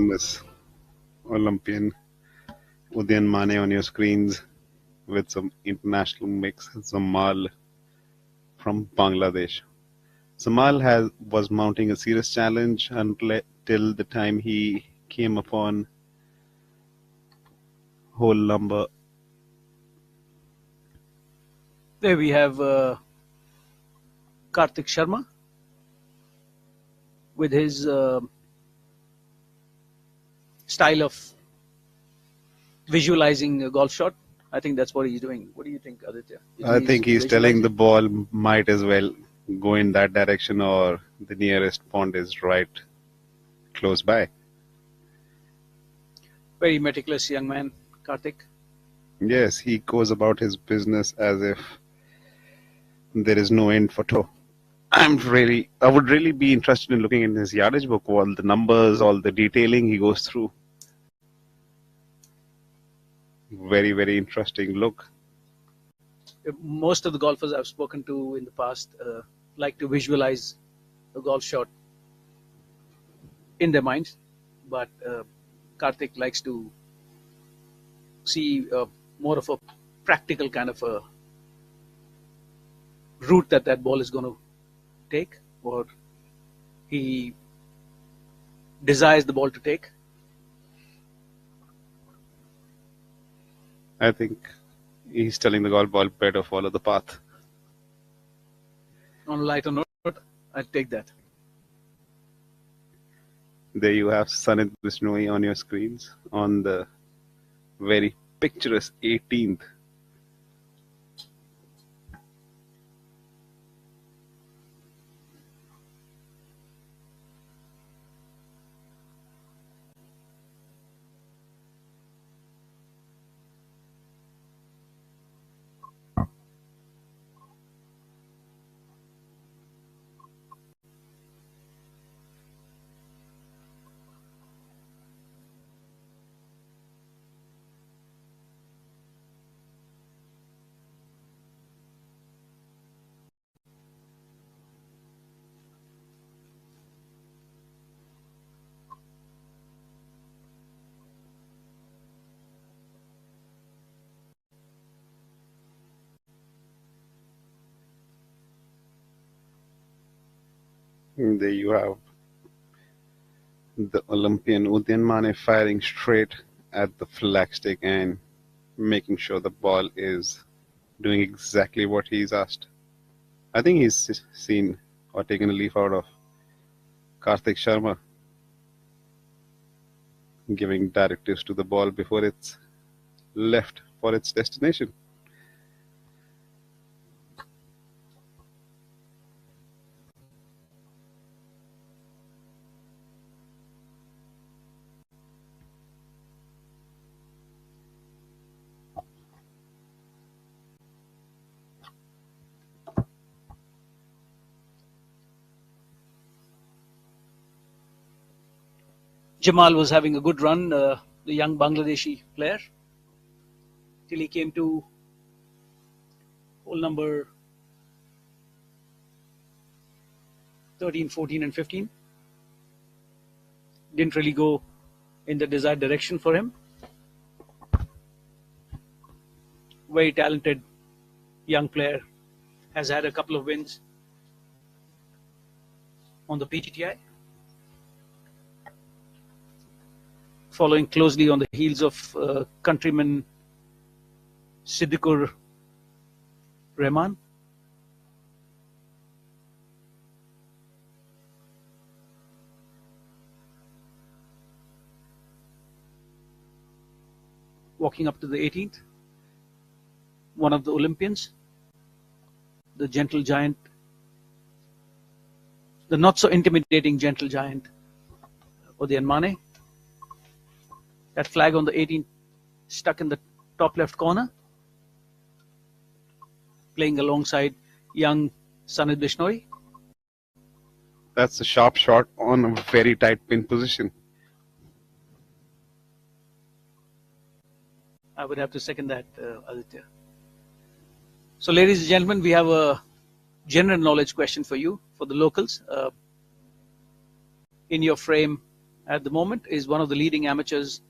famous Olympian Udayan Mane on your screens with some international mix, Zamal from Bangladesh. Zamal was mounting a serious challenge until the time he came upon hole number. There we have Karthik Sharma with his style of visualizing a golf shot. I think that's what he's doing. What do you think, Aditya? I think he's telling the ball might as well go in that direction, or the nearest pond is right close by. Very meticulous young man, Karthik. Yes, he goes about his business as if there is no end for toe. I would really be interested in looking in his yardage book, all the numbers, all the detailing he goes through. Very, very interesting look. Most of the golfers I've spoken to in the past like to visualize a golf shot in their minds, but Karthik likes to see more of a practical kind of a route that ball is going to take, or he desires the ball to take. I think he's telling the golf ball better follow the path. On a lighter note, I'd take that. There you have Sanit Bishnoi on your screens on the very picturesque 18th. There you have the Olympian Udayan Mane firing straight at the flagstick and making sure the ball is doing exactly what he's asked. I think he's seen or taken a leaf out of Karthik Sharma, giving directives to the ball before it's left for its destination. Jamal was having a good run, the young Bangladeshi player, till he came to hole number 13, 14 and 15. Didn't really go in the desired direction for him. Very talented young player, has had a couple of wins on the PTTI. Following closely on the heels of countryman Siddiqur Rahman. Walking up to the 18th, one of the Olympians, the gentle giant, the not so intimidating gentle giant, Udayan Mane. That flag on the 18th stuck in the top left corner, playing alongside young Sanit Bishnoi. That's a sharp shot on a very tight pin position. I would have to second that, Aditya. So, ladies and gentlemen, we have a general knowledge question for you, for the locals. In your frame at the moment is one of the leading amateurs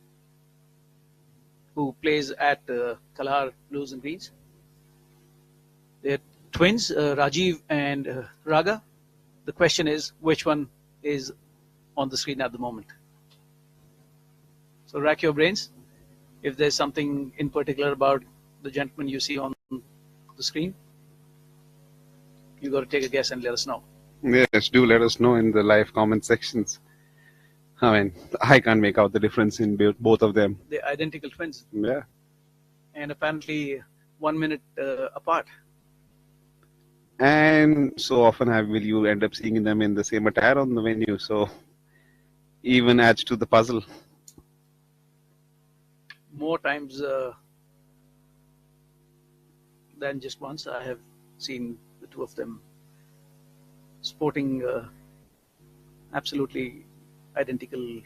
who plays at Kalahar Blues and Greens. They're twins, Rajiv and Raga. The question is, which one is on the screen at the moment? So rack your brains. If there's something in particular about the gentleman you see on the screen, you got to take a guess and let us know. Yes, do let us know in the live comment sections. I mean, I can't make out the difference in both of them. They're identical twins. Yeah. And apparently 1 minute apart. And so often will you end up seeing them in the same attire on the venue. So even adds to the puzzle. More times than just once, I have seen the two of them sporting absolutely identical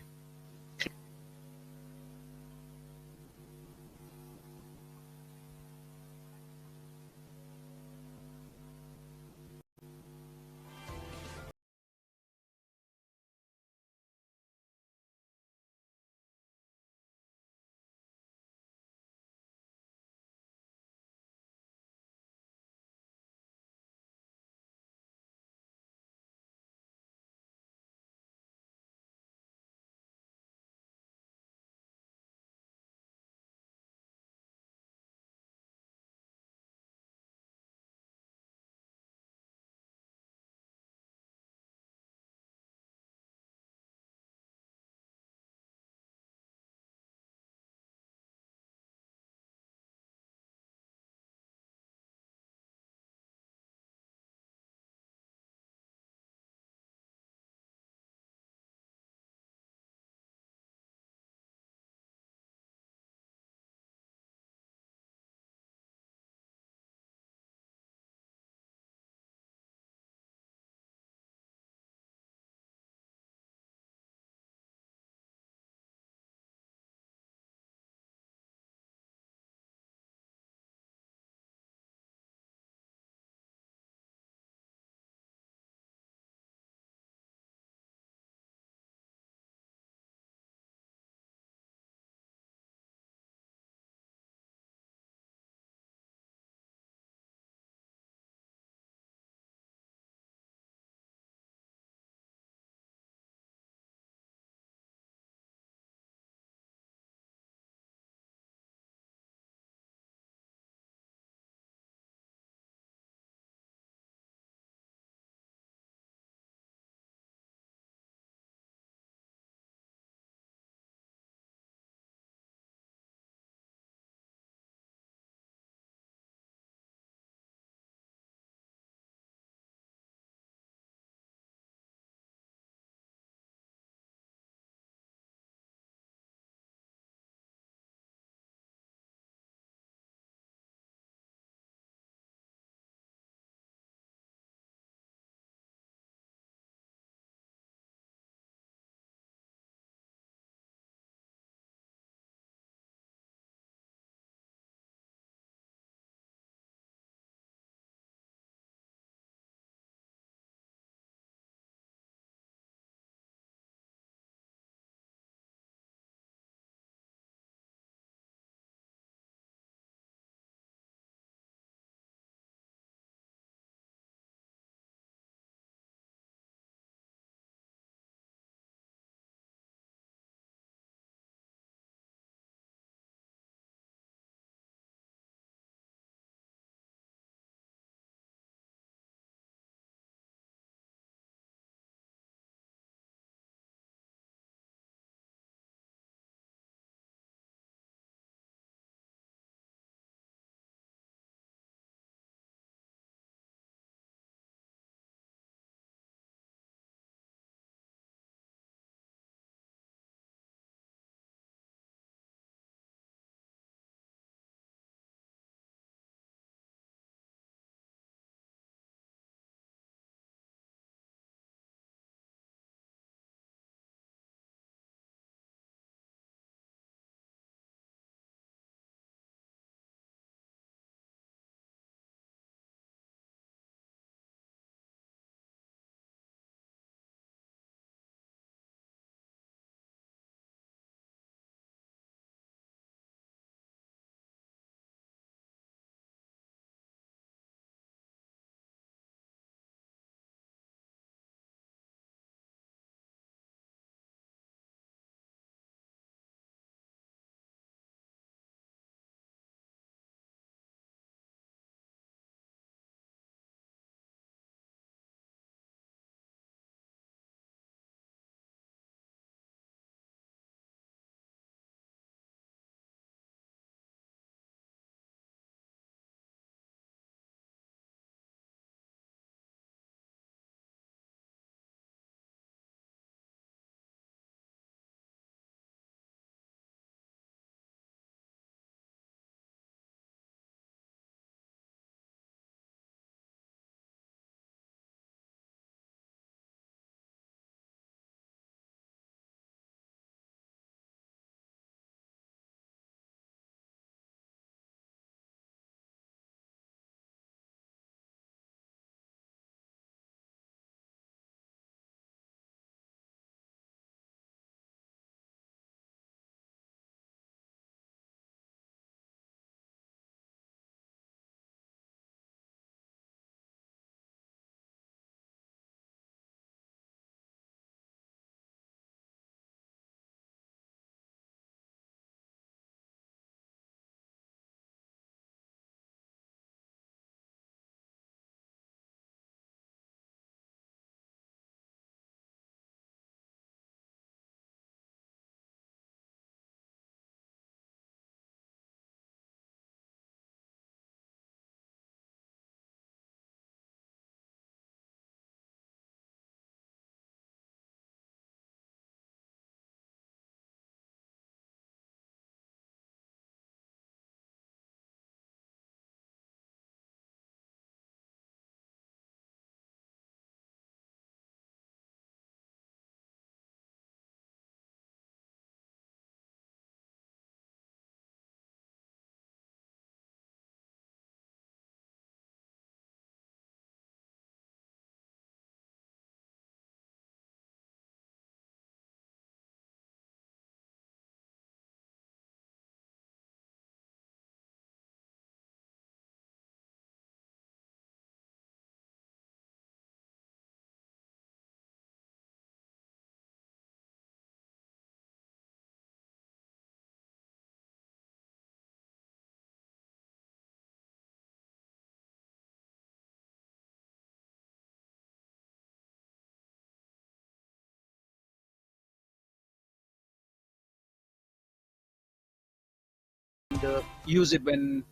and use it when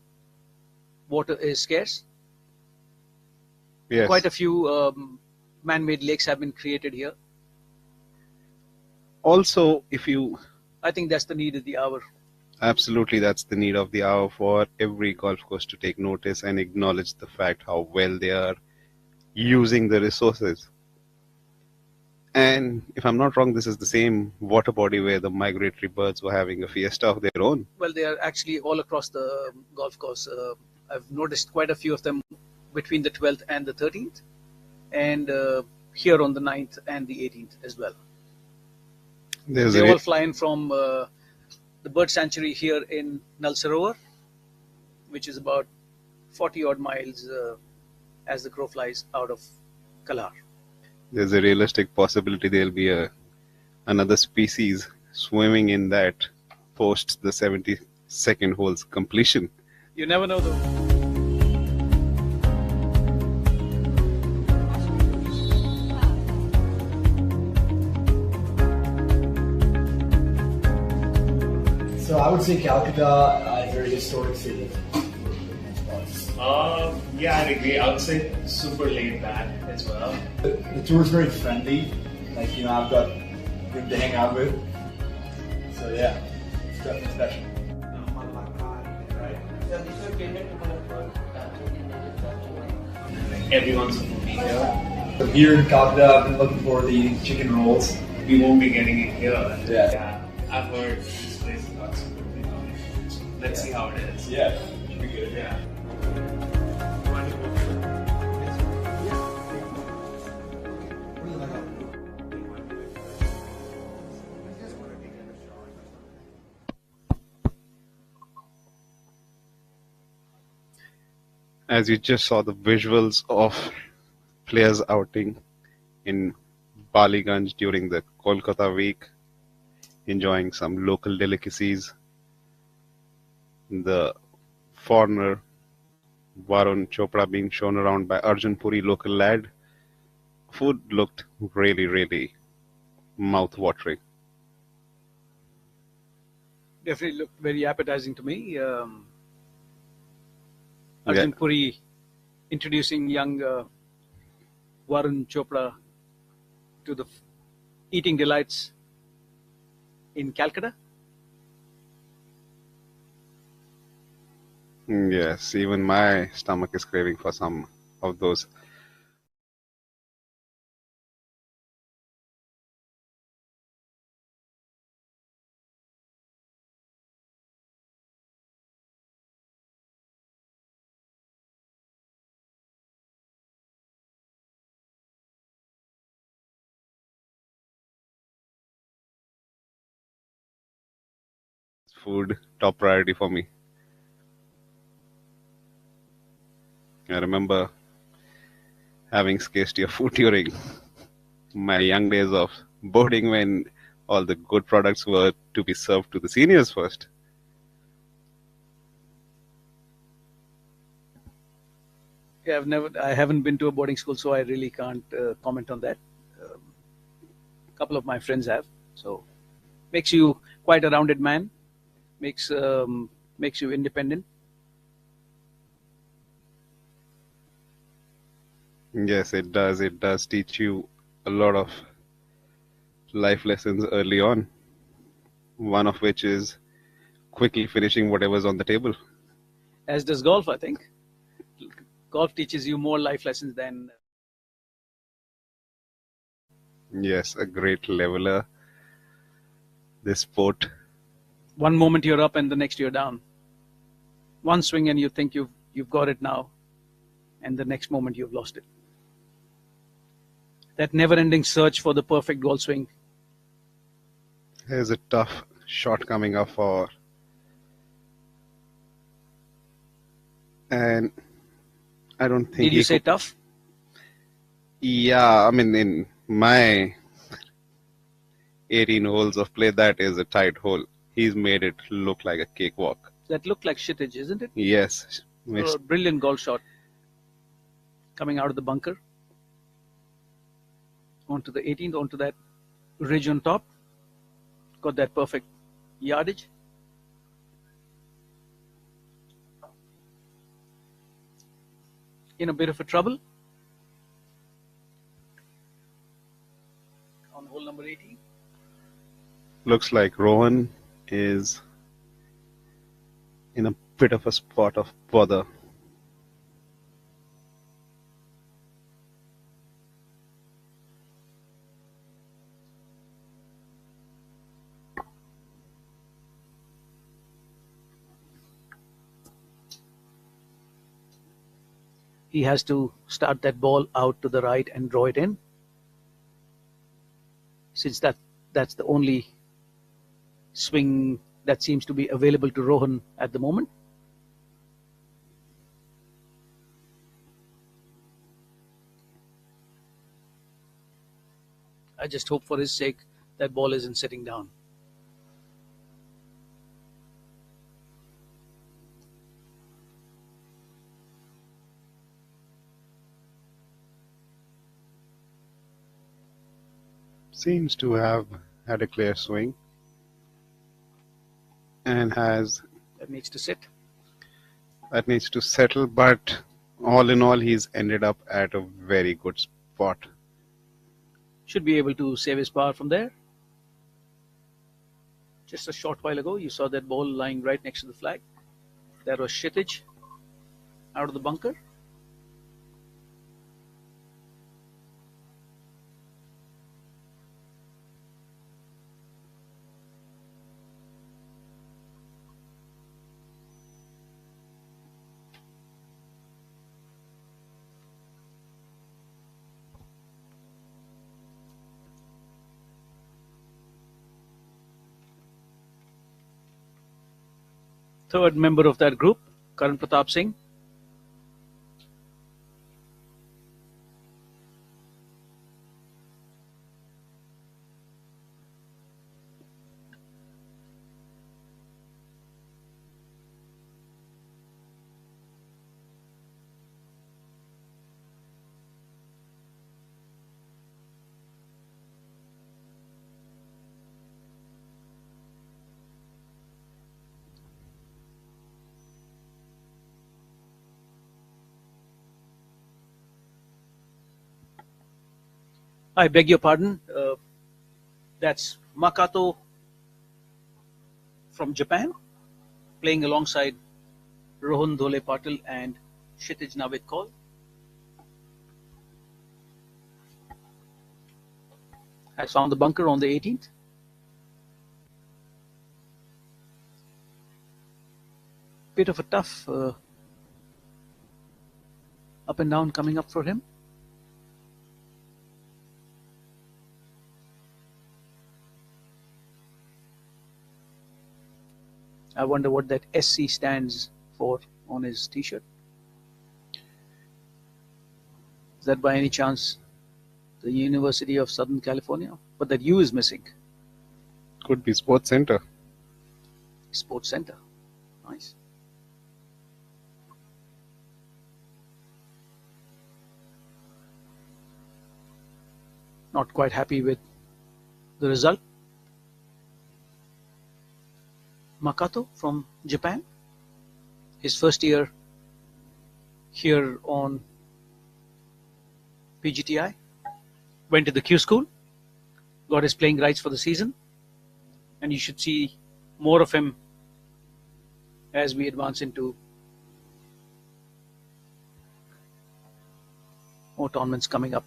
water is scarce. Yes. Quite a few man-made lakes have been created here. Also, if you I think that's the need of the hour. absolutely, that's the need of the hour for every golf course to take notice and acknowledge the fact how well they are using the resources. And if I'm not wrong, this is the same water body where the migratory birds were having a fiesta of their own. Well, they are actually all across the golf course. I've noticed quite a few of them between the 12th and the 13th, and here on the 9th and the 18th as well. There's They a all fly in from the bird sanctuary here in Nal Sarovar, which is about 40 odd miles as the crow flies out of Kalar. there's a realistic possibility there'll be another species swimming in that post the 72nd hole's completion. You never know though. So I would say Calcutta is a very historic city. Yeah, I'd agree. I would say super laid back as well. The tour is very friendly. Like, you know, I've got good to hang out with. So yeah, it's definitely special. Everyone's a foodie here. So here in Calcutta, I've been looking forward to eating chicken rolls. We won't be getting it here. Yeah. I've heard this place is not super big on it. So let's see how it is. Yeah, should be good. Yeah. As you just saw the visuals of players outing in Baliganj during the Kolkata week, enjoying some local delicacies. The foreigner Varun Chopra being shown around by Arjun Puri, local lad. Food looked really, really mouth-watering. Definitely looked very appetizing to me. Arjun Puri introducing young Varun Chopra to the eating delights in Calcutta. Yes, even my stomach is craving for some of those. Food, top priority for me. I remember having scarcity of food during my young days of boarding when all the good products were to be served to the seniors first. Yeah, I haven't been to a boarding school, so I really can't comment on that. A couple of my friends have, so makes you quite a rounded man. Makes you independent. Yes, it does. It does teach you a lot of life lessons early on. One of which is quickly finishing whatever's on the table. As does golf, I think. Golf teaches you more life lessons than. Yes, a great leveler. This sport. One moment you're up and the next you're down. One swing and you think you've got it now, and the next moment you've lost it. That never-ending search for the perfect golf swing. Here's a tough shot coming up for, and I don't think. Did you say tough? Yeah, I mean, in my 18 holes of play, that is a tight hole. He's made it look like a cakewalk. That looked like shitage, isn't it? Yes. A brilliant golf shot. Coming out of the bunker. Onto the 18th, onto that ridge on top. Got that perfect yardage. in a bit of a trouble on hole number 18. Looks like Rohan is in a bit of a spot of bother. He has to start that ball out to the right and draw it in, since that's the only swing that seems to be available to Rohan at the moment. I just hope for his sake that ball isn't sitting down. Seems to have had a clear swing and That needs to sit. that needs to settle, but all in all he's ended up at a very good spot. Should be able to save his power from there. Just a short while ago, you saw that ball lying right next to the flag. That was Kshitij out of the bunker. Third member of that group, Karan Pratap Singh. I beg your pardon. That's Makato from Japan, playing alongside Rohan Dhole Patil and Kshitij Navid Kaul. Has found the bunker on the 18th. Bit of a tough up and down coming up for him. I wonder what that SC stands for on his t-shirt. Is that by any chance the University of Southern California? But that U is missing. Could be Sports Center. Sports Center. Nice. Not quite happy with the result. Makato from Japan, his first year here on PGTI, went to the Q school, got his playing rights for the season, and you should see more of him as we advance into more tournaments coming up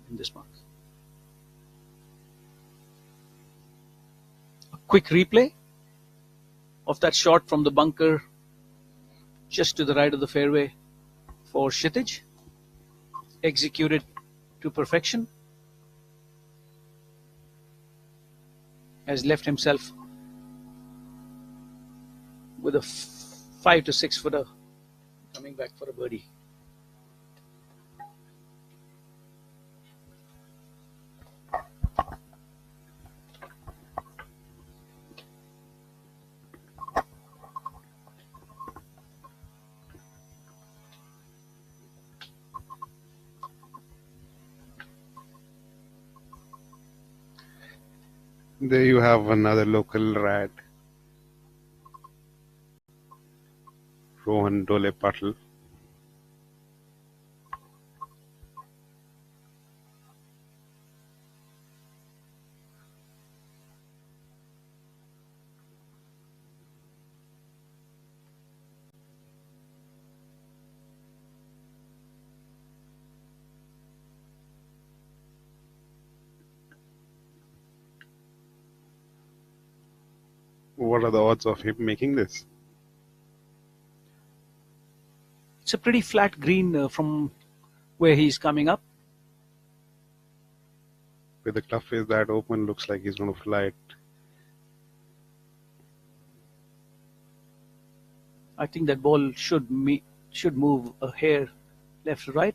in this month. Quick replay of that shot from the bunker just to the right of the fairway for Kshitij, executed to perfection, has left himself with a 5 to 6 footer coming back for a birdie. There you have another local rat Rohan Dole Patil. What are the odds of him making this? It's a pretty flat green from where he's coming up. With the club face that open, looks like he's going to fly it. I think that ball should move a hair left to right.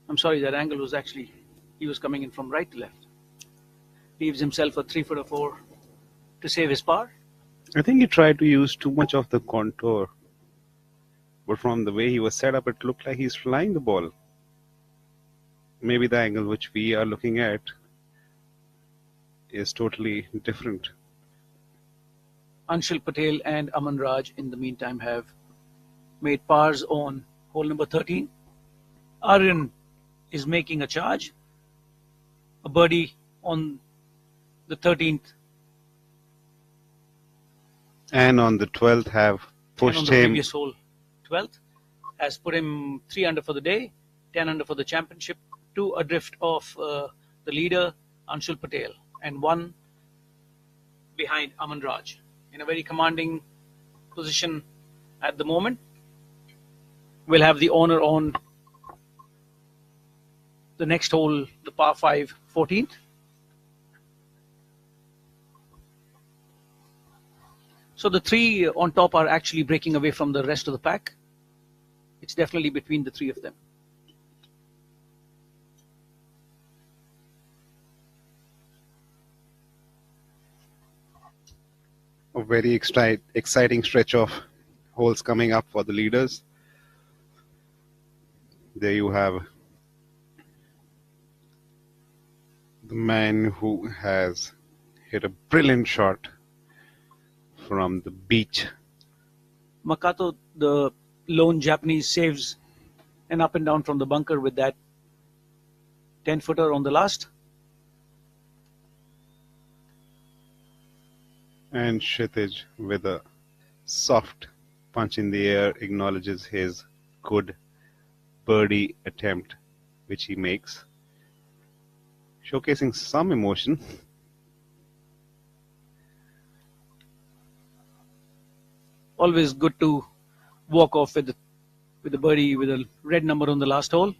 I'm sorry, that angle was actually, he was coming in from right to left. Leaves himself a 3-4 to save his par. I think he tried to use too much of the contour. But from the way he was set up, it looked like he's flying the ball. Maybe the angle which we are looking at is totally different. Anshul Patel and Aman Raj, in the meantime, have made pars on hole number 13. Aryan is making a charge. A birdie on the 13th. And on the 12th have pushed and on the him. Previous hole, 12th, has put him 3 under for the day, 10 under for the championship, 2 adrift of the leader, Anshul Patel, and 1 behind Aman Raj. In a very commanding position at the moment. We'll have the owner on the next hole, the par 5, 14th. So the 3 on top are actually breaking away from the rest of the pack. It's definitely between the 3 of them. A very exciting stretch of holes coming up for the leaders. There you have the man who has hit a brilliant shot from the beach. Makato, the lone Japanese, saves an up and down from the bunker with that 10-footer on the last. And Kshitij, with a soft punch in the air, acknowledges his good birdie attempt, which he makes, showcasing some emotion. Always good to walk off with the birdie with a red number on the last hole.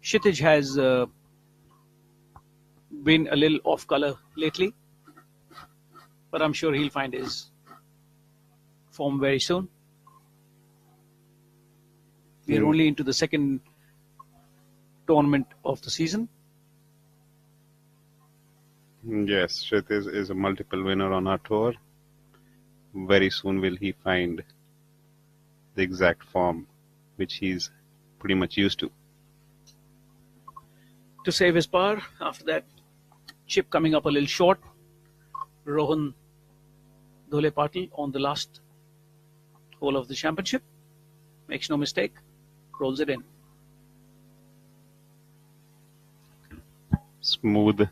Kshitij has been a little off color lately, but I'm sure he'll find his form very soon. We're only into the second tournament of the season. Yes, Kshitij is a multiple winner on our tour. Very soon will he find the exact form which he's pretty much used to. To save his par, after that chip coming up a little short, Rohan Dole Patil on the last hole of the championship makes no mistake, rolls it in. Smooth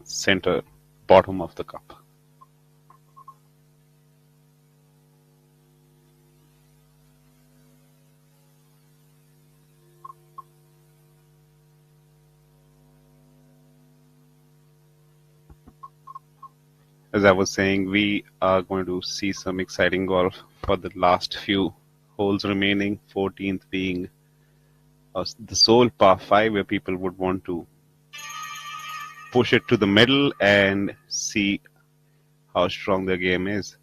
center, bottom of the cup. As I was saying, we are going to see some exciting golf for the last few holes remaining, 14th being the sole par 5 where people would want to push it to the middle and see how strong their game is.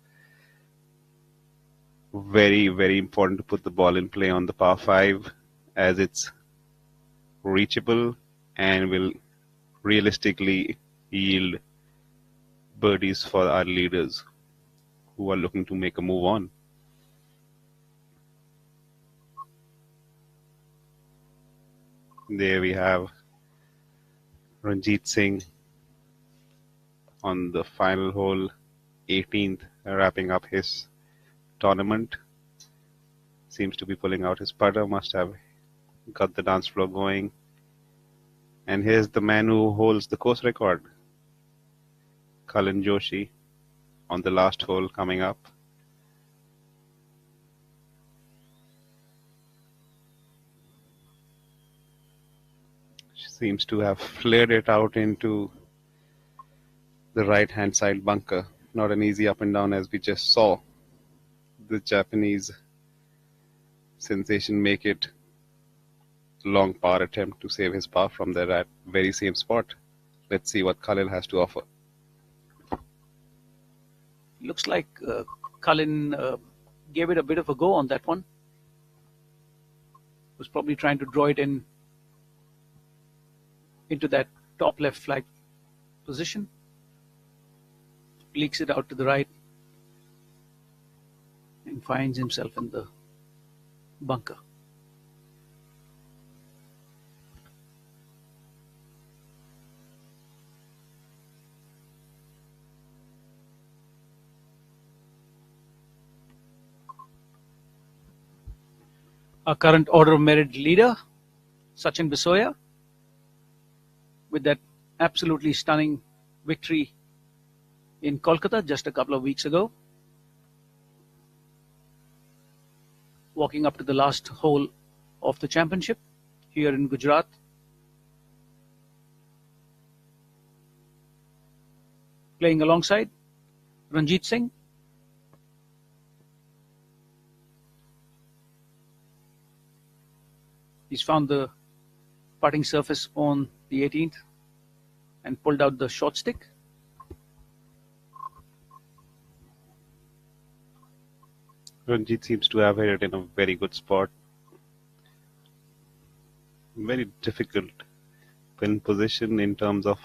Very, very important to put the ball in play on the par 5 as it's reachable and will realistically yield birdies for our leaders who are looking to make a move on. There we have Ranjit Singh on the final hole, 18th, wrapping up his tournament. Seems to be pulling out his putter, must have got the dance floor going. And here's the man who holds the course record, Cullen Joshi, on the last hole coming up. Seems to have flared it out into the right-hand side bunker. Not an easy up and down, as we just saw the Japanese sensation make it long par attempt to save his par from that very same spot. Let's see what Khalil has to offer. Looks like Cullen gave it a bit of a go on that one. Was probably trying to draw it into that top left flag position. Leaks it out to the right and finds himself in the bunker. Our current order of merit leader, Sachin Bisoya, with that absolutely stunning victory in Kolkata just a couple of weeks ago. Walking up to the last hole of the championship here in Gujarat. Playing alongside Ranjit Singh. He's found the putting surface on the 18th and pulled out the short stick. Ranjit seems to have hit it in a very good spot. Very difficult pin position in terms of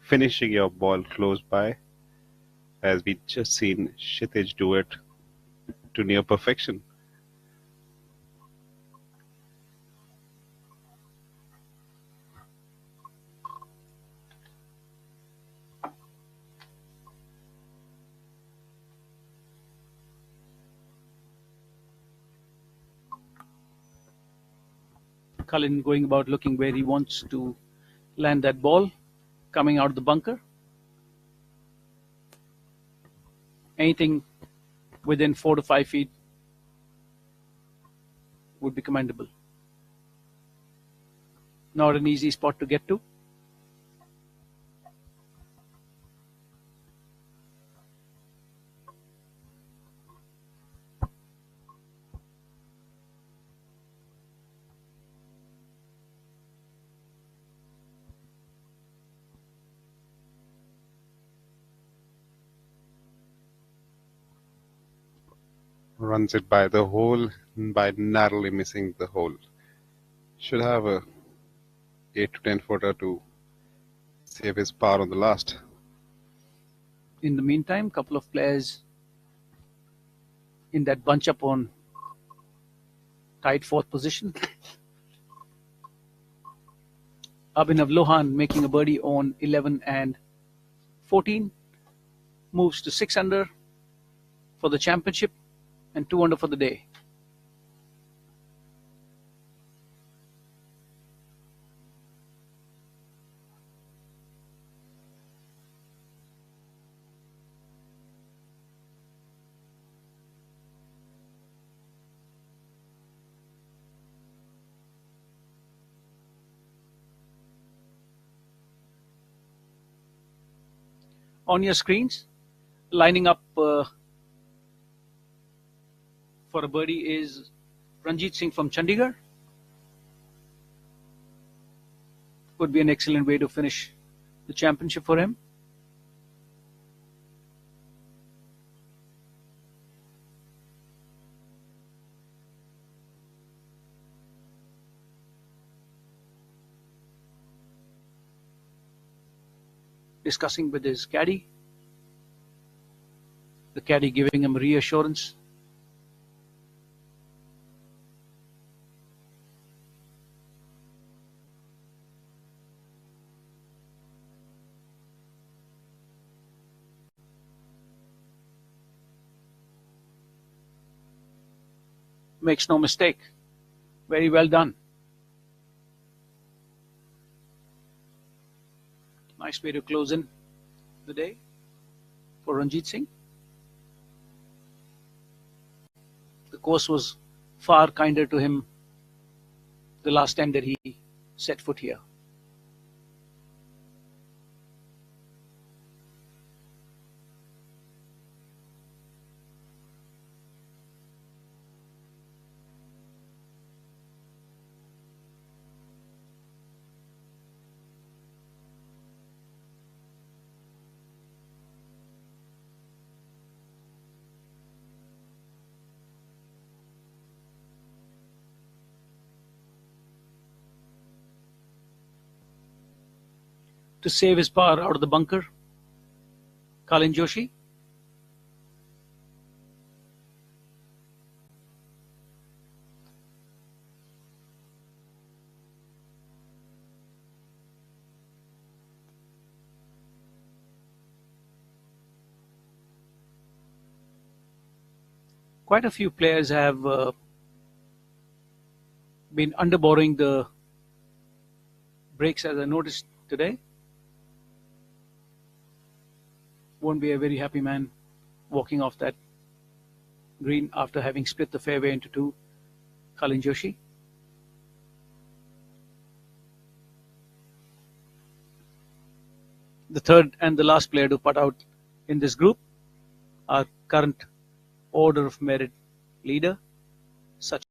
finishing your ball close by, as we just seen Kshitij do it to near perfection. Cullen going about looking where he wants to land that ball, coming out of the bunker. Anything within 4 to 5 feet would be commendable. Not an easy spot to get to. Runs it by the hole, by narrowly missing the hole. Should have a 8 to 10 footer to save his par on the last. In the meantime, couple of players in that bunch up on tied 4th position. Abhinav Lohan making a birdie on 11 and 14. Moves to 6 under for the championship and 2 under for the day. On your screens, lining up for a birdie is Ranjit Singh from Chandigarh. Would be an excellent way to finish the championship for him. Discussing with his caddy, the caddy giving him reassurance. makes no mistake. Very well done. Nice way to close in the day for Ranjit Singh. The course was far kinder to him the last time that he set foot here. To save his par out of the bunker, Kalin Joshi. Quite a few players have been underborrowing the breaks, as I noticed today. Won't be a very happy man walking off that green after having split the fairway into two. Kalin Joshi. The third and the last player to putt out in this group, our current order of merit leader, Sachin.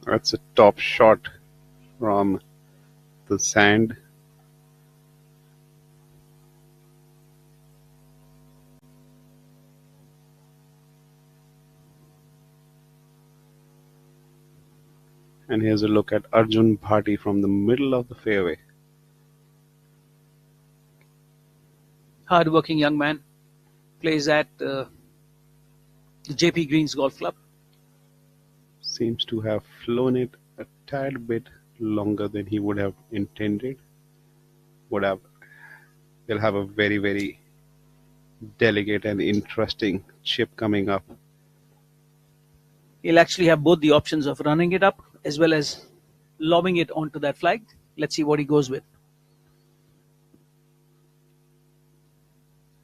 That's a top shot from the sand. And here's a look at Arjun Bhati from the middle of the fairway. Hard-working young man, plays at the JP Greens Golf Club. Seems to have flown it a tad bit longer than he would have intended. They'll have a very, very delicate and interesting chip coming up. He'll actually have both the options of running it up as well as lobbing it onto that flag. Let's see what he goes with.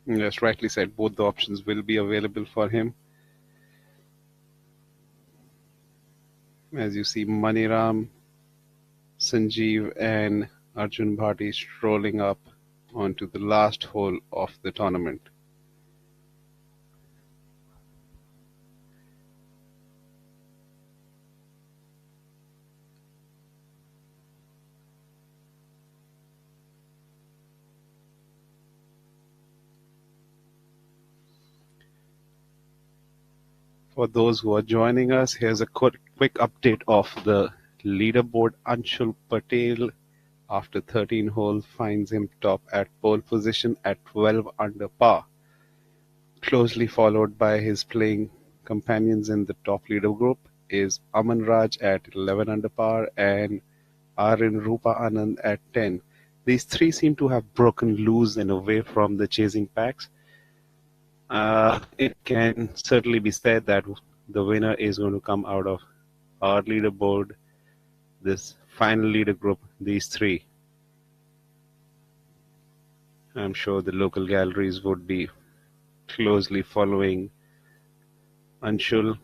Yes, rightly said, both the options will be available for him. As you see, Maniram, Sanjeev and Arjun Bhati strolling up onto the last hole of the tournament. For those who are joining us, here's a quick update of the leaderboard. Anshul Patel after 13 holes finds him top at pole position at 12 under par, closely followed by his playing companions in the top leader group is Aman Raj at 11 under par and Arin Rupa Anand at 10. These three seem to have broken loose and away from the chasing packs. It can certainly be said that the winner is going to come out of our leaderboard, this final leader group, these three. I'm sure the local galleries would be closely following Anshul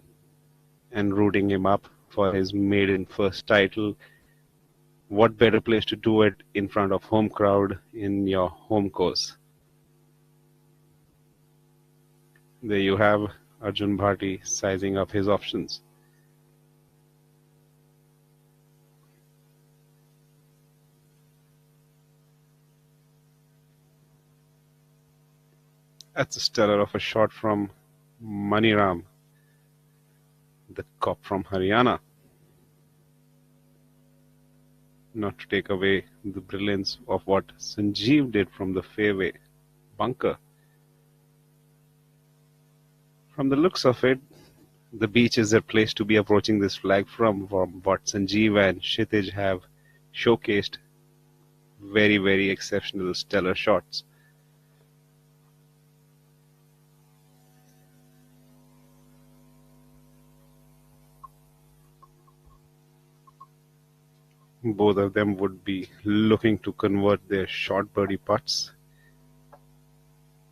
and rooting him up for his maiden first title. What better place to do it in front of home crowd in your home course? There you have Arjun Bharti sizing up his options. That's a stellar of a shot from Maniram, the cop from Haryana. Not to take away the brilliance of what Sanjeev did from the fairway bunker. From the looks of it, the beach is a place to be approaching this flag from what Sanjeev and Kshitij have showcased. Very, very exceptional, stellar shots. Both of them would be looking to convert their short birdie putts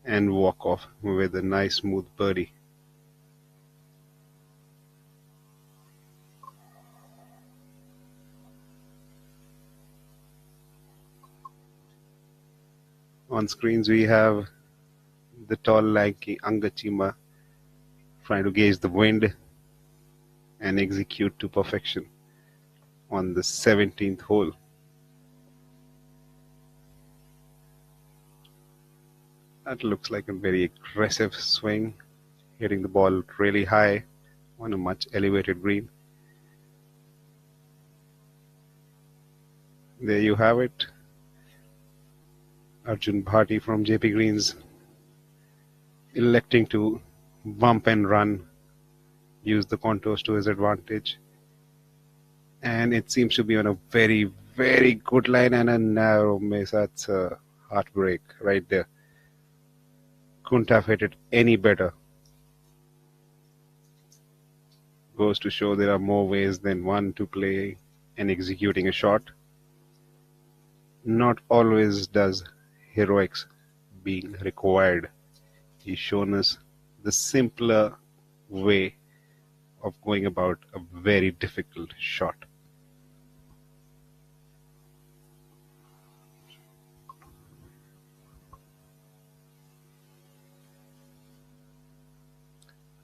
and walk off with a nice smooth birdie. On screens we have the tall, lanky Angachima trying to gauge the wind and execute to perfection on the 17th hole. That looks like a very aggressive swing, hitting the ball really high on a much elevated green. There you have it. Arjun Bharti from JP Greens electing to bump and run, use the contours to his advantage. And it seems to be on a very, very good line and a narrow miss. That's a heartbreak right there. Couldn't have hit it any better. Goes to show there are more ways than one to play and executing a shot. Not always does heroics being required. He's shown us the simpler way of going about a very difficult shot.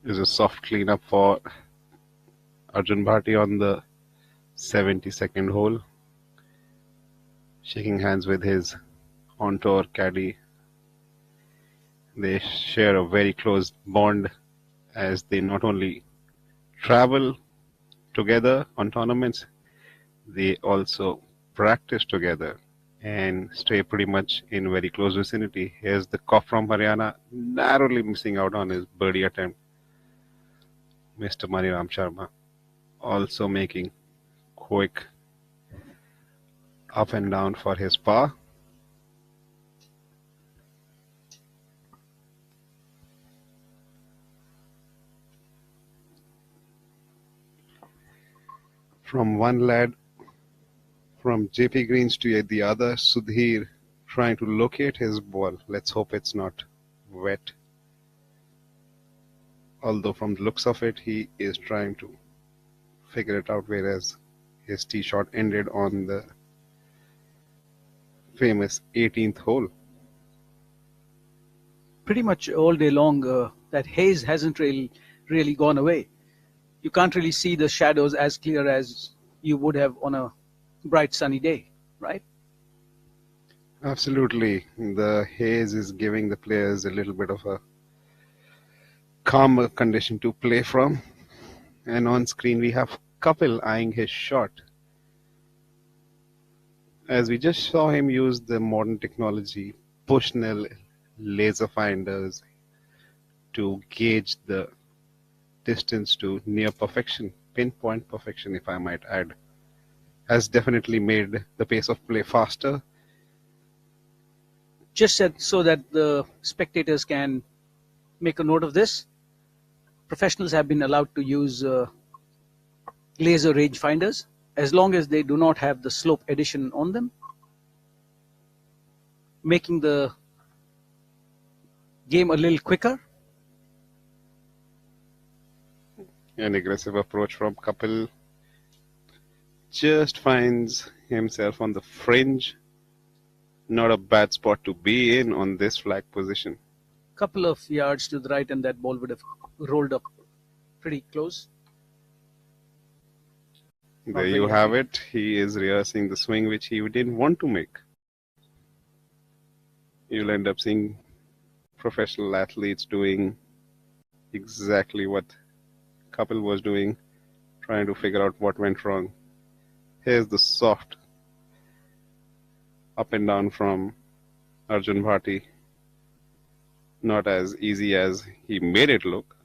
Is a soft cleanup for Arjun Bharti on the 72nd hole. Shaking hands with his on-tour caddy. They share a very close bond as they not only travel together on tournaments, they also practice together and stay pretty much in very close vicinity. Here's the cop from Haryana, narrowly missing out on his birdie attempt. Mr. Maniram Sharma also making quick up and down for his par. From one lad from JP Greens to the other, Sudhir trying to locate his ball. Let's hope it's not wet. Although from the looks of it, he is trying to figure it out, whereas his tee shot ended on the famous 18th hole. Pretty much all day long, that haze hasn't really gone away. You can't really see the shadows as clear as you would have on a bright sunny day, right? Absolutely. The haze is giving the players a little bit of a calmer condition to play from. And on screen we have Kapil eyeing his shot. as we just saw him use the modern technology, Bushnell laser finders, to gauge the distance to near perfection, pinpoint perfection, if I might add, has definitely made the pace of play faster. Just so that the spectators can make a note of this, professionals have been allowed to use laser rangefinders as long as they do not have the slope addition on them, making the game a little quicker. An aggressive approach from Kapil, just finds himself on the fringe. Not a bad spot to be in on this flag position. Couple of yards to the right and that ball would have rolled up pretty close. There you have it. He is rehearsing the swing which he didn't want to make. You'll end up seeing professional athletes doing exactly what Kapil was doing, trying to figure out what went wrong. Here's the soft up and down from Arjun Bhati. Not as easy as he made it look.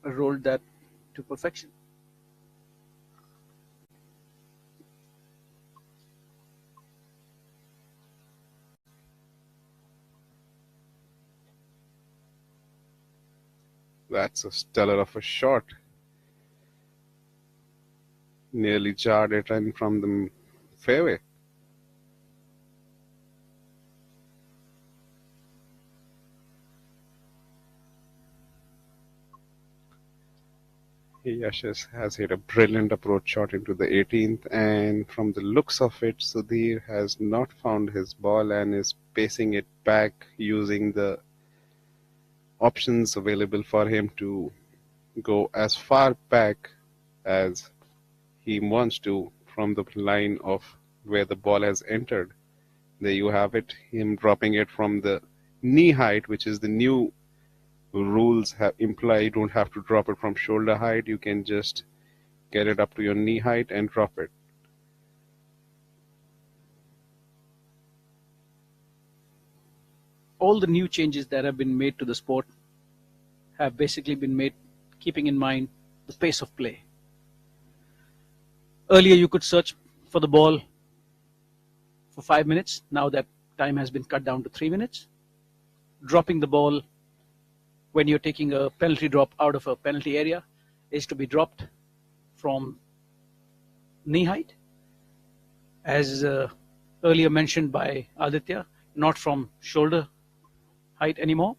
Rolled that to perfection. That's a stellar of a shot. Nearly jarred it in from the fairway. Yashish has hit a brilliant approach shot into the 18th, and from the looks of it, Sudhir has not found his ball and is pacing it back using the options available for him to go as far back as he wants to from the line of where the ball has entered. There you have it, him dropping it from the knee height, which is the new rules imply you don't have to drop it from shoulder height. You can just get it up to your knee height and drop it. All the new changes that have been made to the sport have basically been made keeping in mind the pace of play. Earlier you could search for the ball for 5 minutes. Now that time has been cut down to 3 minutes. Dropping the ball when you're taking a penalty drop out of a penalty area is to be dropped from knee height, as earlier mentioned by Aditya, not from shoulder height anymore.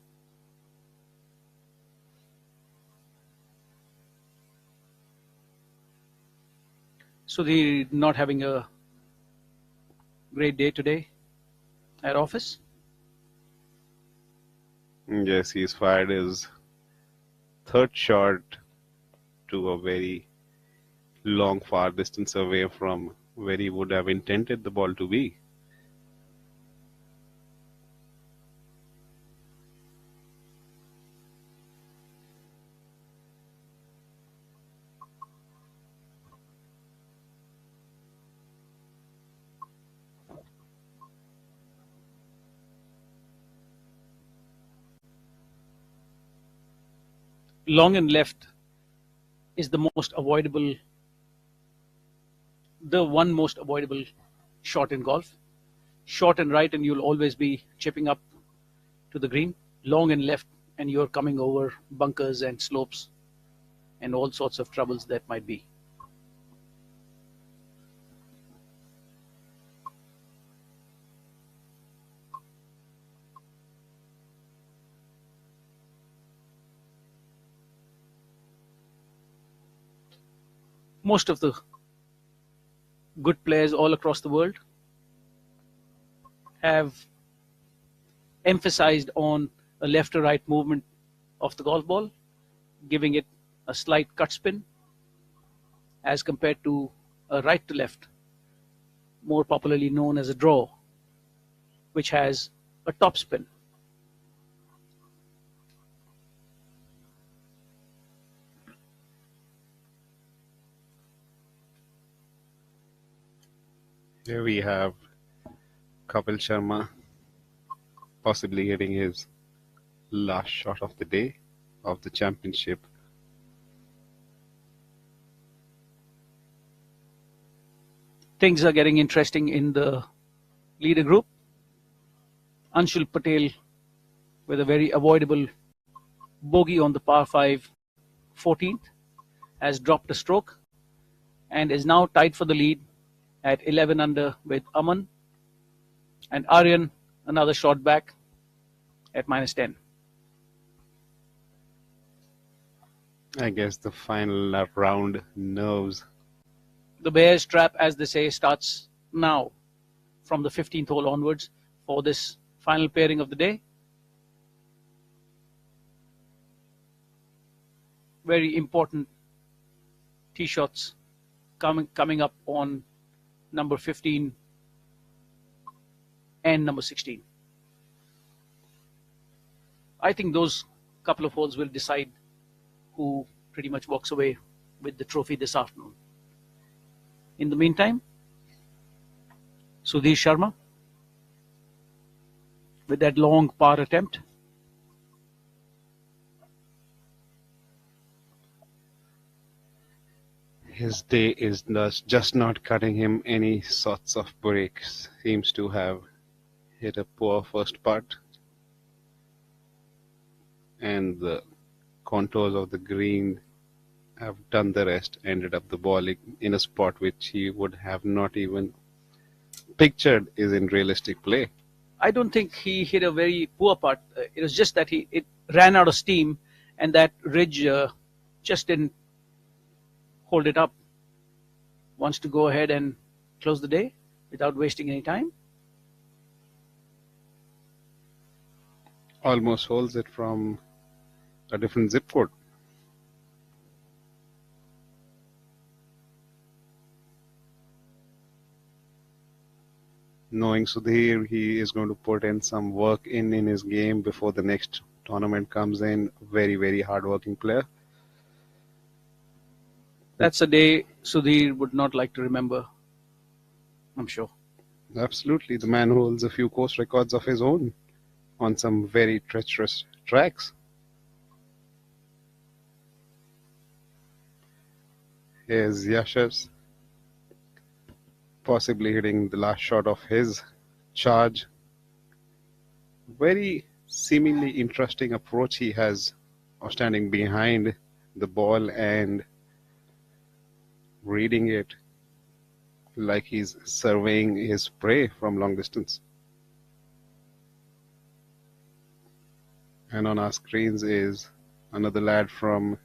So they're not having a great day today at office. Yes, he's fired his third shot to a very long, far distance away from where he would have intended the ball to be. Long and left is the one most avoidable shot in golf. Short and right and you'll always be chipping up to the green. Long and left and you're coming over bunkers and slopes and all sorts of troubles that might be. Most of the good players all across the world have emphasized on a left or right movement of the golf ball, giving it a slight cut spin as compared to a right to left, more popularly known as a draw, which has a top spin. Here we have Kapil Sharma possibly hitting his last shot of the day of the championship. Things are getting interesting in the leader group. Anshul Patel with a very avoidable bogey on the par 5 14th has dropped a stroke and is now tied for the lead at 11 under with Aman, and Aryan another shot back at -10. I guess the final round nerves. The Bears trap, as they say, starts now from the 15th hole onwards for this final pairing of the day. Very important tee shots coming up on number 15 and number 16. I think those couple of holes will decide who pretty much walks away with the trophy this afternoon. In the meantime, Sudhir Sharma with that long par attempt. His day is just not cutting him any sorts of breaks. Seems to have hit a poor first putt, and the contours of the green have done the rest. Ended up the ball in a spot which he would have not even pictured is in realistic play. I don't think he hit a very poor putt. It was just that it ran out of steam, and that ridge just didn't hold it up. Wants to go ahead and close the day without wasting any time. Almost holds it from a different zip code. Knowing Sudhir, he is going to put in some work in his game before the next tournament comes in. Very, very hard-working player. That's a day Sudhir would not like to remember, I'm sure. Absolutely. The man holds a few course records of his own on some very treacherous tracks. Here's Yashas possibly hitting the last shot of his charge. Very seemingly interesting approach he has of standing behind the ball and reading it like he's surveying his prey from long distance. And on our screens is another lad from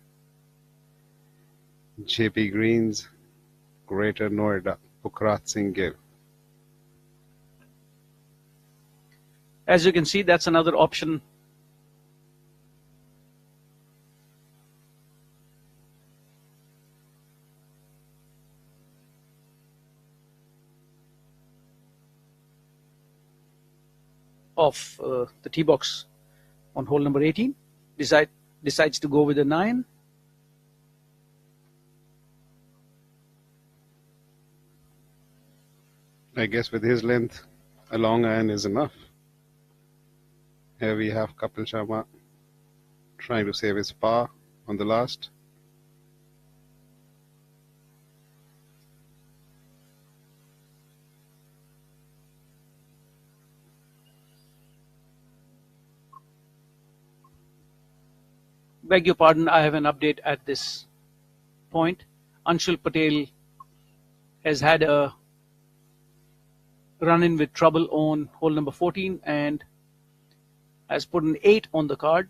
JP Greens, Greater Noida, Pukrat Singh Gill. As you can see, that's another option of the tee box on hole number 18. Decides to go with a 9. I guess with his length, a long iron is enough. Here we have Kapil Sharma trying to save his par on the last. Beg your pardon, I have an update at this point. Anshul Patel has had a run-in with trouble on hole number 14 and has put an 8 on the card.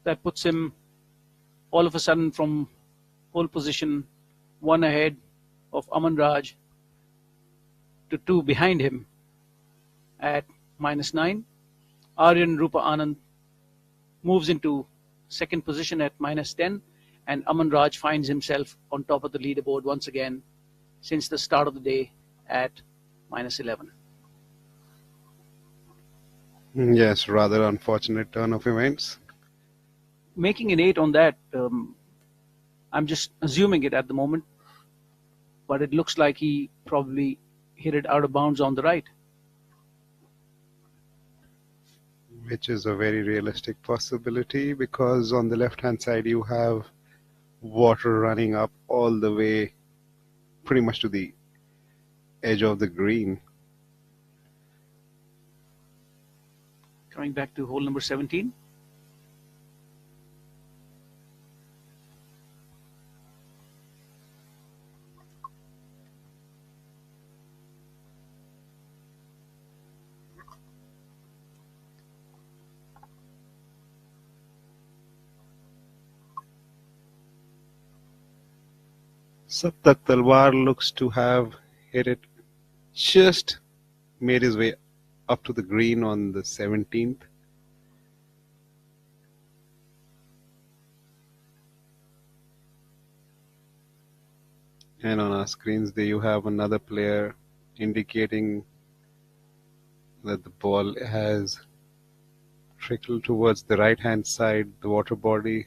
That puts him all of a sudden from pole position 1 ahead of Aman Raj to 2 behind him at -9. Aryan Rupa Anand moves into second position at -10, and Aman Raj finds himself on top of the leaderboard once again since the start of the day at -11. Yes, rather unfortunate turn of events. Making an 8 on that, I'm just assuming it at the moment. but it looks like he probably hit it out of bounds on the right. Which is a very realistic possibility, because on the left-hand side you have water running up all the way pretty much to the edge of the green. Coming back to hole number 17. Saptak Talwar looks to have hit it, just made his way up to the green on the 17th. And on our screens there you have another player indicating that the ball has trickled towards the right hand side, the water body.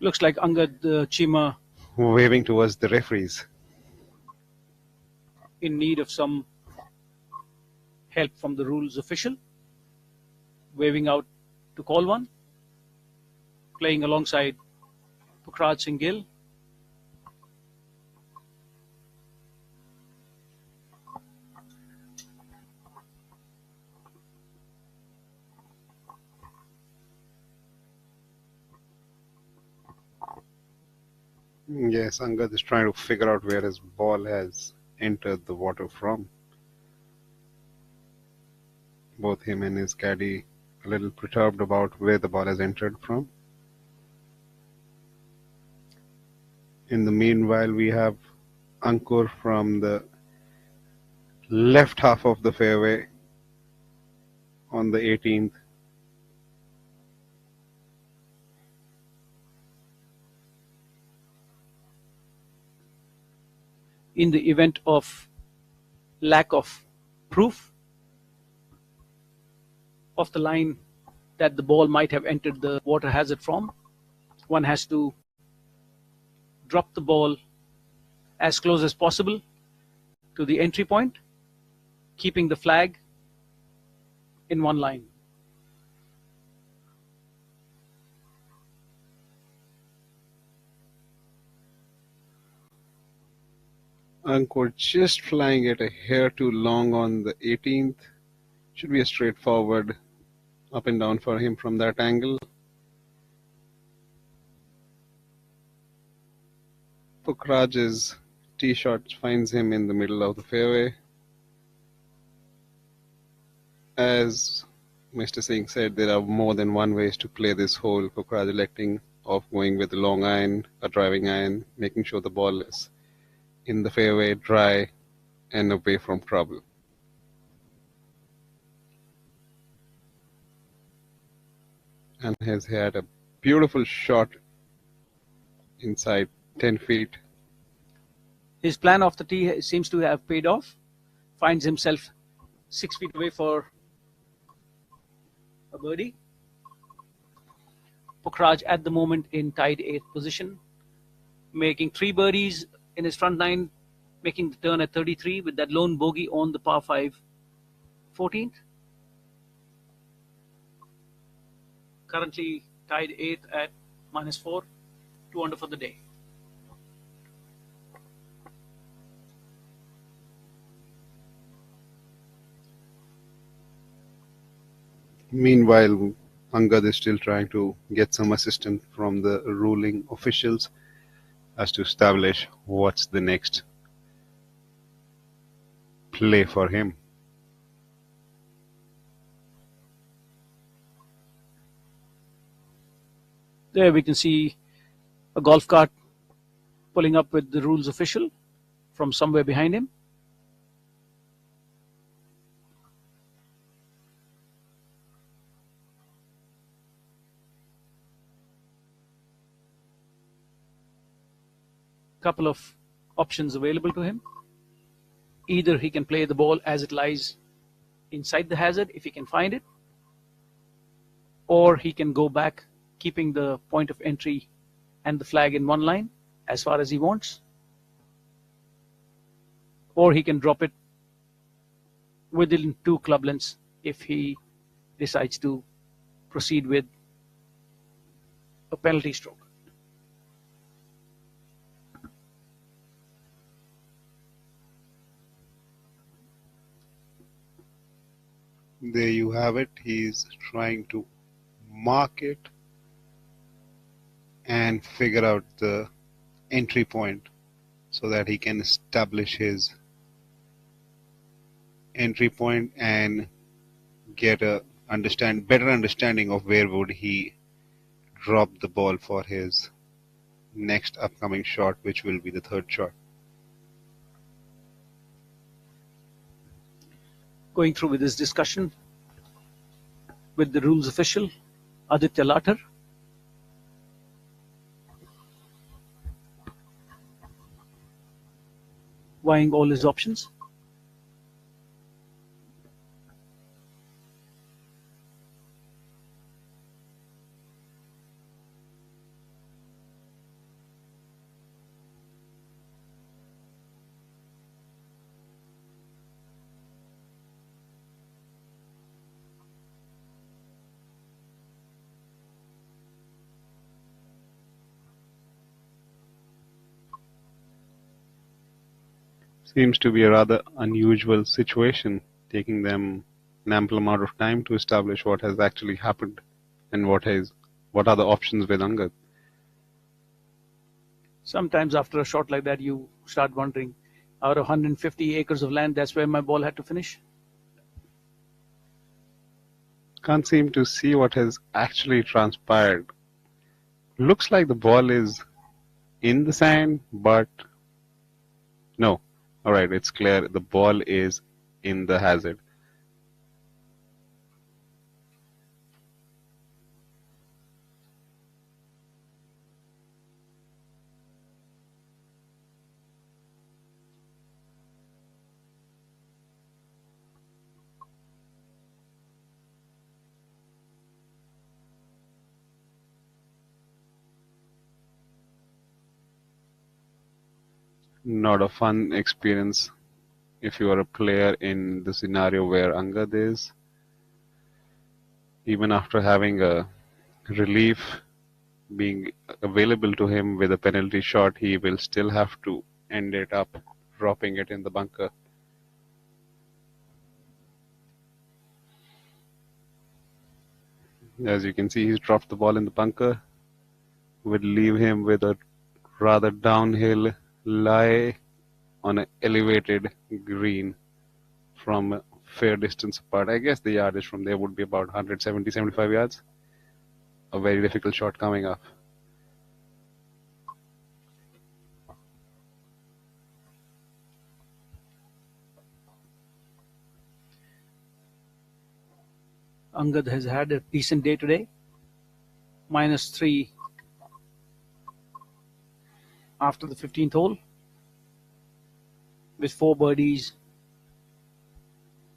Looks like Angad Chima Waving towards the referees. in need of some help from the rules official, waving out to call one, playing alongside Pukhraj Singh Gill. Yes, Angad is trying to figure out where his ball has entered the water from. Both him and his caddy a little perturbed about where the ball has entered from. In the meanwhile, we have Ankur from the left half of the fairway on the 18th. In the event of lack of proof of the line that the ball might have entered the water hazard from, one has to drop the ball as close as possible to the entry point, keeping the flag in one line. Ankur just flying it a hair too long on the 18th. Should be a straightforward up and down for him from that angle. Pukhraj's tee shot finds him in the middle of the fairway. As Mr. Singh said, there are more than one ways to play this hole. Pukhraj electing of going with a long iron, a driving iron, making sure the ball is in the fairway, dry, and away from trouble. And has had a beautiful shot inside 10 feet. His plan off the tee seems to have paid off. Finds himself 6 feet away for a birdie. Pukhraj at the moment in tied 8th position, making 3 birdies in his front 9, making the turn at 33 with that lone bogey on the par 5 14th. Currently tied 8th at -4, 2 under for the day. Meanwhile, Angad is still trying to get some assistance from the ruling officials as to establish what's the next play for him. There we can see a golf cart pulling up with the rules official from somewhere behind him. Couple of options available to him. Either he can play the ball as it lies inside the hazard if he can find it, or he can go back keeping the point of entry and the flag in one line as far as he wants. or he can drop it within 2 club lengths if he decides to proceed with a penalty stroke. There you have it. He's trying to mark it and figure out the entry point so that he can establish his entry point and get a better understanding of where would he drop the ball for his next upcoming shot, which will be the third shot. Going through with this discussion with the rules official, Aditya Lathar. Weighing all his options. Seems to be a rather unusual situation, taking them an ample amount of time to establish what has actually happened and what are the options with Angad. Sometimes after a shot like that, you start wondering, out of 150 acres of land, that's where my ball had to finish? Can't seem to see what has actually transpired. Looks like the ball is in the sand, but no. Alright, it's clear the ball is in the hazard. Not a fun experience if you are a player in the scenario where Angad is. Even after having a relief being available to him with a penalty shot, he will still have to end it up dropping it in the bunker. As you can see, he's dropped the ball in the bunker. Would leave him with a rather downhill lie on an elevated green from a fair distance apart. I guess the yardage from there would be about 170-75 yards. A very difficult shot coming up. Angad has had a decent day today. -3 after the 15th hole, with 4 birdies,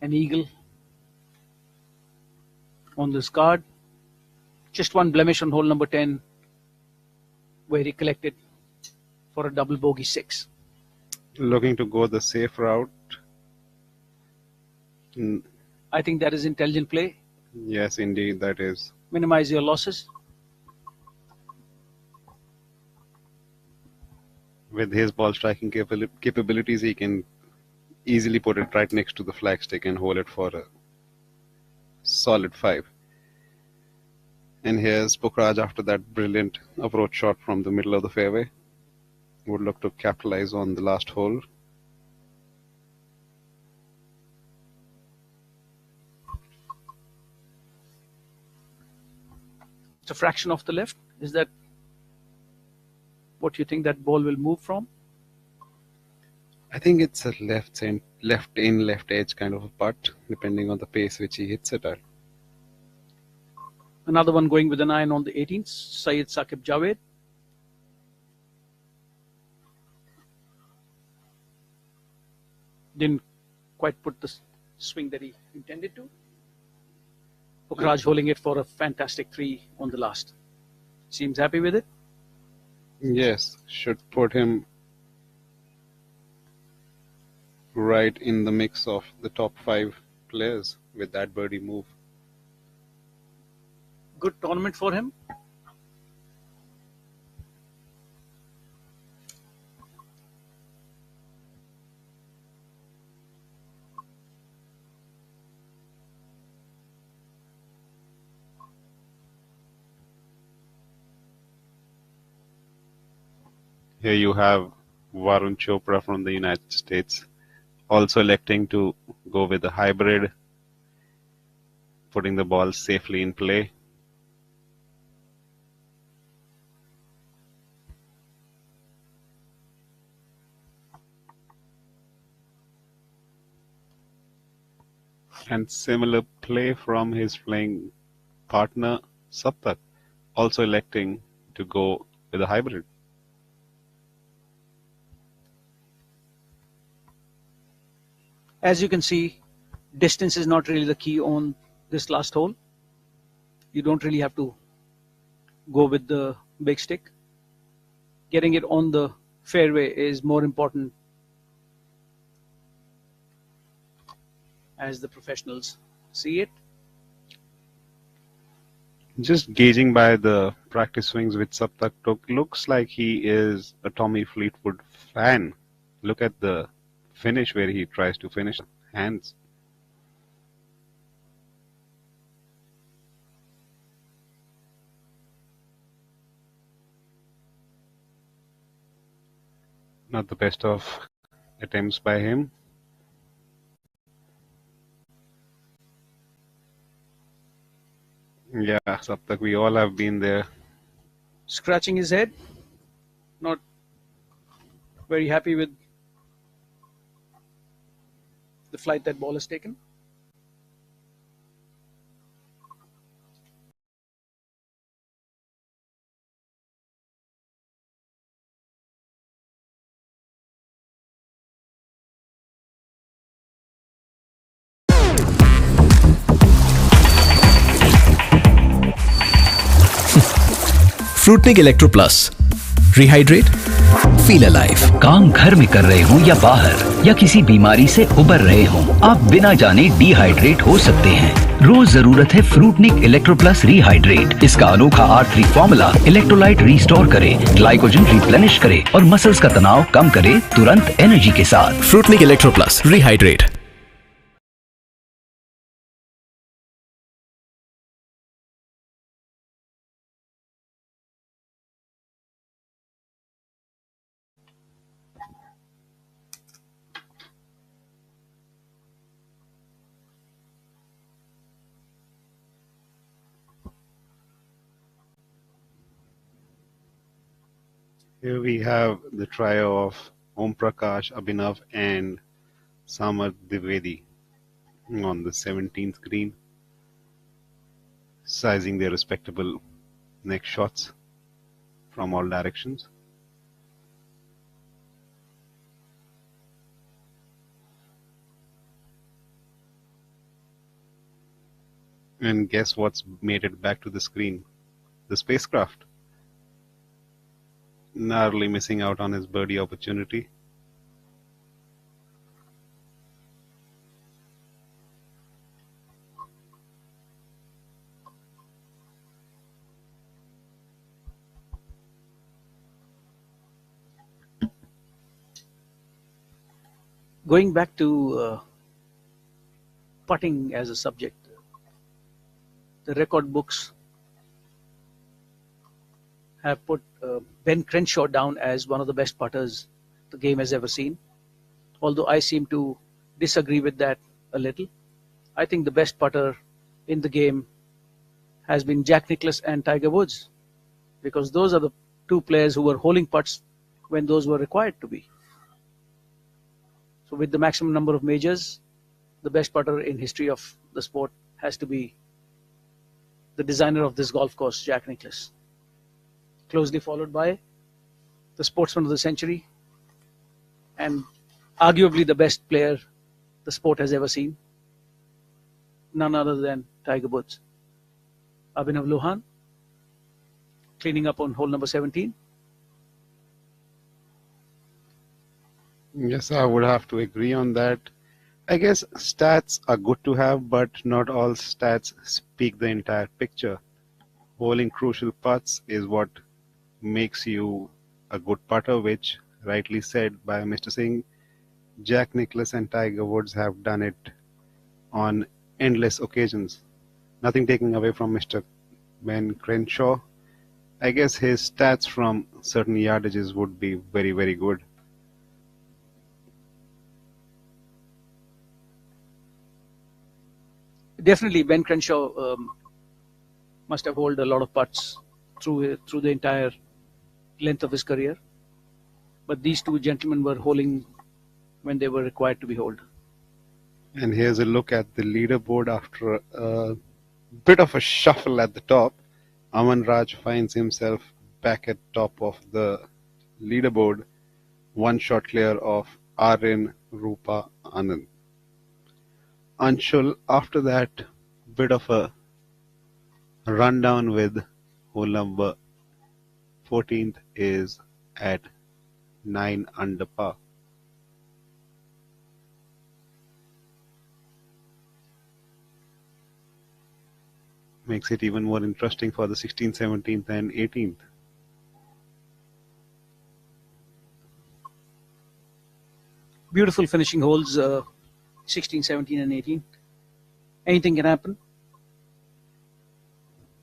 an eagle on this card. Just one blemish on hole number 10, where he collected for a double bogey 6. Looking to go the safe route. I think that is intelligent play. Yes, indeed, that is. Minimize your losses. With his ball striking capabilities, he can easily put it right next to the flagstick and hold it for a solid 5. And here's Pukhraj after that brilliant approach shot from the middle of the fairway. Would look to capitalize on the last hole. It's a fraction off the left. Is that what you think that ball will move from? I think it's a left in, left edge kind of a putt, depending on the pace which he hits it at. Another one going with an iron on the 18th, Syed Saqib Javed. Didn't quite put the swing that he intended to. Pukhraj holding it for a fantastic 3 on the last. Seems happy with it. Yes, should put him right in the mix of the top 5 players with that birdie move. Good tournament for him. Here you have Varun Chopra from the United States also electing to go with a hybrid, putting the ball safely in play. And similar play from his playing partner Saptak, also electing to go with a hybrid. As you can see, distance is not really the key on this last hole. You don't really have to go with the big stick. Getting it on the fairway is more important, as the professionals see it. Just gauging by the practice swings which Saptak took, looks like he is a Tommy Fleetwood fan. Look at the finish where he tries to finish hands. Not the best of attempts by him. Yeah, Saptak, we all have been there. Scratching his head, not very happy with the flight that ball has taken. Fruitnik electro plus rehydrate feel alive. काम घर में कर रहे हो या बाहर या किसी बीमारी से उबर रहे हो, आप बिना जाने डिहाइड्रेट हो सकते हैं। रोज जरूरत है फ्रूटनिक इलेक्ट्रो प्लस रिहाइड्रेट। इसका अनोखा R3 फॉर्मूला इलेक्ट्रोलाइट रिस्टोर करे, ग्लाइकोजन रिप्लेनिश करे और मसल्स का तनाव कम करे तुरंत एनर्जी के साथ। Fruitnik electro plus rehydrate. Here we have the trio of Om Prakash, Abhinav and Samar Dwivedi on the 17th green, sizing their respectable next shots from all directions. And guess what's made it back to the screen? The spacecraft. Narrowly missing out on his birdie opportunity. Going back to putting as a subject, the record books have put Ben Crenshaw down as one of the best putters the game has ever seen. Although I seem to disagree with that a little. I think the best putter in the game has been Jack Nicklaus and Tiger Woods, because those are the two players who were holding putts when those were required to be. So with the maximum number of majors, the best putter in history of the sport has to be the designer of this golf course, Jack Nicklaus. Closely followed by the sportsman of the century and arguably the best player the sport has ever seen, none other than Tiger Woods. Abhinav Lohan cleaning up on hole number 17. Yes, I would have to agree on that. I guess stats are good to have, but not all stats speak the entire picture. Bowling crucial putts is what makes you a good putter, which, rightly said by Mr. Singh, Jack Nicklaus and Tiger Woods have done it on endless occasions. Nothing taking away from Mr. Ben Crenshaw. I guess his stats from certain yardages would be very, very good. Definitely, Ben Crenshaw must have held a lot of putts through the entire length of his career. But these two gentlemen were holding when they were required to be held. And here's a look at the leaderboard after a bit of a shuffle at the top. Aman Raj finds himself back at top of the leaderboard, one shot clear of Aryan Rupa Anand. Anshul, after that bit of a rundown with hole number 14th is at 9 under par. Makes it even more interesting for the 16th, 17th and 18th. Beautiful finishing holes, 16, 17 and 18. Anything can happen,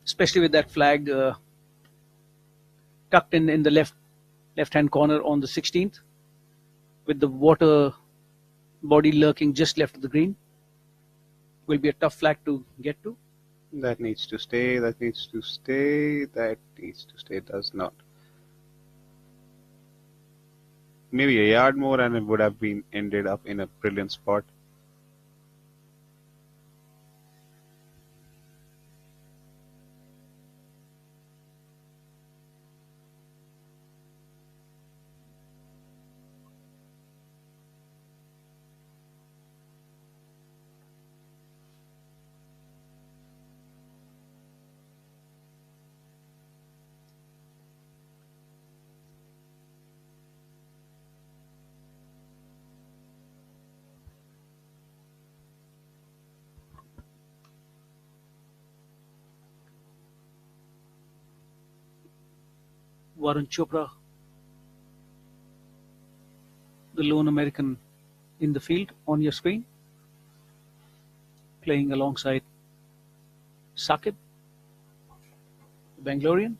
especially with that flag tucked in the left-hand corner on the 16th, with the water body lurking just left of the green. Will be a tough flag to get to. That needs to stay, that needs to stay, that needs to stay, does not. Maybe a yard more and it would have been ended up in a brilliant spot. Varun Chopra, the lone American in the field on your screen, playing alongside Sakib, the Bangalorean.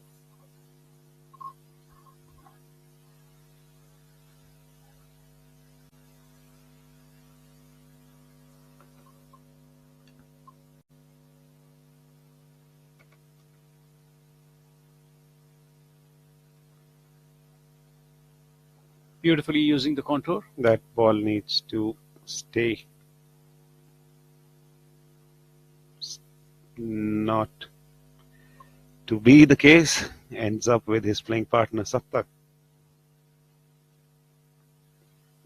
Beautifully using the contour. That ball needs to stay. Not to be the case, ends up with his playing partner Saptak.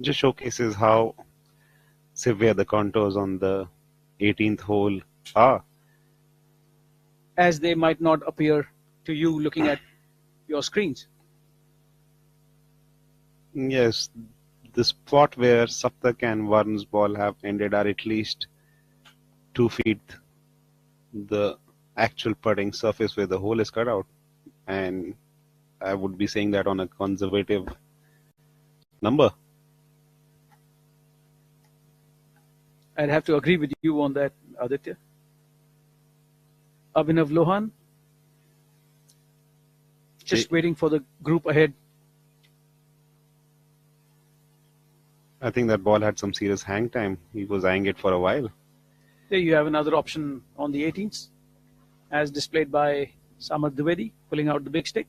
Just showcases how severe the contours on the 18th hole are. As they might not appear to you looking at your screens. Yes, the spot where Saptak and Varun's ball have ended are at least 2 feet the actual putting surface where the hole is cut out, and I would be saying that on a conservative number. I'd have to agree with you on that, Aditya. Abhinav Lohan, just waiting for the group ahead. I think that ball had some serious hang time. He was eyeing it for a while. There you have another option on the 18th, as displayed by Samar Dwivedi, pulling out the big stick.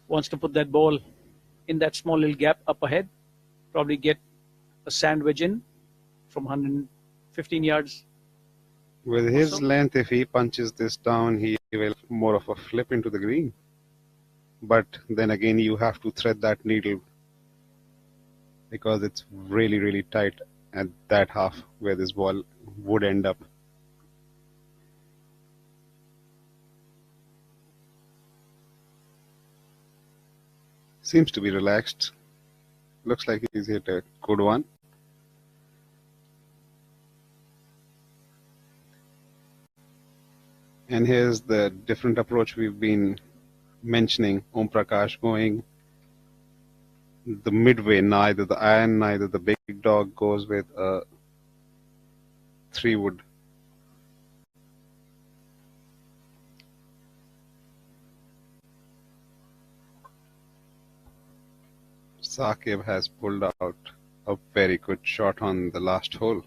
Wants to put that ball in that small little gap up ahead, probably get a sand wedge in from 115 yards. With his length, if he punches this down, he will more of a flip into the green. But then again, you have to thread that needle because it's really, really tight at that half where this ball would end up. Seems to be relaxed. Looks like he's hit a good one. And here's the different approach we've been mentioning. Om Prakash going the midway, neither the iron, neither the big dog, goes with a 3-wood. Saqib has pulled out a very good shot on the last hole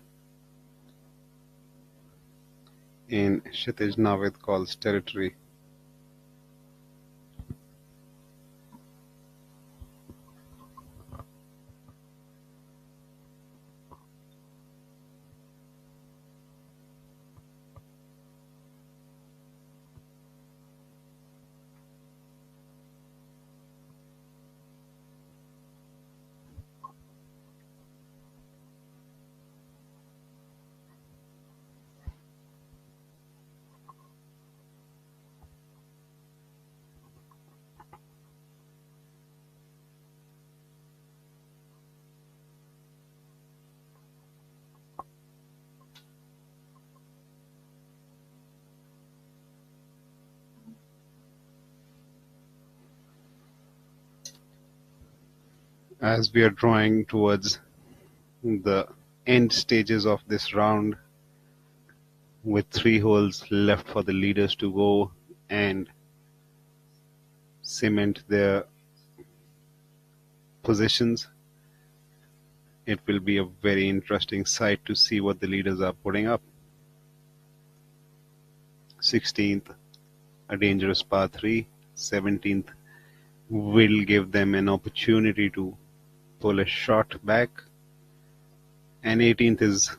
in Kshitij Navid Kaul's territory. As we are drawing towards the end stages of this round, with 3 holes left for the leaders to go and cement their positions, it will be a very interesting sight to see what the leaders are putting up. 16th, a dangerous par 3. 17th will give them an opportunity to pull a shot back, and 18th is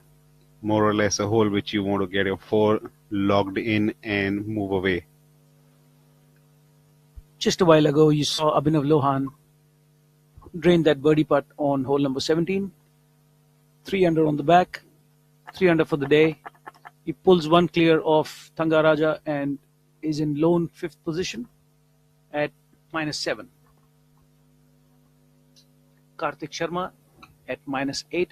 more or less a hole which you want to get your 4 logged in and move away. Just a while ago, you saw Abhinav Lohan drain that birdie putt on hole number 17. 3 under on the back, 3 under for the day. He pulls one clear of Thangaraja and is in lone 5th position at -7. Karthik Sharma at -8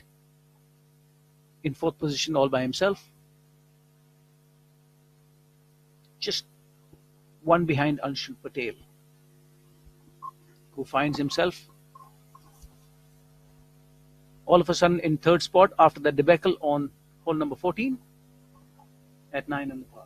in 4th position all by himself. Just one behind Anshul Patel, who finds himself all of a sudden in 3rd spot after that debacle on hole number 14 at 9 under par.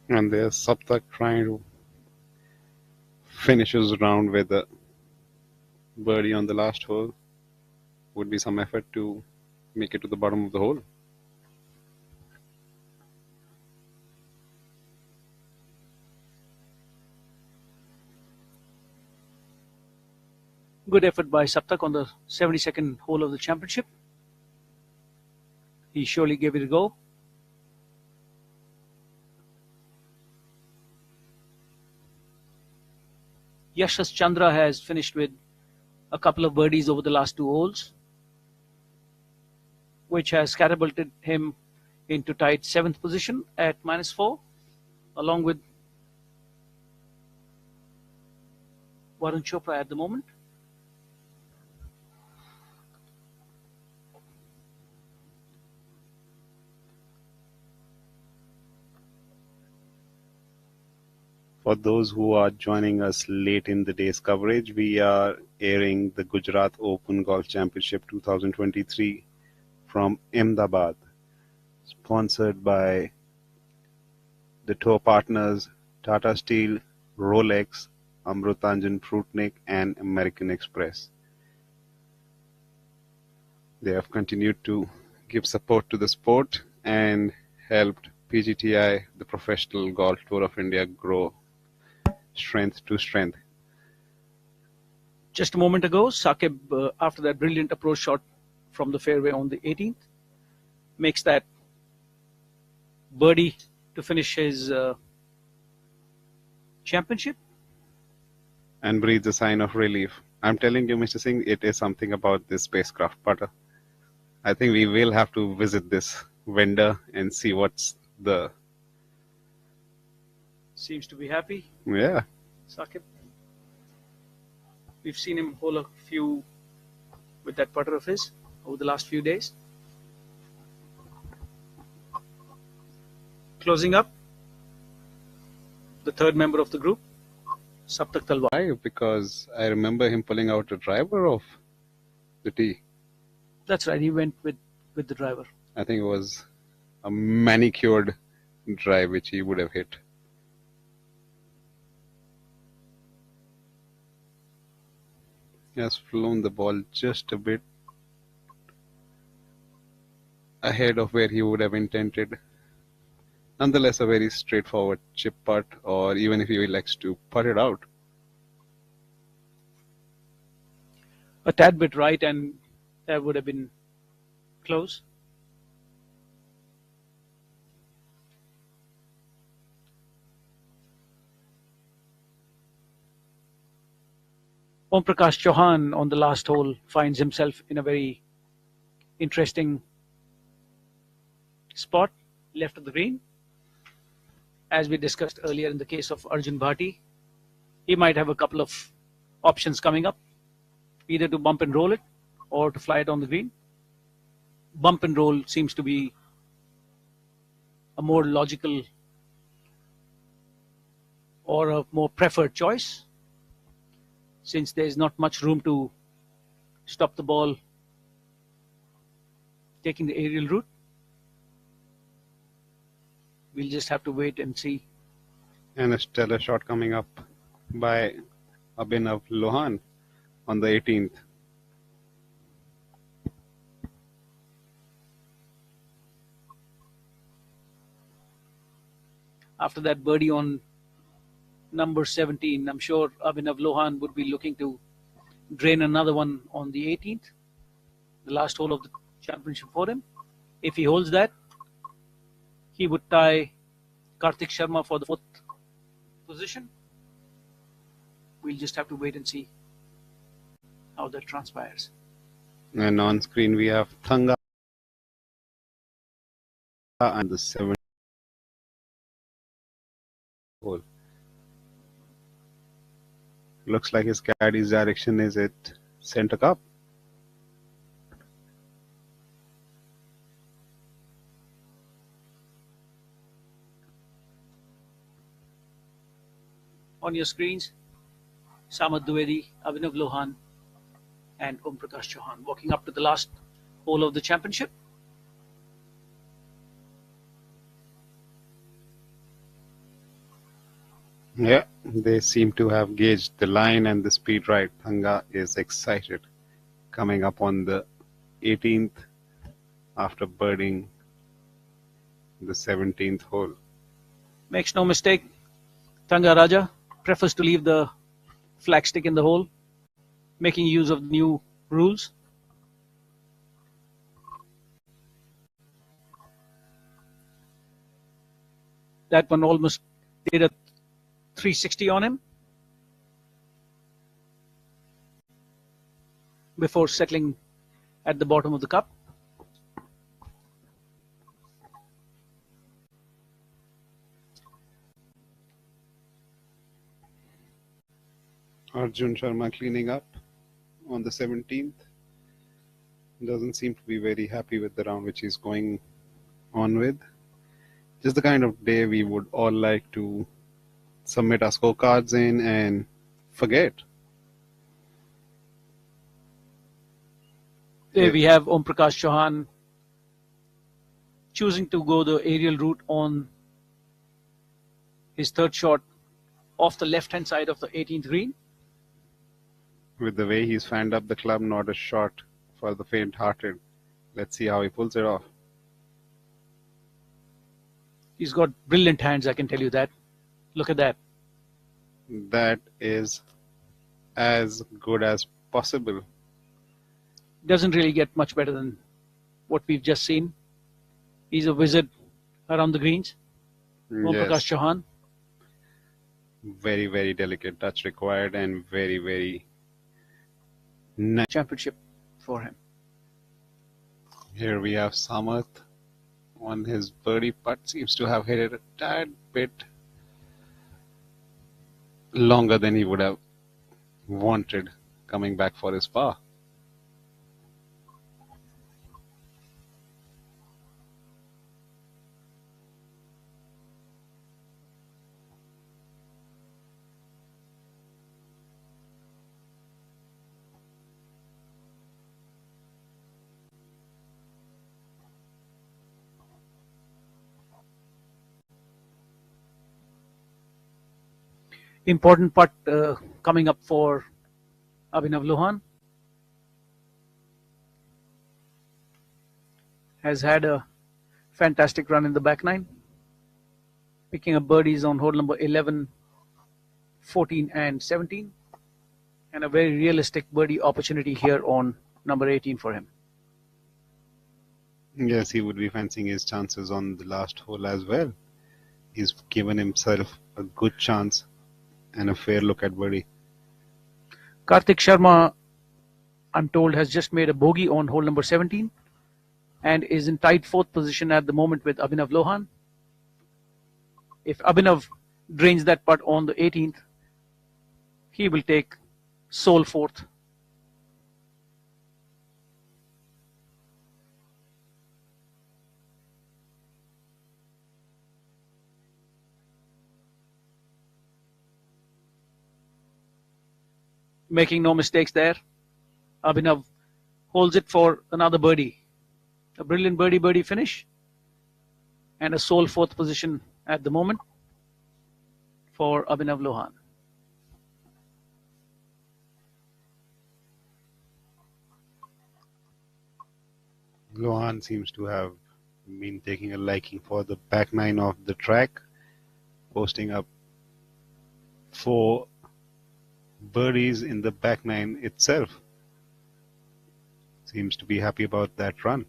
And there's Saptak trying to finish his round with a birdie on the last hole. Would be some effort to make it to the bottom of the hole. Good effort by Saptak on the 72nd hole of the championship. He surely gave it a go. Yashas Chandra has finished with a couple of birdies over the last 2 holes, which has catapulted him into tied 7th position at -4, along with Varun Chopra at the moment. For those who are joining us late in the day's coverage, we are airing the Gujarat Open Golf Championship 2023 from Ahmedabad, sponsored by the tour partners Tata Steel, Rolex, Amrutanjan Fruitnik, and American Express. They have continued to give support to the sport and helped PGTI, the Professional Golf Tour of India, grow strength to strength. Just a moment ago, Saqib, after that brilliant approach shot from the fairway on the 18th, makes that birdie to finish his championship. And breathes a sign of relief. I'm telling you, Mr. Singh, it is something about this spacecraft putter. I think we will have to visit this vendor and see what's the... Seems to be happy, Yeah. Saqib. We've seen him hole a few with that putter of his over the last few days. Closing up, the third member of the group, Saptak Talwar. Why? Because I remember him pulling out a driver of the tee. That's right, he went with the driver. I think it was a manicured drive which he would have hit. He has flown the ball just a bit ahead of where he would have intended. Nonetheless, a very straightforward chip putt, or even if he likes to putt it out. A tad bit right, and that would have been close. Om Prakash Chauhan on the last hole finds himself in a very interesting spot left of the green. As we discussed earlier in the case of Arjun Bhati, he might have a couple of options coming up, either to bump and roll it or to fly it on the green. Bump and roll seems to be a more logical or a more preferred choice, since there is not much room to stop the ball taking the aerial route. We'll just have to wait and see. And a stellar shot coming up by Abhinav Lohan on the 18th. After that birdie on number 17, I'm sure Abhinav Lohan would be looking to drain another one on the 18th, the last hole of the championship for him. If he holds that, he would tie Karthik Sharma for the 4th position. We'll just have to wait and see how that transpires. And on screen we have Thanga and the 7th hole. Looks like his caddy's direction is at center cup. On your screens, Samad Dwivedi, Abhinav Lohan, and Om Prakash Chauhan walking up to the last hole of the championship. Yeah, they seem to have gauged the line and the speed right. Thanga is excited coming up on the 18th after birding the 17th hole. Makes no mistake, Thanga Raja prefers to leave the flagstick in the hole, making use of the new rules. That one almost did a 360 on him before settling at the bottom of the cup. Arjun Sharma cleaning up on the 17th. Doesn't seem to be very happy with the round which he's going on with. Just the kind of day we would all like to submit our scorecards in and forget. There we have Om Prakash Chauhan choosing to go the aerial route on his third shot off the left-hand side of the 18th green. With the way he's fanned up the club, not a shot for the faint-hearted. Let's see how he pulls it off. He's got brilliant hands, I can tell you that. Look at that. That is as good as possible. Doesn't really get much better than what we've just seen. He's a wizard around the greens. Om Prakash Yes, Chauhan. very, very delicate touch required and very, very nice. Championship for him. Here we have Samath on his birdie putt. Seems to have hit it a tad bit longer than he would have wanted coming back for his par. Important putt coming up for Abhinav Lohan. Has had a fantastic run in the back nine, picking up birdies on hole number 11, 14 and 17, and a very realistic birdie opportunity here on number 18 for him. Yes, he would be fancying his chances on the last hole as well. He's given himself a good chance and a fair look at birdie. Karthik Sharma, I'm told, has just made a bogey on hole number 17 and is in tied fourth position at the moment with Abhinav Lohan. If Abhinav drains that putt on the 18th, he will take sole fourth. Making no mistakes there. Abhinav holds it for another birdie. A brilliant birdie finish and a sole fourth position at the moment for Abhinav Lohan. Lohan seems to have been taking a liking for the back nine of the track, posting up 4 birdies in the back nine itself. Seems to be happy about that run.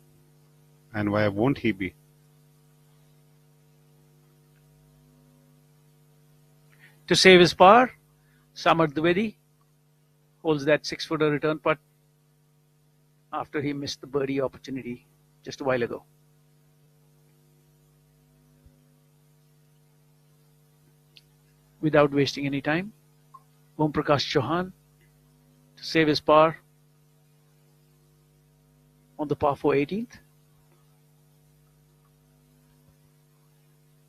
And why won't he be? To save his par, Samar Dwivedi holds that 6-footer return putt after he missed the birdie opportunity just a while ago. Without wasting any time, Om Prakash Chauhan to save his par on the par 4 18th.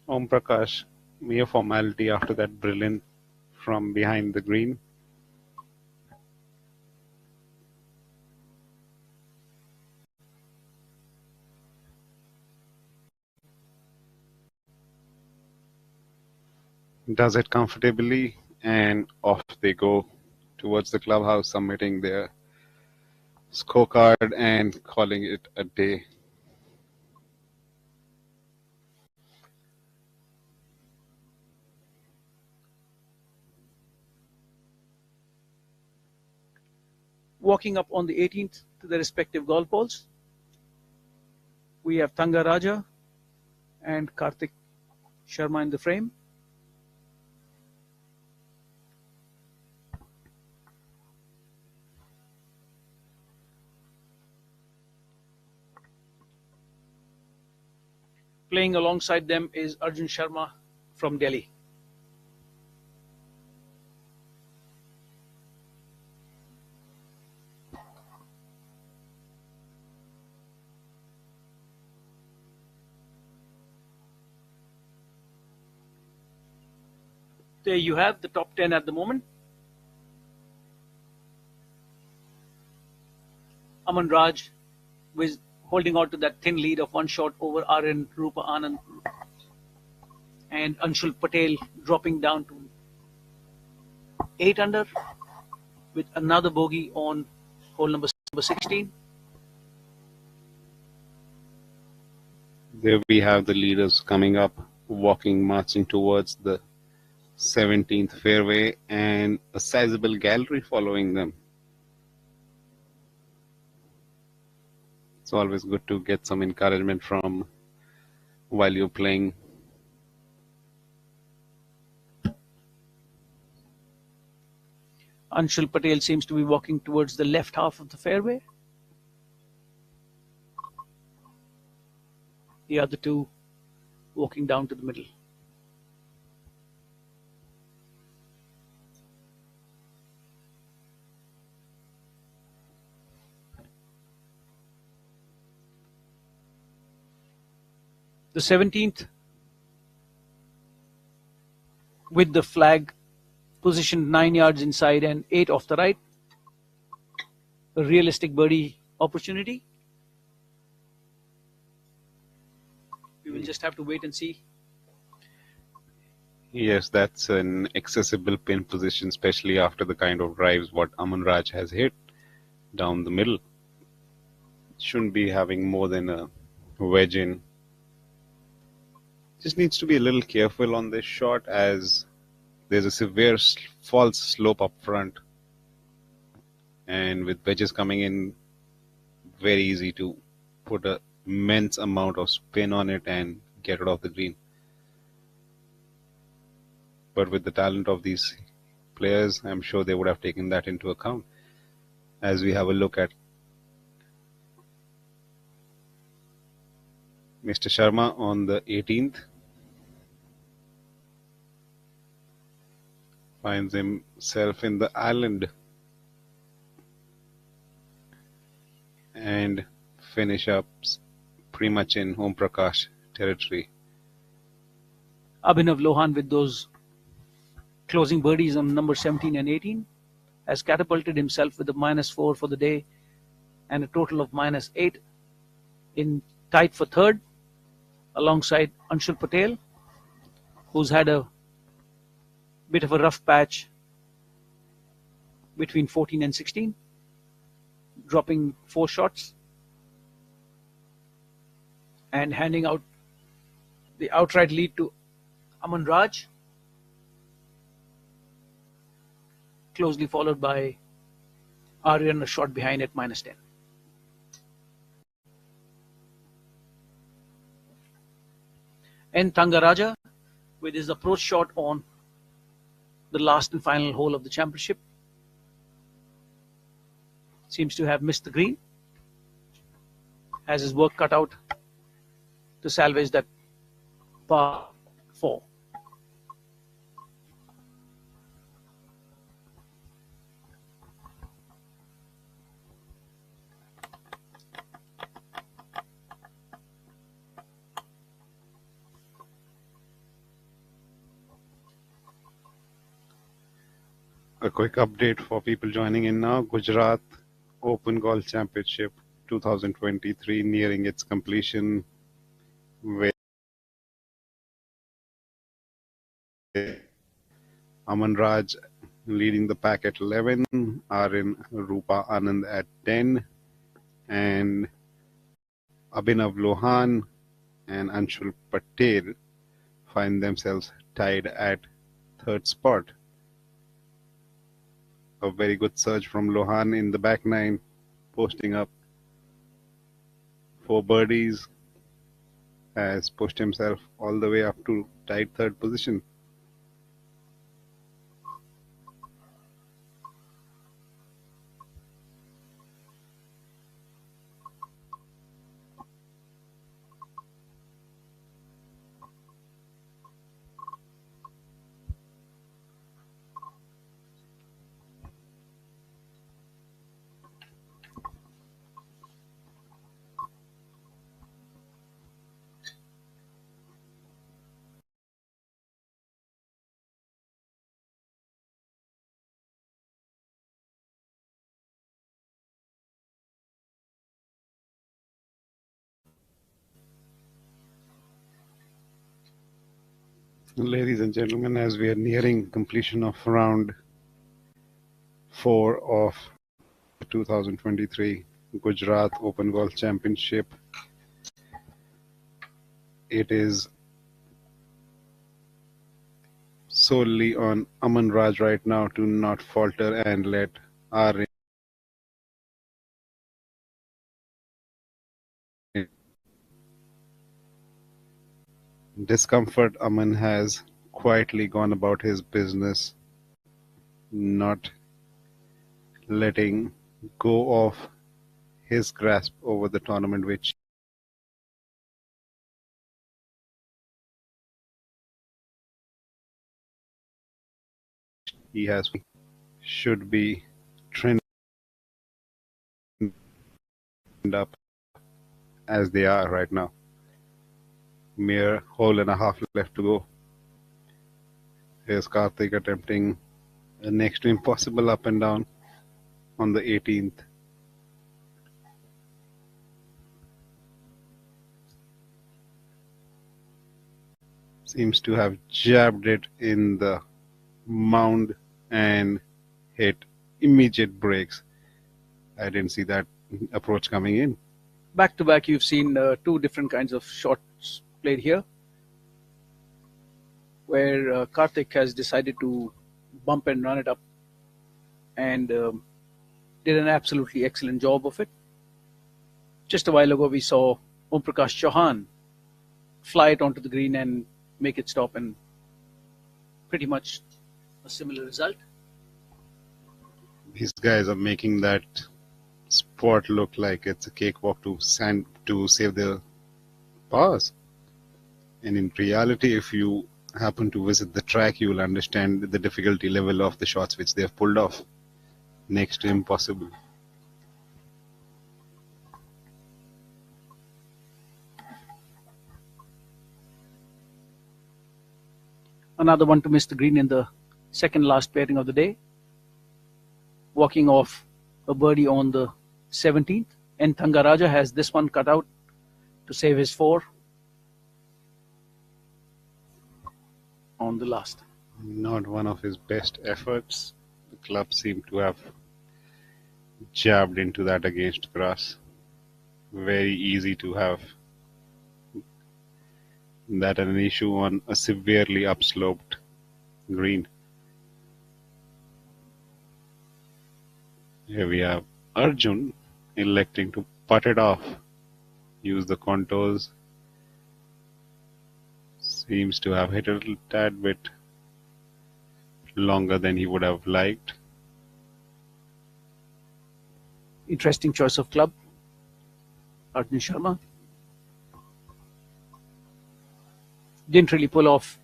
Om Prakash, mere formality after that brilliant from behind the green. Does it comfortably, and off they go towards the clubhouse, submitting their scorecard and calling it a day. Walking up on the 18th to the respective golf balls, we have Tanga Raja and Karthik Sharma in the frame. Playing alongside them is Arjun Sharma from Delhi. There you have the top 10 at the moment. Aman Raj with holding on to that thin lead of 1 shot over RN Rupa Anand, and Anshul Patel dropping down to 8 under with another bogey on hole number 16. There we have the leaders coming up marching towards the 17th fairway, and a sizable gallery following them. It's always good to get some encouragement from while you're playing. Anshul Patel seems to be walking towards the left half of the fairway. The other two walking down to the middle. The 17th, with the flag positioned 9 yards inside and 8 off the right. A realistic birdie opportunity. We will just have to wait and see. Yes, that's an accessible pin position, especially after the kind of drives what Aman Raj has hit down the middle. Shouldn't be having more than a wedge in. Just needs to be a little careful on this shot, as there's a severe false slope up front, and with wedges coming in, very easy to put an immense amount of spin on it and get it off the green. But with the talent of these players, I'm sure they would have taken that into account. As we have a look at Mr. Sharma on the 18th, finds himself in the island and finish up pretty much in Om Prakash territory. Abhinav Lohan, with those closing birdies on number 17 and 18, has catapulted himself with a -4 for the day and a total of -8 in tight for third, alongside Anshul Patel, who's had a bit of a rough patch between 14 and 16, dropping 4 shots and handing out the outright lead to Aman Raj, closely followed by Aryan, a shot behind at -10. And Thangaraja, with his approach shot on the last and final hole of the championship, seems to have missed the green. Has his work cut out to salvage that par 4. A quick update for people joining in now. Gujarat Open Golf Championship 2023 nearing its completion, with Aman Raj leading the pack at 11, Aryan Rupa Anand at 10, and Abhinav Lohan and Anshul Patel find themselves tied at third spot. A very good surge from Lohan in the back nine, posting up 4 birdies, has pushed himself all the way up to tied third position. Ladies and gentlemen, as we are nearing completion of round 4 of the 2023 Gujarat Open Golf Championship, it is solely on Aman Raj right now to not falter and let our discomfort. Aman has quietly gone about his business, not letting go of his grasp over the tournament, which he has should be trending up as they are right now. Mere hole and a half left to go. Here's Karthik attempting a next to impossible up and down on the 18th. Seems to have jabbed it in the mound and hit immediate breaks. I didn't see that approach coming in. Back to back, you've seen two different kinds of shots played here, where Karthik has decided to bump and run it up and did an absolutely excellent job of it. Just a while ago, we saw Om Prakash Chauhan fly it onto the green and make it stop, and pretty much a similar result. These guys are making that spot look like it's a cakewalk to save their pars. And in reality, if you happen to visit the track, you will understand the difficulty level of the shots which they have pulled off. Next to impossible. Another one to miss the green in the second last pairing of the day. Walking off a birdie on the 17th. And Thangaraja has this one cut out to save his 4 on the last. Not one of his best efforts. The club seemed to have jabbed into that against grass. Very easy to have that an issue on a severely upsloped green. Here we have Arjun electing to putt it off. Use the contours. Seems to have hit a little tad bit longer than he would have liked. Interesting choice of club, Arjun Sharma. Didn't really pull off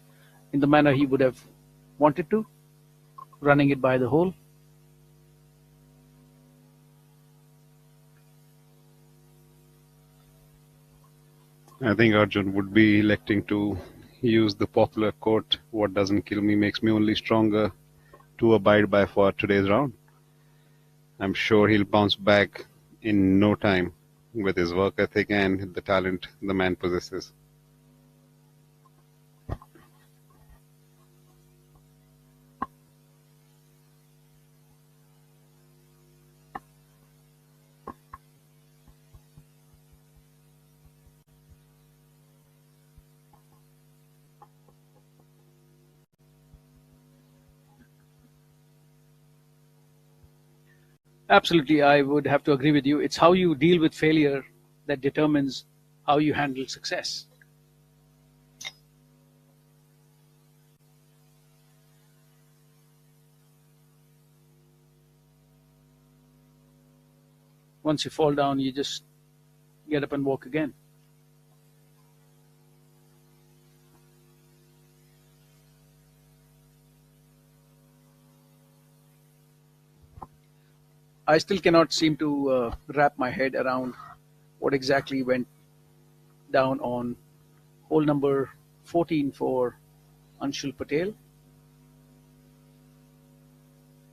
in the manner he would have wanted to, running it by the hole. I think Arjun would be electing to use the popular quote, "What doesn't kill me makes me only stronger," to abide by for today's round. I'm sure he'll bounce back in no time with his work ethic and the talent the man possesses. Absolutely, I would have to agree with you. It's how you deal with failure that determines how you handle success. Once you fall down, you just get up and walk again. I still cannot seem to wrap my head around what exactly went down on hole number 14 for Anshul Patel.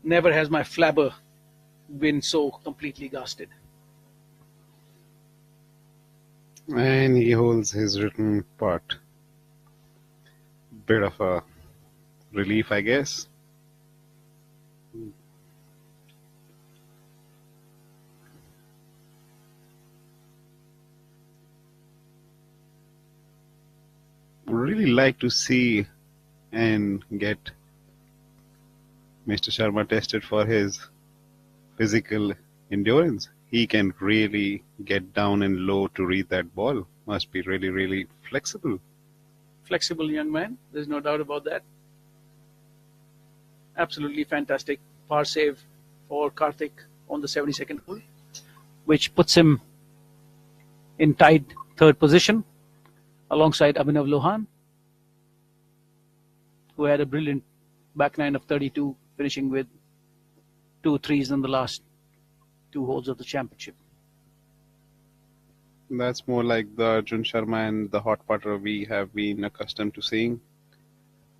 Never has my flabber been so completely gasted. And he holds his written part. Bit of a relief, I guess. Would really like to see and get Mr. Sharma tested for his physical endurance. He can really get down and low to read that ball. Must be really, really flexible. Flexible young man, there's no doubt about that. Absolutely fantastic par save for Karthik on the 72nd hole, which puts him in tied third position alongside Abhinav Lohan, who had a brilliant back nine of 32, finishing with 2 threes in the last 2 holes of the championship. That's more like the Arjun Sharma and the hot putter we have been accustomed to seeing.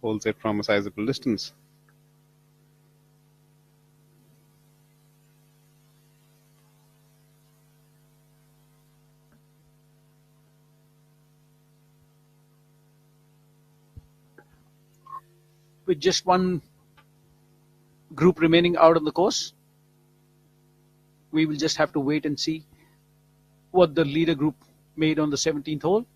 Holds it from a sizable distance. With just one group remaining out on the course, we will just have to wait and see what the leader group made on the 17th hole.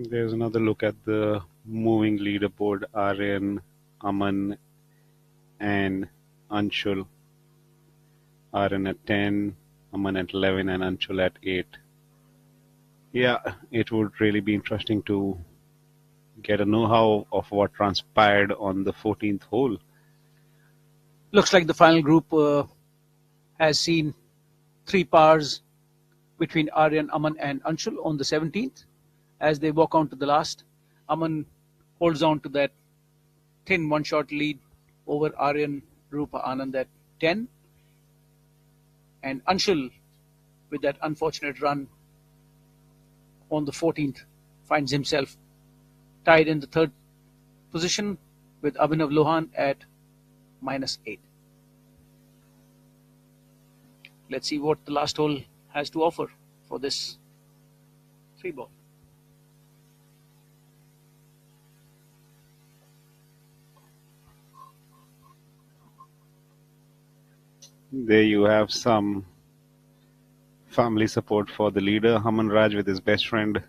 There's another look at the moving leaderboard. Aryan, Aman, and Anshul. Aryan at 10, Aman at 11, and Anshul at 8. Yeah, it would really be interesting to get a know-how of what transpired on the 14th hole. Looks like the final group has seen 3 pars between Aryan, Aman, and Anshul on the 17th. As they walk on to the last, Aman holds on to that thin one-shot lead over Aryan Rupa Anand at 10. And Anshul, with that unfortunate run on the 14th, finds himself tied in the third position with Abhinav Lohan at -8. Let's see what the last hole has to offer for this 3-ball. There you have some family support for the leader, Haman Raj, with his best friend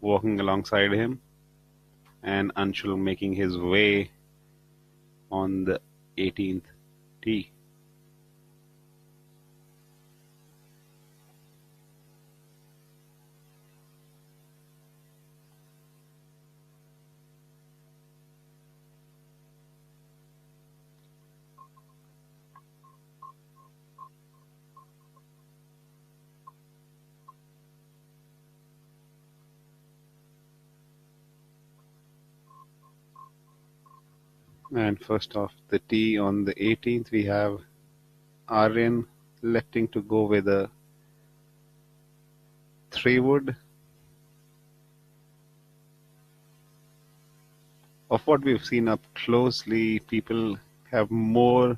walking alongside him, and Anshul making his way on the 18th tee. And first off the tee on the 18th, we have Aryan electing to go with a 3-wood. Of what we've seen up closely, people have more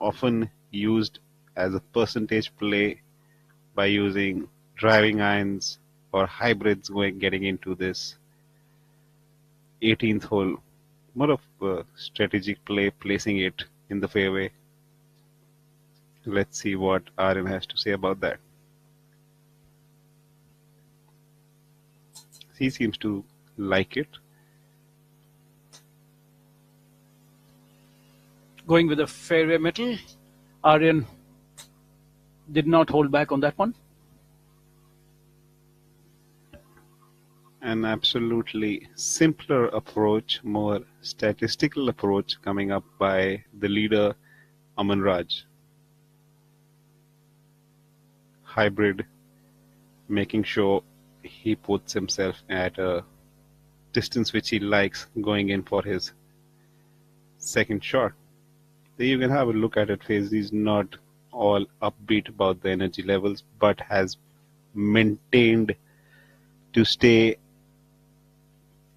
often used as a percentage play by using driving irons or hybrids getting into this 18th hole. More of a strategic play, placing it in the fairway. Let's see what Aryan has to say about that. He seems to like it. Going with a fairway metal, Aryan did not hold back on that one. An absolutely simpler approach, more statistical approach coming up by the leader, Aman Raj. Hybrid, making sure he puts himself at a distance which he likes going in for his second shot. There you can have a look at it. He's not all upbeat about the energy levels, but has maintained to stay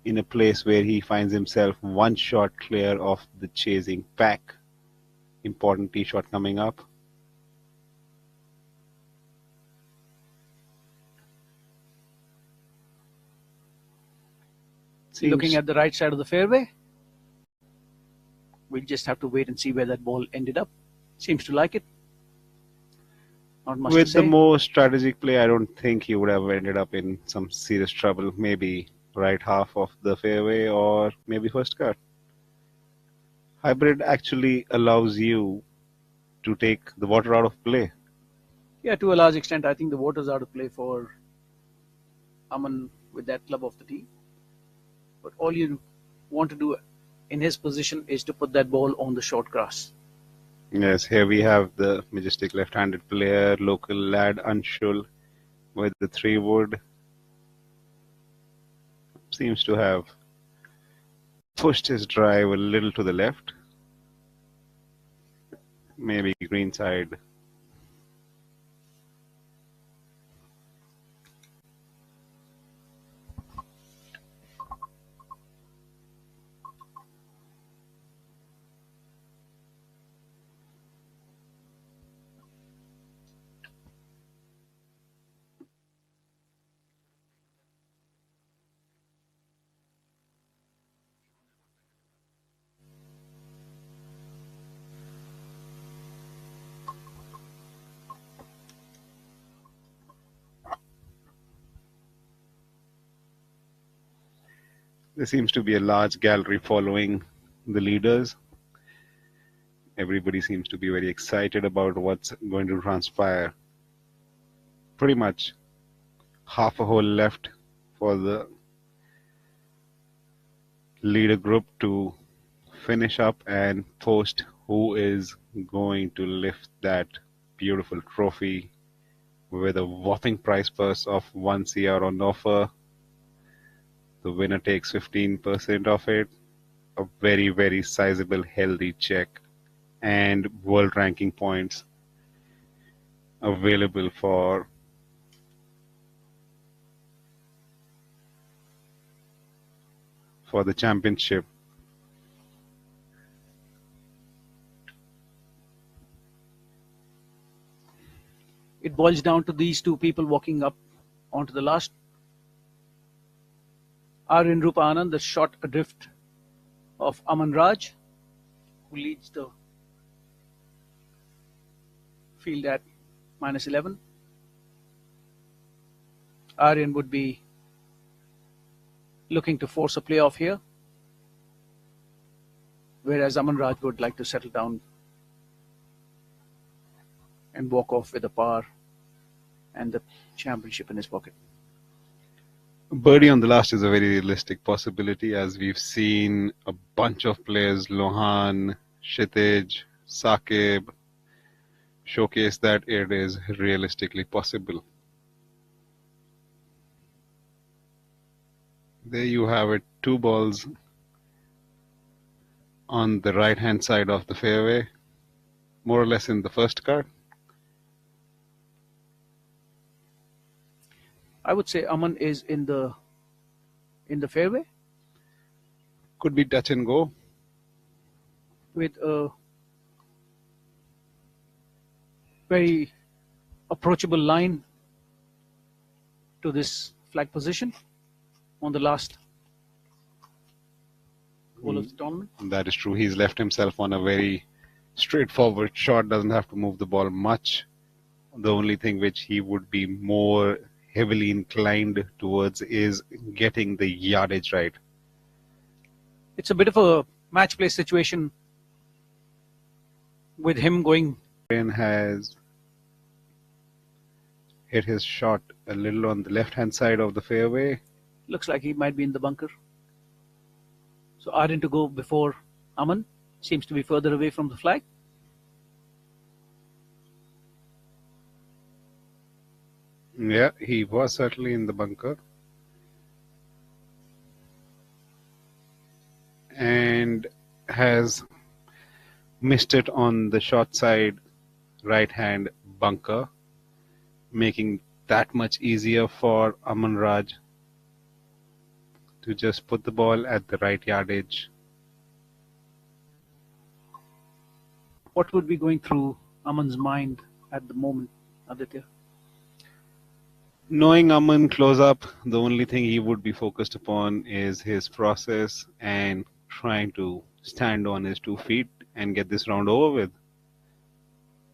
in a place where he finds himself one shot clear of the chasing pack. Important tee shot coming up. looking at the right side of the fairway. We'll just have to wait and see where that ball ended up. Seems to like it. Not much to With say. the more strategic play, I don't think he would have ended up in some serious trouble. Maybe right half of the fairway or maybe first cut. Hybrid actually allows you to take the water out of play. Yeah, to a large extent, I think the water's out of play for Aman with that club off the tee. But all you want to do in his position is to put that ball on the short grass. Yes, here we have the majestic left-handed player, local lad Anshul, with the 3-wood. Seems to have pushed his drive a little to the left. Maybe green side. There seems to be a large gallery following the leaders. Everybody seems to be very excited about what's going to transpire. Pretty much half a hole left for the leader group to finish up and post who is going to lift that beautiful trophy with a whopping prize purse of 1 CR on offer. The winner takes 15% of it, a very, very sizable, healthy check, and world ranking points available for the championship. It boils down to these two people walking up onto the last. Aryan Rupa Anand, the shot adrift of Aman Raj, who leads the field at -11. Aryan would be looking to force a playoff here, whereas Aman Raj would like to settle down and walk off with a par and the championship in his pocket. Birdie on the last is a very realistic possibility, as we've seen a bunch of players, Lohan, Kshitij, Saqib, showcase that it is realistically possible. There you have it, 2 balls on the right hand side of the fairway, more or less in the first cut. I would say Aman is in the fairway. Could be touch and go. With a very approachable line to this flag position on the last hole of the tournament. That is true. He's left himself on a very straightforward shot, doesn't have to move the ball much. The only thing which he would be more heavily inclined towards is getting the yardage right. It's a bit of a match play situation with him going. Has hit his shot a little on the left hand side of the fairway. Looks like he might be in the bunker. So Aryan to go before Aman. Seems to be further away from the flag. Yeah, he was certainly in the bunker. And has missed it on the short side right hand bunker, making that much easier for Aman Raj to just put the ball at the right yardage. What would be going through Aman's mind at the moment, Aditya? Knowing Aman close up, the only thing he would be focused upon is his process and trying to stand on his 2 feet and get this round over with.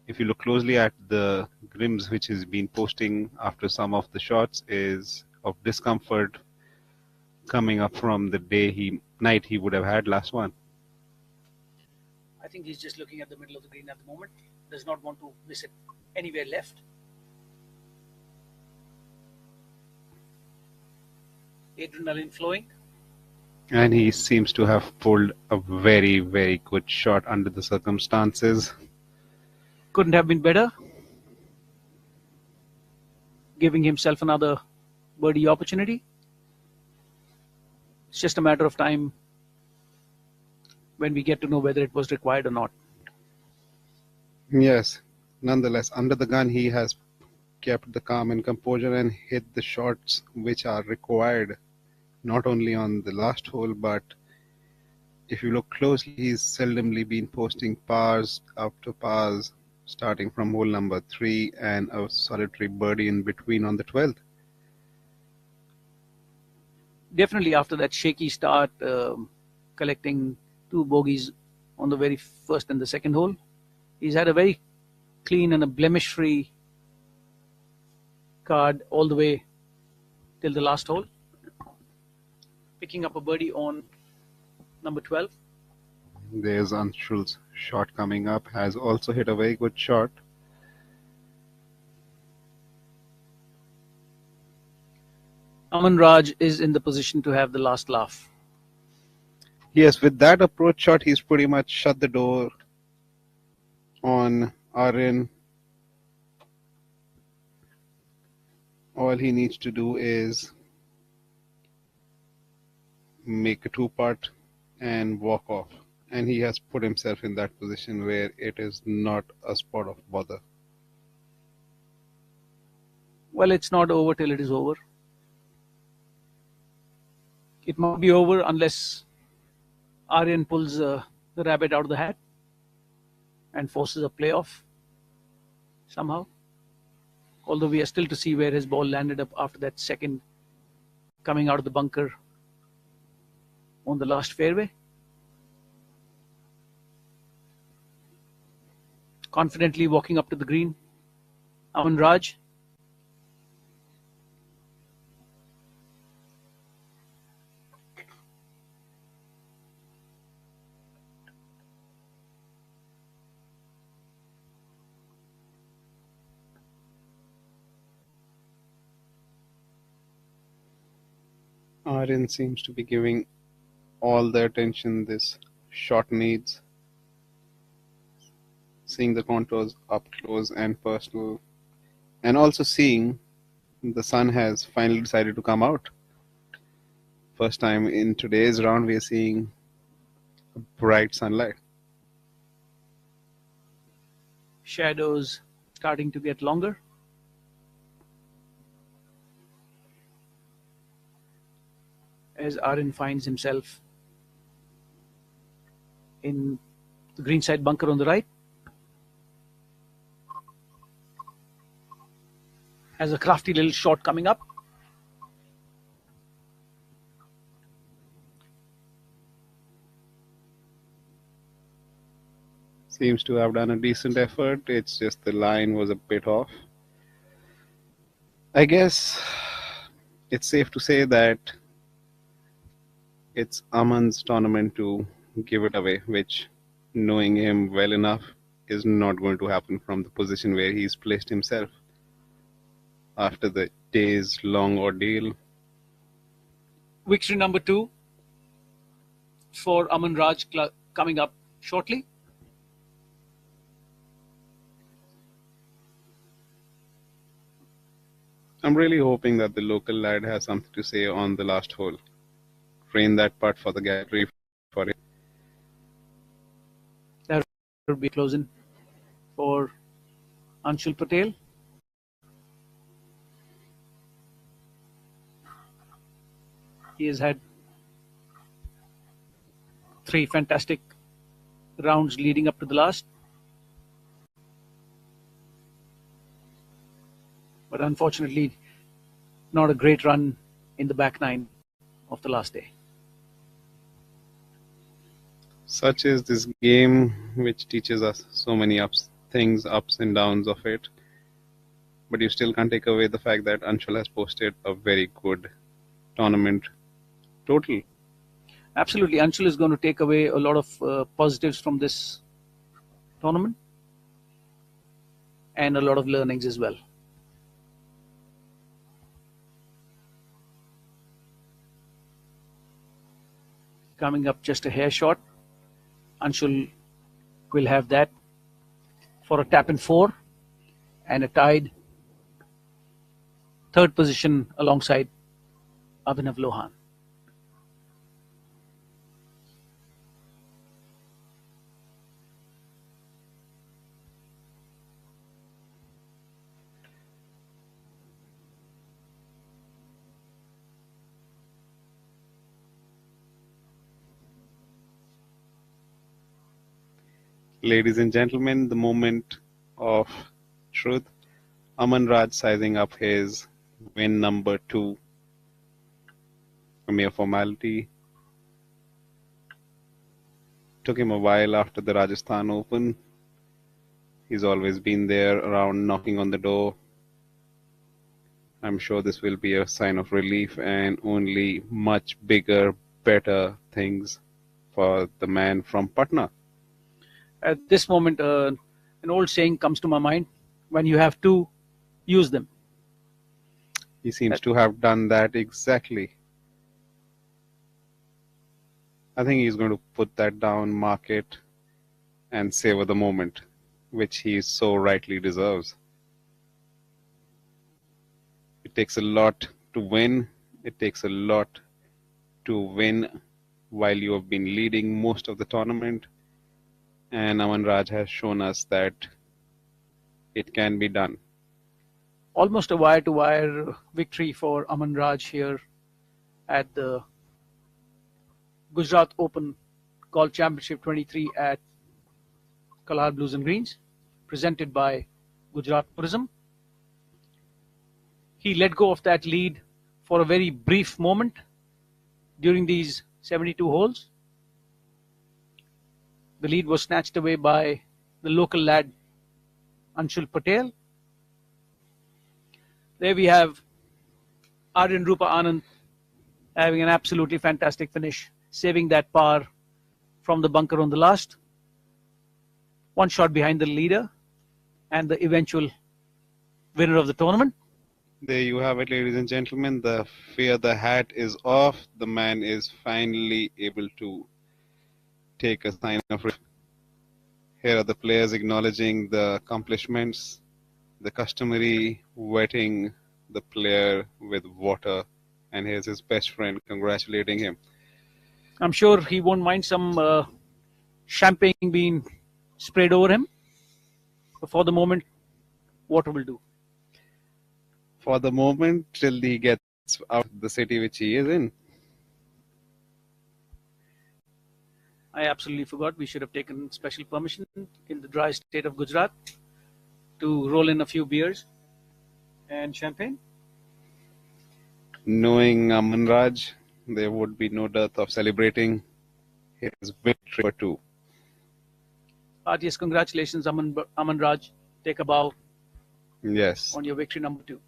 If you look closely at the grims which he's been posting after some of the shots is of discomfort coming up from the night he would have had last one. I think he's just looking at the middle of the green at the moment. Does not want to miss it anywhere left. Adrenaline flowing. And he seems to have pulled a very, very good shot under the circumstances. Couldn't have been better. Giving himself another birdie opportunity. It's just a matter of time when we get to know whether it was required or not. Yes, nonetheless, under the gun, he has kept the calm and composure and hit the shots which are required, not only on the last hole, but if you look closely, he's seldomly been posting pars after pars, starting from hole number 3 and a solitary birdie in between on the 12th. Definitely after that shaky start, collecting 2 bogeys on the very first and the second hole, he's had a very clean and a blemish-free card all the way till the last hole. Picking up a birdie on number 12. There's Anshul's shot coming up, has also hit a very good shot. Aman Raj is in the position to have the last laugh. Yes, with that approach shot, he's pretty much shut the door on Aryan. All he needs to do is make a 2-putt and walk off. And he has put himself in that position where it is not a spot of bother. Well, it's not over till it is over. It might be over unless Aryan pulls the rabbit out of the hat and forces a playoff somehow. Although we are still to see where his ball landed up after that second coming out of the bunker on the last fairway. Confidently walking up to the green, Aman Raj. Aryan seems to be giving all the attention this shot needs. Seeing the contours up close and personal, and also seeing the sun has finally decided to come out. First time in today's round we are seeing bright sunlight. Shadows starting to get longer. As Aryan finds himself in the greenside bunker on the right. Has a crafty little shot coming up. Seems to have done a decent effort. It's just the line was a bit off. I guess it's safe to say that it's Aman's tournament to give it away, which, knowing him well enough, is not going to happen from the position where he's placed himself after the day's long ordeal. Victory number 2 for Aman Raj coming up shortly. I'm really hoping that the local lad has something to say on the last hole. Train that putt for the gallery for it. That would be closing for Anshul Patel. He has had 3 fantastic rounds leading up to the last. But unfortunately, not a great run in the back nine of the last day. Such is this game, which teaches us so many ups and downs of it. But you still can't take away the fact that Anshul has posted a very good tournament total. Absolutely, Anshul is going to take away a lot of positives from this tournament and a lot of learnings as well. Coming up just a hair short, Anshul will have that for a tap in 4 and a tied third position alongside Abhinav Lohan. Ladies and gentlemen, the moment of truth. Aman Raj sizing up his win number 2. A mere formality. Took him a while after the Rajasthan Open. He's always been there around knocking on the door. I'm sure this will be a sign of relief and only much bigger, better things for the man from Patna. At this moment, an old saying comes to my mind: when you have to, use them. He seems to have done that exactly. I think he's going to put that down, mark it, and savor the moment, which he so rightly deserves. It takes a lot to win. It takes a lot to win while you have been leading most of the tournament. And Aman Raj has shown us that it can be done. Almost a wire-to-wire victory for Aman Raj here at the Gujarat Open Golf Championship 23 at Kalar Blues and Greens, presented by Gujarat Tourism. He let go of that lead for a very brief moment during these 72 holes. The lead was snatched away by the local lad Anshul Patel. There we have Aryan Rupa Anand having an absolutely fantastic finish, saving that par from the bunker on the last. One shot behind the leader and the eventual winner of the tournament. There you have it, ladies and gentlemen. The fear the hat is off. The man is finally able to take a sign of relief. Here are the players acknowledging the accomplishments, the customary wetting the player with water, and here's his best friend congratulating him. I'm sure he won't mind some champagne being sprayed over him. But for the moment, water will do. For the moment, till he gets out of the city which he is in. I absolutely forgot. We should have taken special permission in the dry state of Gujarat to roll in a few beers and champagne. Knowing Aman Raj, there would be no dearth of celebrating his victory or 2. Yes, congratulations, Aman Raj. Take a bow. Yes. On your victory number 2.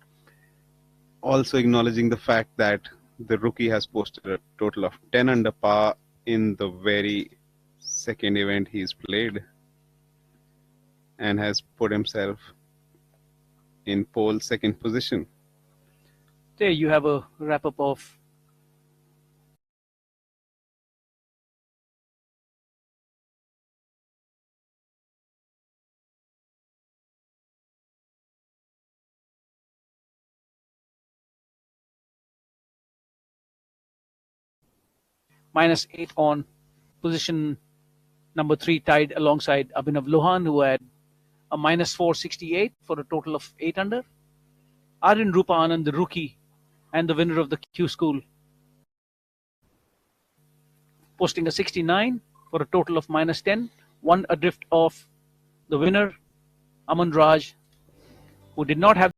Also acknowledging the fact that the rookie has posted a total of 10 under par in the very second event he's played and has put himself in pole second position. There you have a wrap-up of -8 on position number 3, tied alongside Abhinav Lohan, who had a -468 for a total of 8 under. Aryan Rupa Anand, the rookie and the winner of the Q School, posting a 69 for a total of -10, one adrift of the winner, Aman Raj, who did not have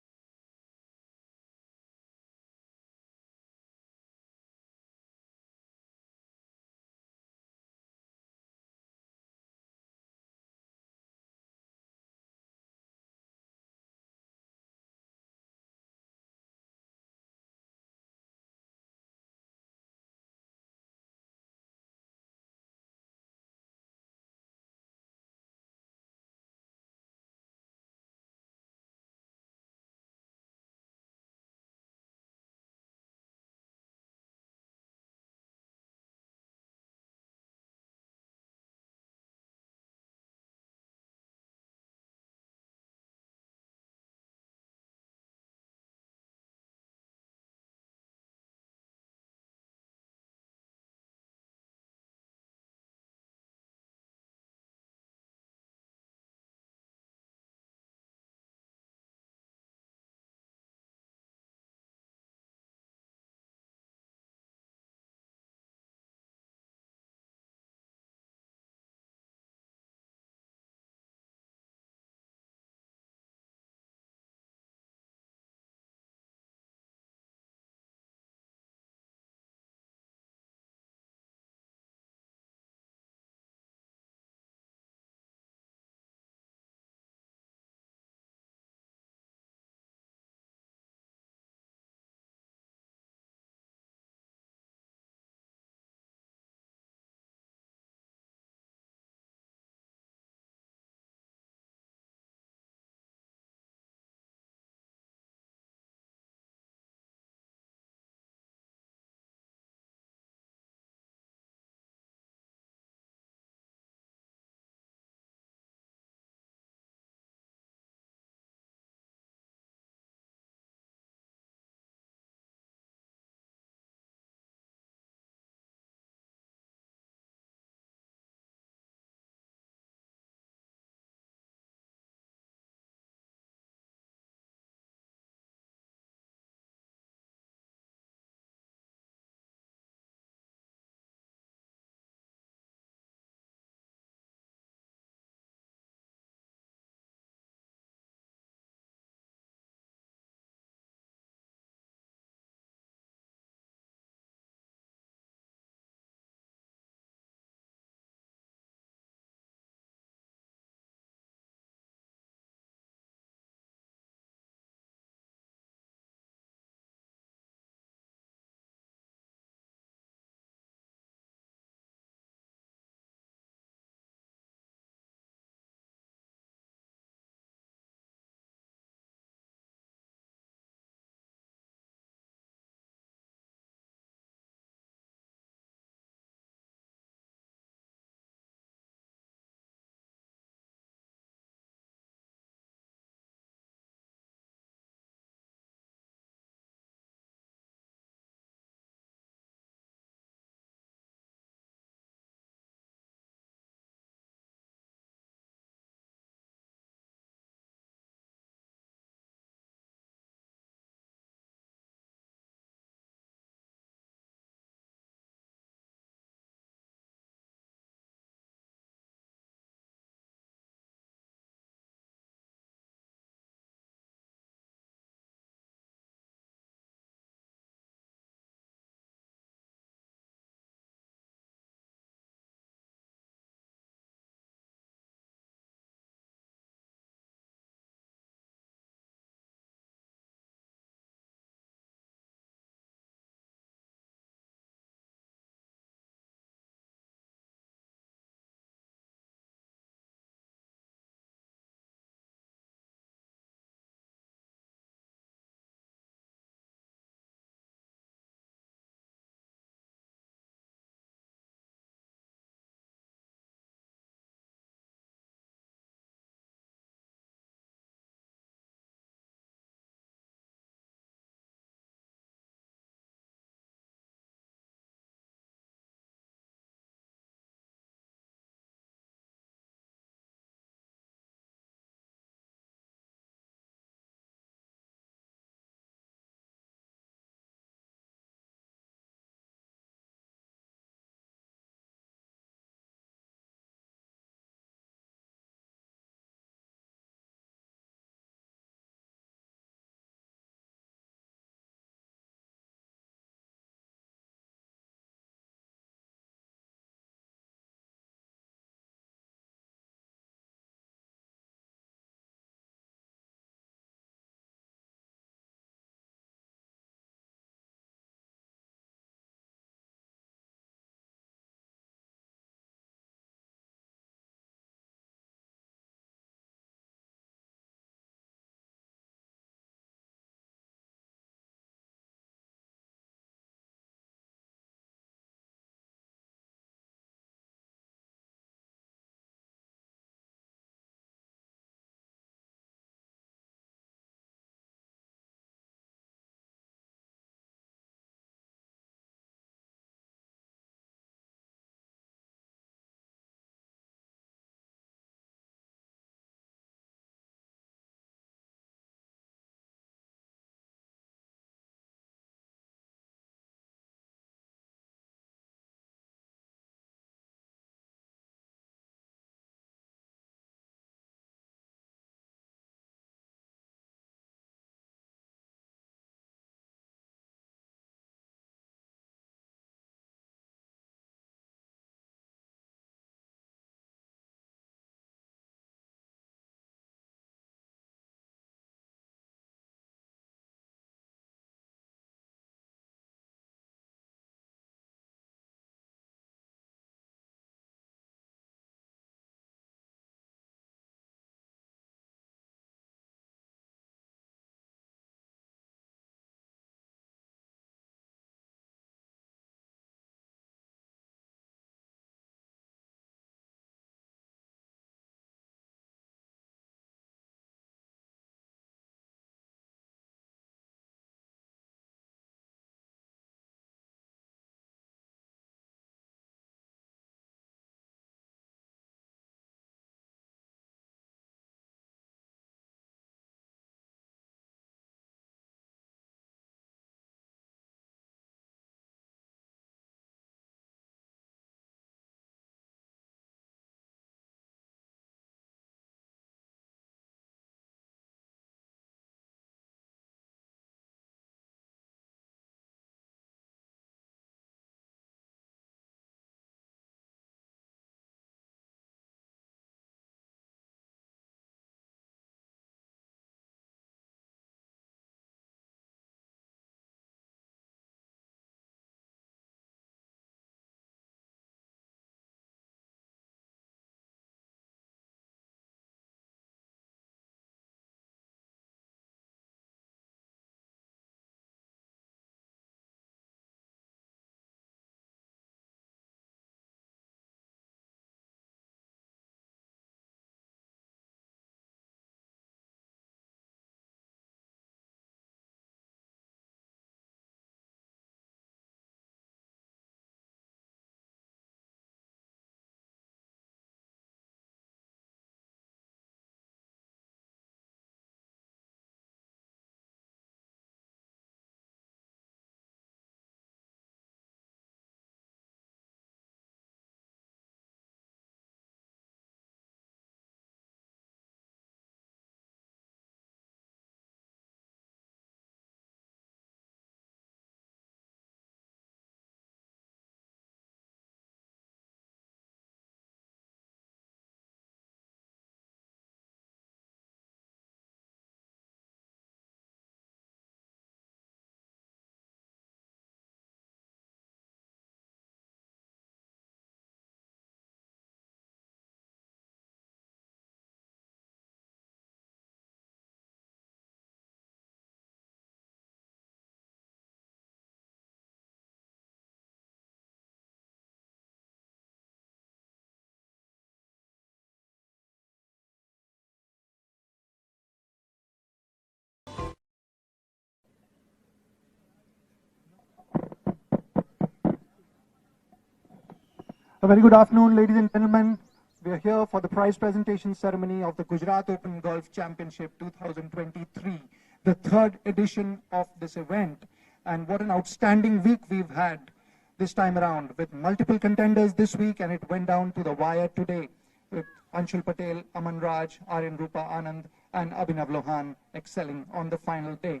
A very good afternoon, ladies and gentlemen. We are here for the prize presentation ceremony of the Gujarat Open Golf Championship 2023, the third edition of this event. And what an outstanding week we've had this time around, with multiple contenders this week, and it went down to the wire today with Anshul Patel, Aman Raj, Aryan Rupa Anand, and Abhinav Lohan excelling on the final day.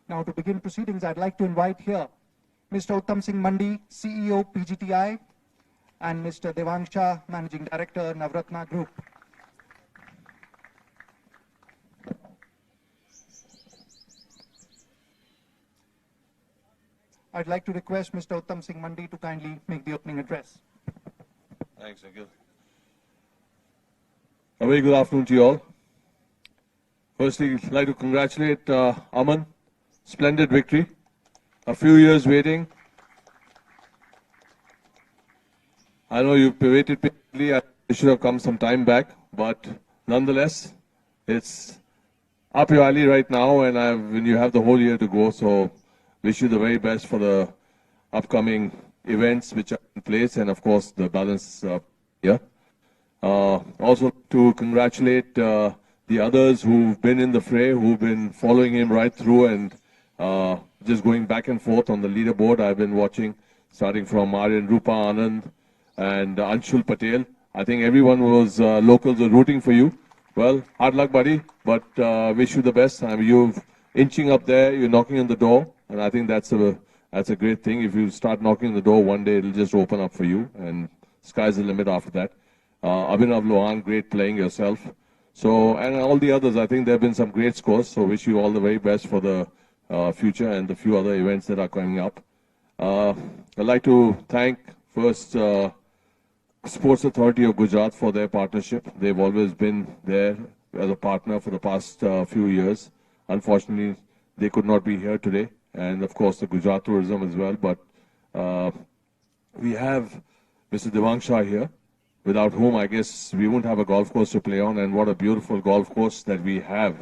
Now, to begin proceedings, I'd like to invite here Mr. Uttam Singh Mandi, CEO, PGTI, and Mr. Devang Shah, Managing Director, Navratna Group. I'd like to request Mr. Uttam Singh Mandi to kindly make the opening address. Thanks, Nikhil. A very good afternoon to you all. Firstly, I'd like to congratulate Aman. Splendid victory. A few years waiting. I know you've waited patiently. I should have come some time back, but nonetheless, it's up your alley right now, and when you have the whole year to go, so wish you the very best for the upcoming events which are in place, and of course the balance here. Also to congratulate the others who've been in the fray, who've been following him right through, and just going back and forth on the leaderboard. I've been watching, starting from Aryan Rupa Anand and Anshul Patel. I think everyone was locals were rooting for you. Well, hard luck, buddy, but wish you the best. I mean, you're inching up there, you're knocking on the door, and I think that's a great thing. If you start knocking on the door, one day it'll just open up for you, and sky's the limit after that. Abhinav Lohan, great playing yourself. So, and all the others, I think there have been some great scores, so wish you all the very best for the future and the few other events that are coming up. I'd like to thank first Sports Authority of Gujarat for their partnership. They've always been there as a partner for the past few years. Unfortunately, they could not be here today, and of course the Gujarat Tourism as well, but we have Mr. Devang Shah here, without whom I guess we wouldn't have a golf course to play on, and what a beautiful golf course that we have.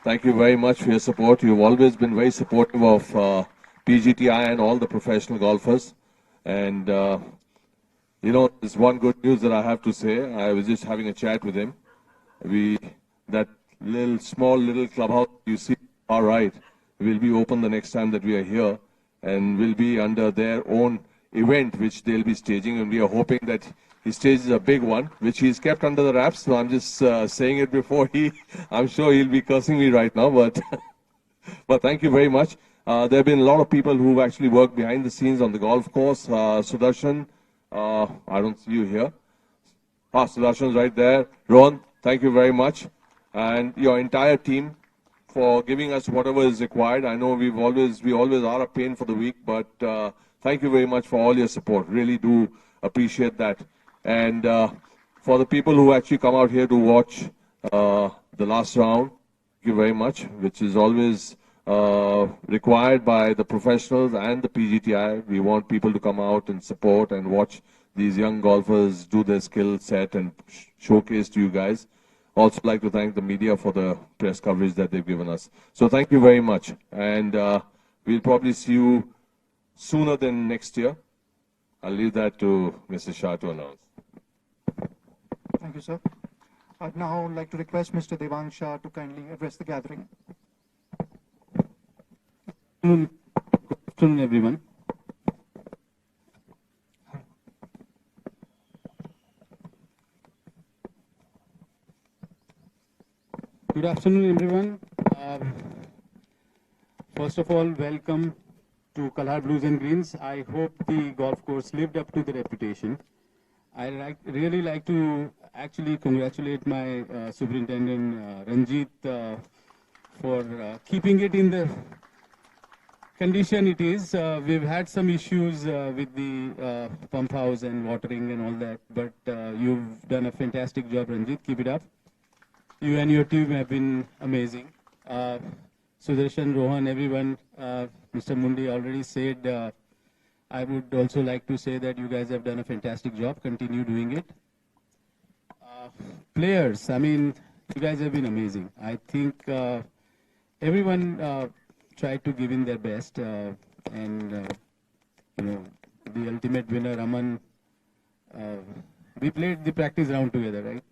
Thank you very much for your support. You've always been very supportive of PGTI and all the professional golfers. And, you know, there's one good news that I have to say. I was just having a chat with him. That small little clubhouse you see, all right, will be open the next time that we are here, and will be under their own event, which they'll be staging. And we are hoping that he stages a big one, which he's kept under the wraps. So I'm just saying it before I'm sure he'll be cursing me right now, but, but thank you very much. There have been a lot of people who've actually worked behind the scenes on the golf course. Sudarshan, I don't see you here. Sudarshan's right there. Ron, thank you very much. And your entire team for giving us whatever is required. I know we always are a pain for the week, but thank you very much for all your support. Really do appreciate that. And for the people who actually come out here to watch the last round, thank you very much, which is always required by the professionals and the PGTI. We want people to come out and support and watch these young golfers do their skill set and showcase to you guys. Also like to thank the media for the press coverage that they've given us. So thank you very much. And we'll probably see you sooner than next year. I'll leave that to Mr. Shah to announce. Thank you, sir. I'd now like to request Mr. Devang Shah to kindly address the gathering. Good afternoon, everyone. Good afternoon, everyone. First of all, welcome to Kalhar Blues and Greens. I hope the golf course lived up to the reputation. I really like to actually congratulate my superintendent Ranjit for keeping it in the condition it is. We've had some issues with the pump house and watering and all that, but you've done a fantastic job, Ranjit. Keep it up. You and your team have been amazing. Sudarshan, Rohan, everyone, Mr. Mundi already said, I would also like to say that you guys have done a fantastic job. Continue doing it. Players, I mean, you guys have been amazing. I think everyone tried to give in their best, and you know, the ultimate winner, Aman, we played the practice round together, right?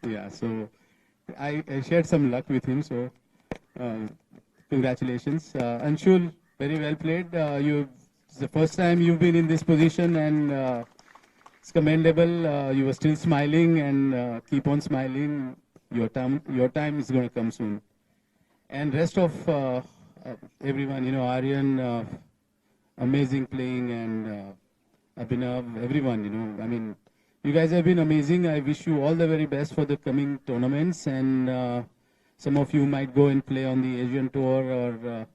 Yeah, so I shared some luck with him, so congratulations. Anshul, very well played. It's the first time you've been in this position, and it's commendable. You were still smiling, and keep on smiling. Your time is going to come soon. And rest of everyone, Aryan, amazing playing, and Abhinav, everyone, I mean, you guys have been amazing. I wish you all the very best for the coming tournaments, and some of you might go and play on the Asian tour or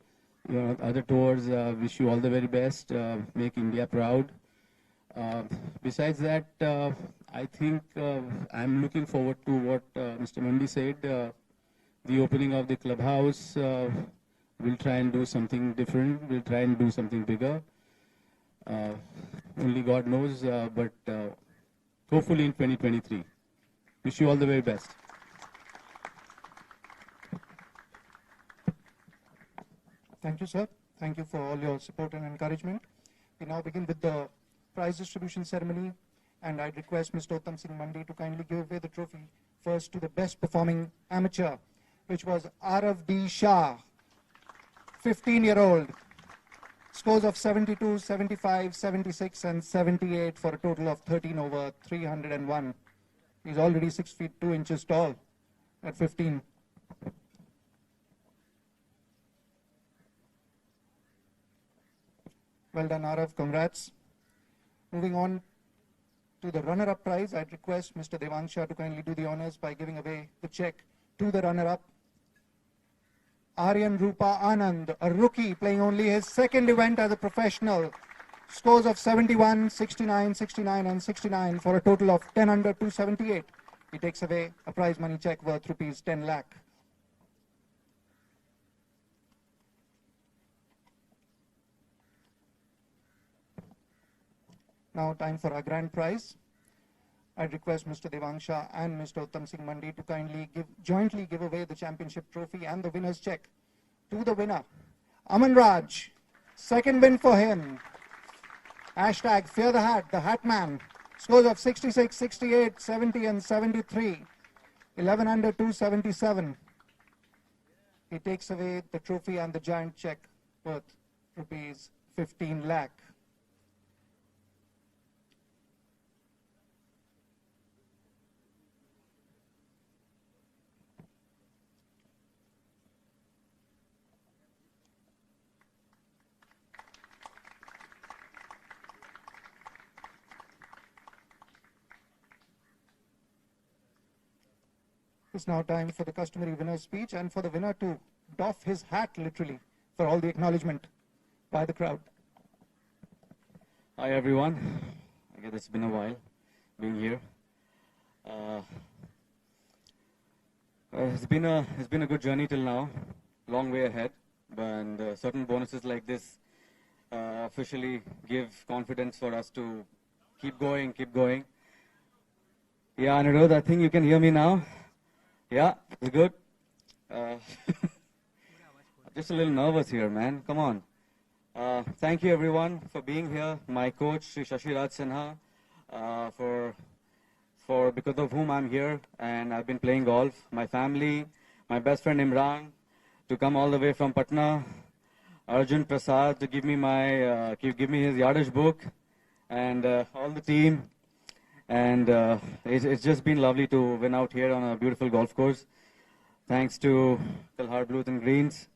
other tours. Wish you all the very best. Make India proud. Besides that, I think I'm looking forward to what Mr. Mandi said. The opening of the clubhouse. We'll try and do something different. We'll try and do something bigger. Only God knows, but hopefully in 2023. Wish you all the very best. Thank you, sir. Thank you for all your support and encouragement. We now begin with the prize distribution ceremony, and I'd request Mr. Uttam Singh Mandi to kindly give away the trophy first to the best performing amateur, which was Arav D. Shah, 15-year-old. Scores of 72, 75, 76, and 78 for a total of 13 over 301. He's already 6 feet 2 inches tall at 15. Well done, Arav. Congrats. Moving on to the runner-up prize, I'd request Mr. Devansha to kindly do the honors by giving away the check to the runner-up. Aryan Rupa Anand, a rookie playing only his second event as a professional. Scores of 71, 69, 69, and 69 for a total of 10 under 278. He takes away a prize money check worth rupees 10 lakh. Now time for our grand prize. I'd request Mr. Devansha and Mr. Uttam Singh Mandi to kindly jointly give away the championship trophy and the winner's check to the winner, Aman Raj. Second win for him. Hashtag Fear the Hat Man. Scores of 66, 68, 70, and 73. 11 under 277. He takes away the trophy and the giant check worth rupees 15 lakh. It's now time for the customary winner's speech and for the winner to doff his hat, literally, for all the acknowledgement by the crowd. Hi, everyone. I guess it's been a while being here. It's been a good journey till now, long way ahead, and certain bonuses like this officially give confidence for us to keep going. Yeah, Anirudh, I think you can hear me now. Yeah, it's good. Just a little nervous here, man. Come on. Thank you, everyone, for being here. My coach, Sri Shashi Raj Sinha, because of whom I'm here, and I've been playing golf. My family, my best friend Imran, to come all the way from Patna. Arjun Prasad to give me his yardage book, and all the team. And it's just been lovely to win out here on a beautiful golf course. Thanks to Kalhar Blues and Greens,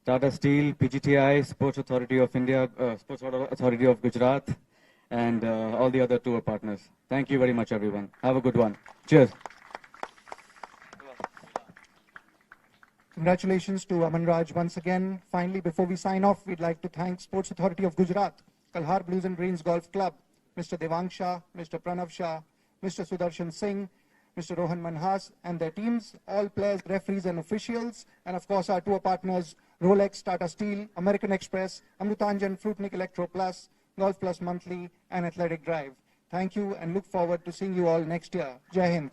Tata Steel, PGTI, Sports Authority of India, Sports Authority of Gujarat, and all the other tour partners. Thank you very much, everyone. Have a good one. Cheers. Congratulations to Aman Raj once again. Finally, before we sign off, we'd like to thank Sports Authority of Gujarat, Kalhar Blues and Greens Golf Club, Mr. Devansha, Mr. Pranav Shah, Mr. Sudarshan Singh, Mr. Rohan Manhas and their teams, all players, referees and officials, and of course our tour partners, Rolex, Tata Steel, American Express, Amrutanjan, Fruitnik Electro Plus, Golf Plus Monthly and Athletic Drive. Thank you and look forward to seeing you all next year. Jai Hind.